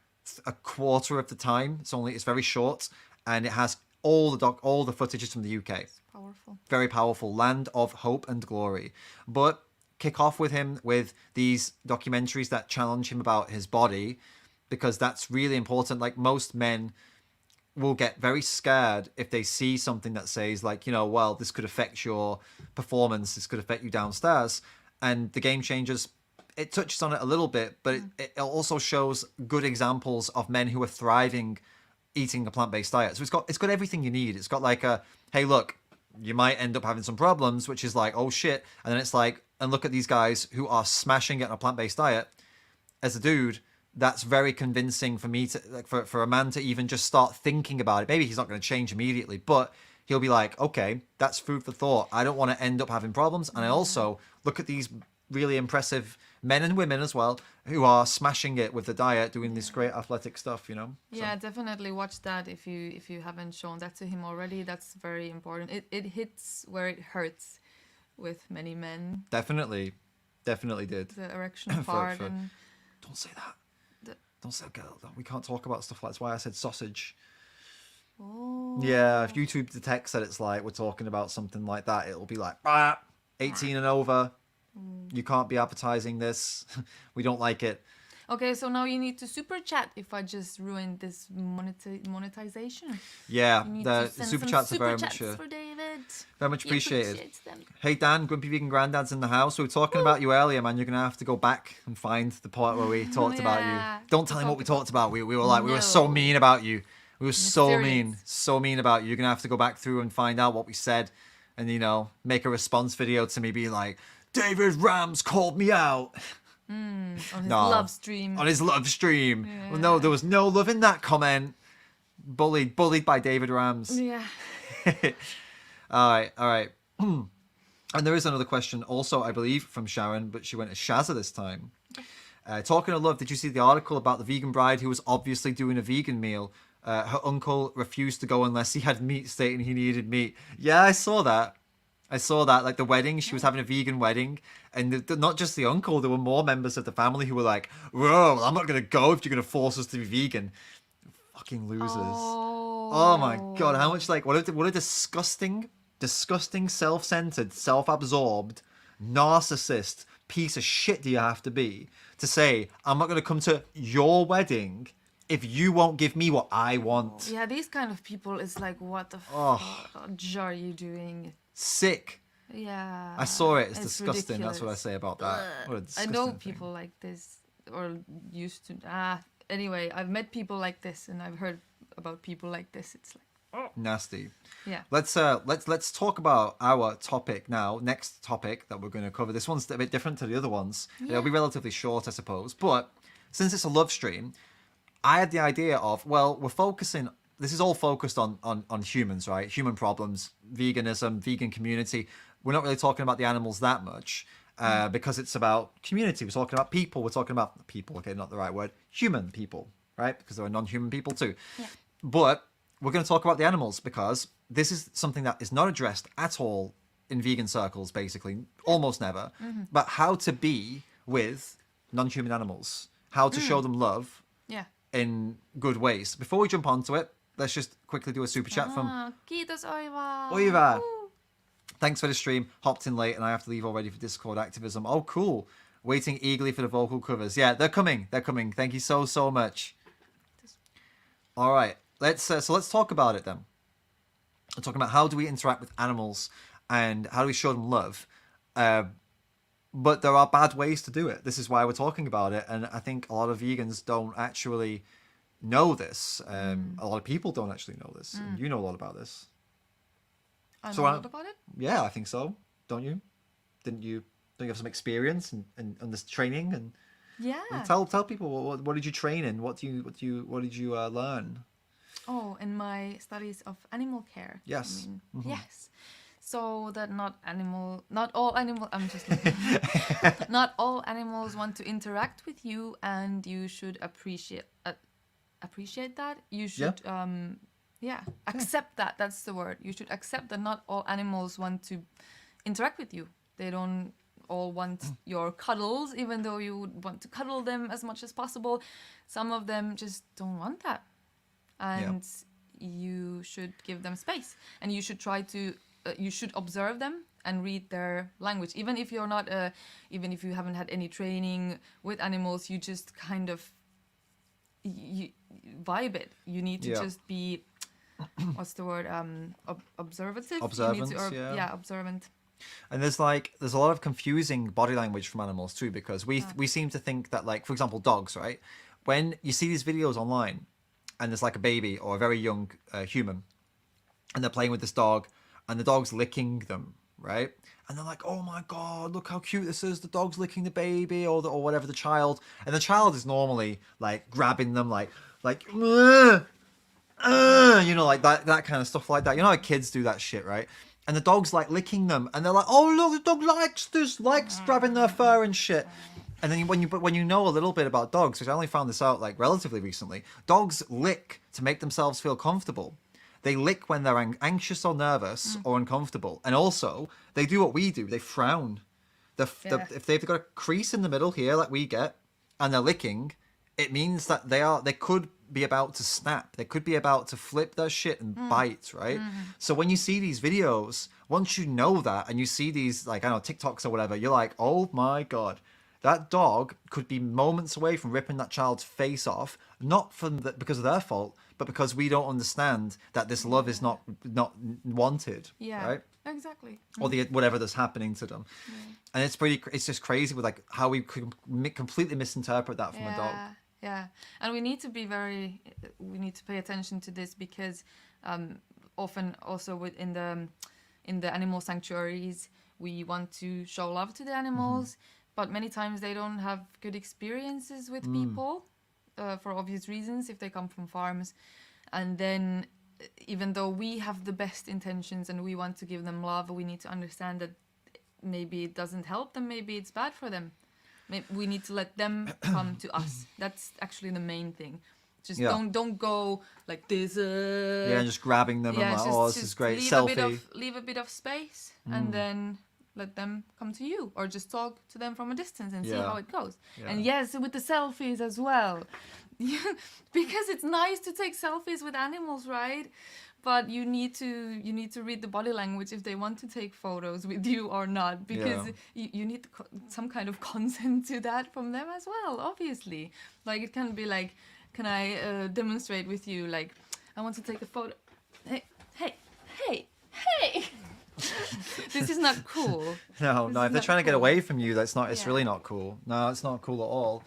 a quarter of the time. It's very short, and it has all the footage is from the UK. It's powerful. Very powerful. Land of Hope and Glory. But kick off with him with these documentaries that challenge him about his body, because that's really important. Like, most men will get very scared if they see something that says, like, you know, well, this could affect your performance, this could affect you downstairs. And the Game Changers, it touches on it a little bit, but it also shows good examples of men who are thriving eating a plant-based diet. So it's got everything you need. It's got like a, hey, look, you might end up having some problems, which is like, oh shit. And then it's like, and look at these guys who are smashing it on a plant-based diet. As a dude, that's very convincing for me to, like, for a man to even just start thinking about it. Maybe he's not going to change immediately, but he'll be like, okay, that's food for thought. I don't want to end up having problems. And I also look at these really impressive men and women as well who are smashing it with the diet, doing this great athletic stuff, you know? Yeah, definitely watch that if you haven't shown that to him already. That's very important. It hits where it hurts with many men. Definitely did. The erection part. And don't say that. Don't say, girl, we can't talk about stuff like that's why I said sausage. Oh. Yeah, if YouTube detects that it's like we're talking about something like that, it'll be like, 18 and over. You can't be advertising this. We don't like it. Okay, so now you need to super chat if I just ruined this monetization. Yeah, You need the to send super some chats are super very chats much for David. very much He appreciated. appreciates them. Hey Dan, Grumpy Vegan Granddad's in the house. We were talking about you earlier, man. You're gonna have to go back and find the part where we talked about Yeah. you. Don't tell him what we talked about. We were like, we were so No. mean about you. We were Mysterious. so mean about you. You're gonna have to go back through and find out what we said, and, you know, make a response video to me being like, David Rams called me out On his No. love stream. on his love stream. Yeah. Well, no, there was no love in that comment. Bullied by David Rams. Yeah. All right. And there is another question also, I believe, from Sharon, but she went as Shazza this time. Talking of love, did you see the article about the vegan bride who was obviously doing a vegan meal? Her uncle refused to go unless he had meat, stating he needed meat. Yeah, I saw that. Like the wedding, she was having a vegan wedding, and not just the uncle, there were more members of the family who were like, whoa, I'm not going to go if you're going to force us to be vegan. Fucking losers. Oh my God, how much, like, what a disgusting, self-centered, self-absorbed, narcissist piece of shit do you have to be to say, I'm not going to come to your wedding if you won't give me what I want. Yeah, these kind of people is like, what the fudge are you doing? Sick. Yeah. I saw it. It's disgusting. ridiculous. That's what I say about that. What a I disgusting know thing. people like this, or used to. Anyway, I've met people like this, and I've heard about people like this. It's like, Nasty. yeah. Let's talk about our topic now. Next topic that we're going to cover. This one's a bit different to the other ones. It'll be relatively short, I suppose. But since it's a love stream, I had the idea of, well, we're focusing. This is all focused on humans, right? Human problems, veganism, vegan community. We're not really talking about the animals that much because it's about community. We're talking about people. We're talking about people. Okay, not the right word. Human people, right? Because there are non-human people too. Yeah. But we're going to talk about the animals because this is something that is not addressed at all in vegan circles, basically. Almost never. But how to be with non-human animals. How to show them love Yeah. in good ways. Before we jump onto it, let's just quickly do a super chat from Kiitos, Oiva. Oiva. Woo. Thanks for the stream. Hopped in late and I have to leave already for Discord activism. Oh, cool. Waiting eagerly for the vocal covers. Yeah, they're coming. Thank you so much. All right. Let's talk about it then. We're talking about how do we interact with animals and how do we show them love. but there are bad ways to do it. This is why we're talking about it, and I think a lot of vegans don't actually know this. A lot of people don't actually know this. And you know a lot about this. I So know a lot about it. Yeah, I think so. Don't you? Don't you have some experience and this training and Yeah. tell people what did you train in? What did you learn? Oh, in my studies of animal care. Yes. I mean, yes. So that not all animal. I'm just looking. Not all animals want to interact with you, and you should appreciate that. You should accept that. That's the word. You should accept that not all animals want to interact with you. They don't all want your cuddles, even though you would want to cuddle them as much as possible. Some of them just don't want that, and you should give them space, and you should try to. You should observe them and read their language, even if you're not, even if you haven't had any training with animals. You just kind of you vibe it. You need to just be, what's the word? Observative. Observant. You need to, observant. And there's a lot of confusing body language from animals too, because we seem to think that, like, for example, dogs, right? When you see these videos online, and there's like a baby or a very young human, and they're playing with this dog, and the dog's licking them, right? And they're like, "Oh my god, look how cute this is! The dog's licking the baby, or whatever, the child." And the child is normally like grabbing them, like, you know, like that kind of stuff like that. You know how kids do that shit, right? And the dog's like licking them, and they're like, "Oh look, the dog likes grabbing their fur and shit." And then when you know a little bit about dogs, which I only found this out like relatively recently, dogs lick to make themselves feel comfortable. They lick when they're anxious or nervous or uncomfortable. And also, they do what we do. They frown. If they've got a crease in the middle here, like we get, and they're licking, it means that they could be about to snap. They could be about to flip their shit and bite, right? So when you see these videos, once you know that, and you see these, like, I don't know, TikToks or whatever, you're like, oh my God. That dog could be moments away from ripping that child's face off, not because of their fault, but because we don't understand that this love is not wanted, right? Exactly. Or whatever that's happening to them. And it's just crazy with like how we could completely misinterpret that from a dog. Yeah, and we need to pay attention to this, because often also in the animal sanctuaries, we want to show love to the animals. But many times they don't have good experiences with people, for obvious reasons, if they come from farms. And then, even though we have the best intentions and we want to give them love, we need to understand that maybe it doesn't help them, maybe it's bad for them. Maybe we need to let them come to us. That's actually the main thing. Just don't go like this. And just grabbing them and like, oh, this is great, selfie. Leave a bit of space, and then let them come to you, or just talk to them from a distance and see how it goes. And yes, with the selfies as well, because it's nice to take selfies with animals, right? But you need to read the body language if they want to take photos with you or not, because you need some kind of consent to that from them as well, obviously. Like, it can be like, can I demonstrate with you, like, I want to take a photo. Hey. This is not cool. No, if they're trying to get away from you, it's really not cool. No, it's not cool at all.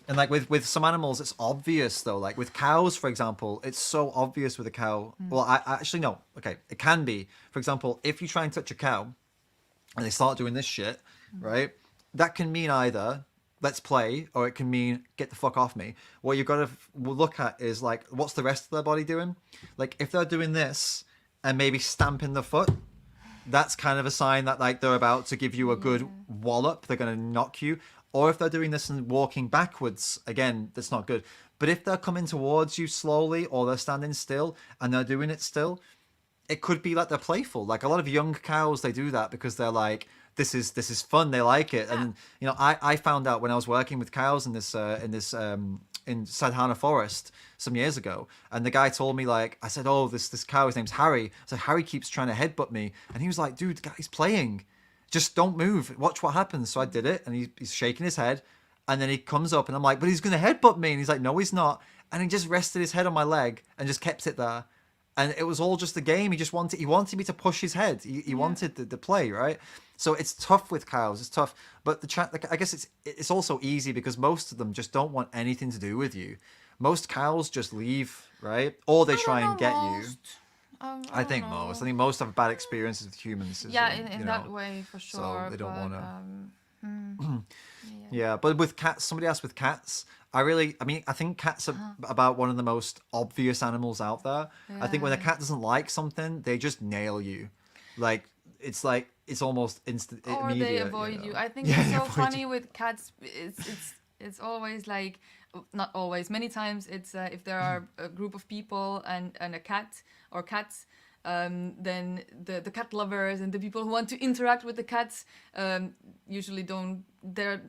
And like with some animals, it's obvious though. Like with cows, for example, it's so obvious with a cow. Well, I actually no. Okay, it can be. For example, if you try and touch a cow and they start doing this shit, right? That can mean either let's play, or it can mean get the fuck off me. What you've got to look at is like, what's the rest of their body doing? Like if they're doing this and maybe stamping the foot, that's kind of a sign that like they're about to give you a good wallop. They're going to knock you. Or if they're doing this and walking backwards, again, that's not good. But if they're coming towards you slowly, or they're standing still and they're doing it still, it could be like they're playful. Like a lot of young cows, they do that because they're like, this is fun. They like it. And you know, I found out when I was working with cows in Sadhana Forest some years ago, and the guy told me, like, I said, oh, this cow, his name's Harry. So Harry keeps trying to headbutt me, and he was like, dude, the guy's playing. Just don't move. Watch what happens. So I did it, and he's shaking his head, and then he comes up, and I'm like, but he's gonna headbutt me, and he's like, no, he's not. And he just rested his head on my leg and just kept it there. and it was all just a game. He wanted me to push his head. He wanted the play, right? So it's tough with cows. It's tough, but I guess it's also easy because most of them just don't want anything to do with you. Most cows just leave, right? Or they try and get you. I think don't know. most. I think most have bad experiences with humans. Yeah, in that way for sure. So they don't want to. Yeah. Yeah, but with cats, somebody asked with cats. I think cats are about one of the most obvious animals out there. I think when a cat doesn't like something, they just nail you. It's almost instant. Or immediate, they avoid you. I think Yeah, it's they so avoid funny you. with cats. It's always like, not always. Many times it's if there are a group of people and a cat or cats. Then the cat lovers and the people who want to interact with the cats usually don't. They're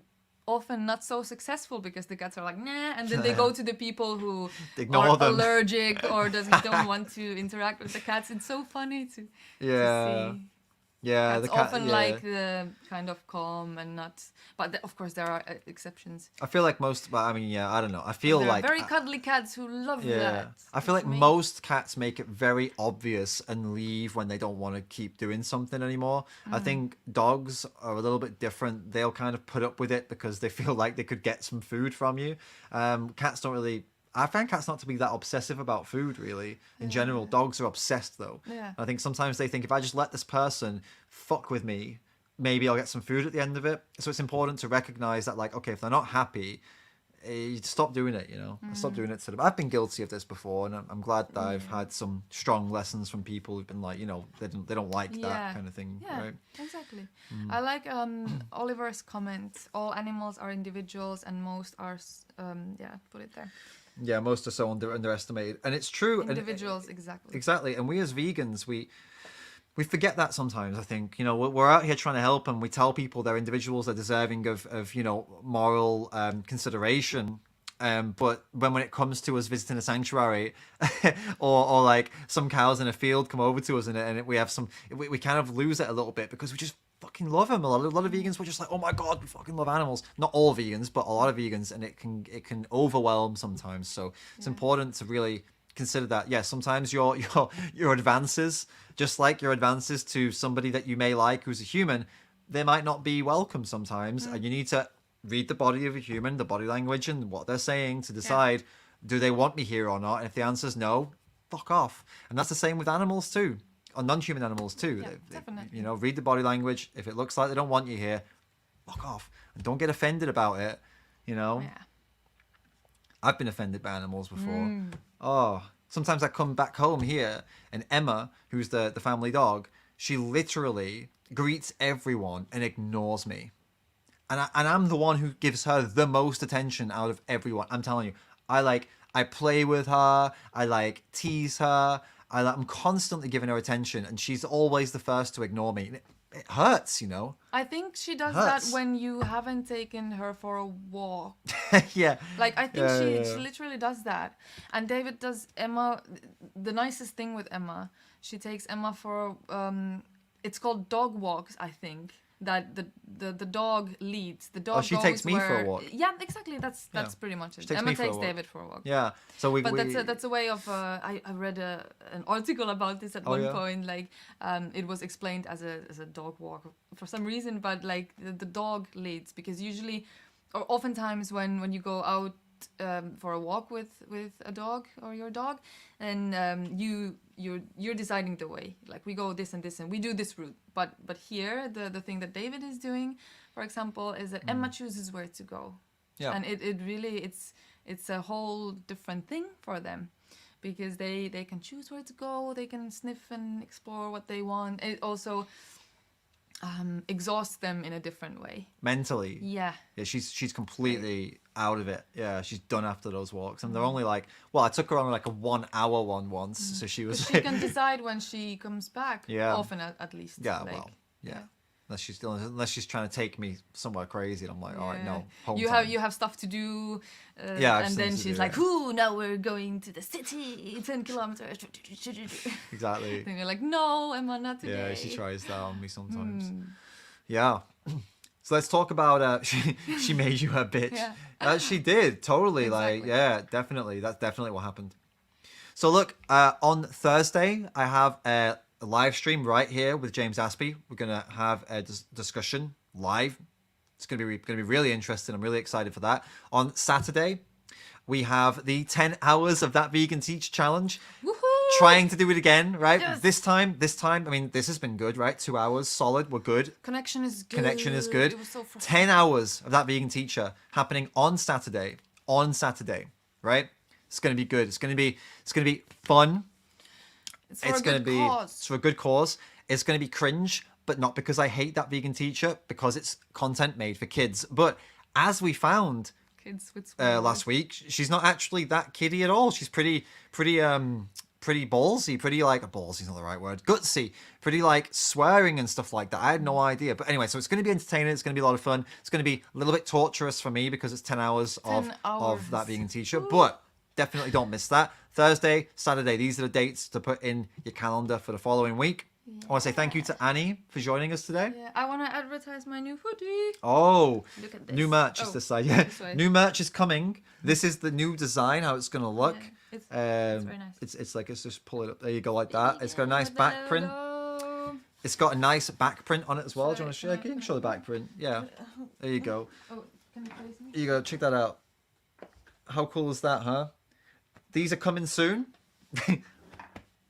often not so successful because the cats are like nah, and then they go to the people who Ignore are them. allergic or don't want to interact with the cats. It's so funny to see. Yeah, Cats the cat. often Yeah. like the kind of calm and not, but of course there are exceptions. I feel like most. But I mean, yeah, I don't know. I feel There are like very cuddly cats who love that. I feel It's like amazing. most cats make it very obvious and leave when they don't want to keep doing something anymore. I think dogs are a little bit different. They'll kind of put up with it because they feel like they could get some food from you. Cats don't really. I find cats not to be that obsessive about food, really. In general, dogs are obsessed, though. Yeah. I think sometimes they think if I just let this person fuck with me, maybe I'll get some food at the end of it. So it's important to recognize that, like, okay, if they're not happy, you stop doing it, stop doing it to them. I've been guilty of this before, and I'm glad that I've had some strong lessons from people who've been like, they don't like that kind of thing, Yeah, right? exactly. I like Oliver's comment. All animals are individuals, and most are. Put it there. Yeah, most are so underestimated, and it's true. Individuals, exactly. Exactly, and we as vegans, we forget that sometimes. I think we're out here trying to help, and we tell people they're individuals, they're deserving of moral consideration. But when it comes to us visiting a sanctuary, or like some cows in a field come over to us, and we have we kind of lose it a little bit because we just fucking love them. A lot of vegans were just like, oh my god, we fucking love animals. Not all vegans, but a lot of vegans, and it can overwhelm sometimes. So it's important to really consider that. Yeah, sometimes your advances, just like your advances to somebody that you may like who's a human, they might not be welcome sometimes, and you need to read the body of a human, the body language and what they're saying to decide, do they want me here or not? And if the answer's no, fuck off. And that's the same with animals too, or non-human animals too. Yeah, definitely. Read the body language. If it looks like they don't want you here, fuck off. And don't get offended about it, Yeah. I've been offended by animals before. Oh, sometimes I come back home here and Emma, who's the family dog, she literally greets everyone and ignores me. And I'm the one who gives her the most attention out of everyone. I'm telling you, I play with her, I tease her, I'm constantly giving her attention, and she's always the first to ignore me. It hurts, I think she does Hurts. that when you haven't taken her for a walk. Yeah. Like, I think Yeah. she literally does that. And David does Emma, the nicest thing with Emma, she takes Emma for, it's called dog walks, I think. That the dog leads. The dog. she goes takes me for a where- walk. Yeah, exactly. That's pretty much it. takes Emma me for a takes walk. David for a walk. Yeah. So But that's a way of. I read an article about this at one yeah? point. Like, it was explained as a dog walk for some reason, but like the dog leads, because usually, or oftentimes when you go out for a walk with a dog or your dog, and you're deciding the way. Like, we go this and this and we do this route. But here the thing that David is doing, for example, is that Emma chooses where to go. Yeah. And it really it's a whole different thing for them, because they can choose where to go, they can sniff and explore what they want. It also exhausts them in a different way. mentally. Yeah. Yeah, she's completely out of it. Yeah, she's done after those walks, and they're only I took her on like a 1 hour one once, so she was. She can decide when she comes back. Yeah. Often at least. Yeah, like, well, yeah. Unless she's trying to take me somewhere crazy, and I'm like, all right, no, home You time. have stuff to do. Yeah, I have and then things to she's do, like, yeah. "Ooh, now we're going to the city, 10 kilometers." Exactly. And you're like, "No, Emma, not today." Yeah, she tries that on me sometimes. Yeah. So let's talk about she made you her bitch. Yeah. She did, totally. Exactly. Yeah, definitely. That's definitely what happened. So look, on Thursday, I have a live stream right here with James Aspey. We're gonna have a discussion live. It's gonna be really interesting. I'm really excited for that. On Saturday, we have the 10 hours of that vegan teach challenge. Woohoo! Trying to do it again, right? Yes. This time, I mean, this has been good, right? 2 hours solid. We're good. Connection is good. Connection is good. It was so 10 hours of that vegan teacher happening on Saturday, right? It's going to be good. It's going to be fun. It's for a good cause. It's for a good cause. It's going to be cringe, but not because I hate that vegan teacher, because it's content made for kids. But as we found Kids with last week, she's not actually that kiddie at all. She's pretty ballsy, pretty like ballsy's not the right word, gutsy, pretty like swearing and stuff like that. I had no idea. But anyway, so it's going to be entertaining. It's going to be a lot of fun. It's going to be a little bit torturous for me because it's 10 hours, of that vegan teacher. Ooh. But definitely don't miss that. Thursday, Saturday, these are the dates to put in your calendar for the following week. Yeah. I want to say thank you to Annie for joining us today. Yeah, I want to advertise my new hoodie. Oh, look at this. New merch is this side. Yeah, new merch is coming. Mm. This is the new design, how it's going to look. Yeah, it's very nice. It's like, it's just pull it up. There you go, like that. It's got a nice back print. It's got a nice back print on it as well. Do you want to show? You can show the back print. Yeah. There you go. Oh, can you place me? There you go. Check that out. How cool is that, huh? These are coming soon.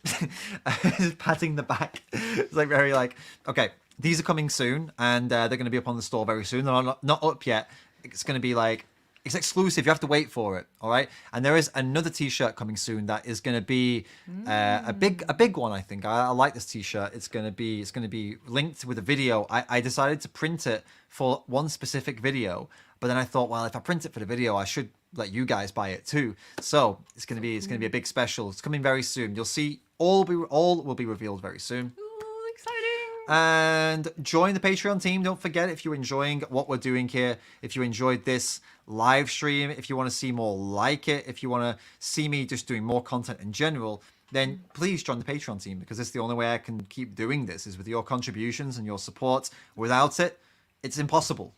Just patting the back. It's like very like, okay, these are coming soon, and they're going to be up on the store very soon. They're not up yet. It's going to be like, it's exclusive. You have to wait for it. All right. And there is another T-shirt coming soon that is going to be a big one. I think I like this T-shirt. It's going to be linked with a video. I decided to print it for one specific video, but then I thought, well, if I print it for the video, I should let you guys buy it too. So it's going to be a big special. It's coming very soon. You'll see all will be revealed very soon. Ooh, exciting. And join the Patreon team. Don't forget, if you're enjoying what we're doing here, if you enjoyed this live stream, if you want to see more like it, if you want to see me just doing more content in general, then please join the Patreon team, because it's the only way I can keep doing this is with your contributions and your support. Without it, it's impossible.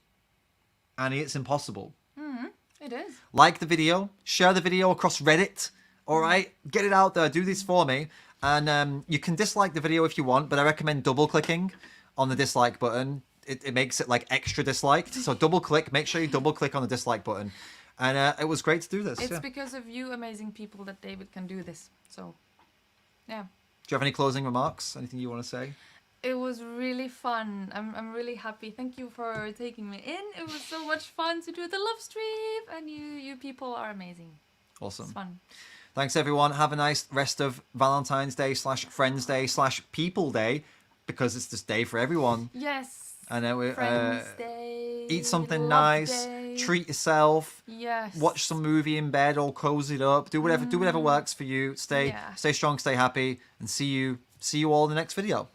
Annie, it's impossible. It is. Like the video, share the video across Reddit. All right, get it out there. Do this for me. And you can dislike the video if you want, but I recommend double clicking on the dislike button. It makes it like extra disliked. So double click. Make sure you double click on the dislike button. And it was great to do this. It's because of you amazing people that David can do this. So, yeah. Do you have any closing remarks? Anything you want to say? It was really fun. I'm really happy. Thank you for taking me in. It was so much fun to do the love stream, and you people are amazing. Awesome. It's fun. Thanks everyone. Have a nice rest of Valentine's Day / Friends Day / People Day, because it's this day for everyone. Yes. I know. Friends Day. Eat something Love nice. Day. Treat yourself. Yes. Watch some movie in bed, all cozied up. Do whatever works for you. Stay strong, stay happy, and see you all in the next video.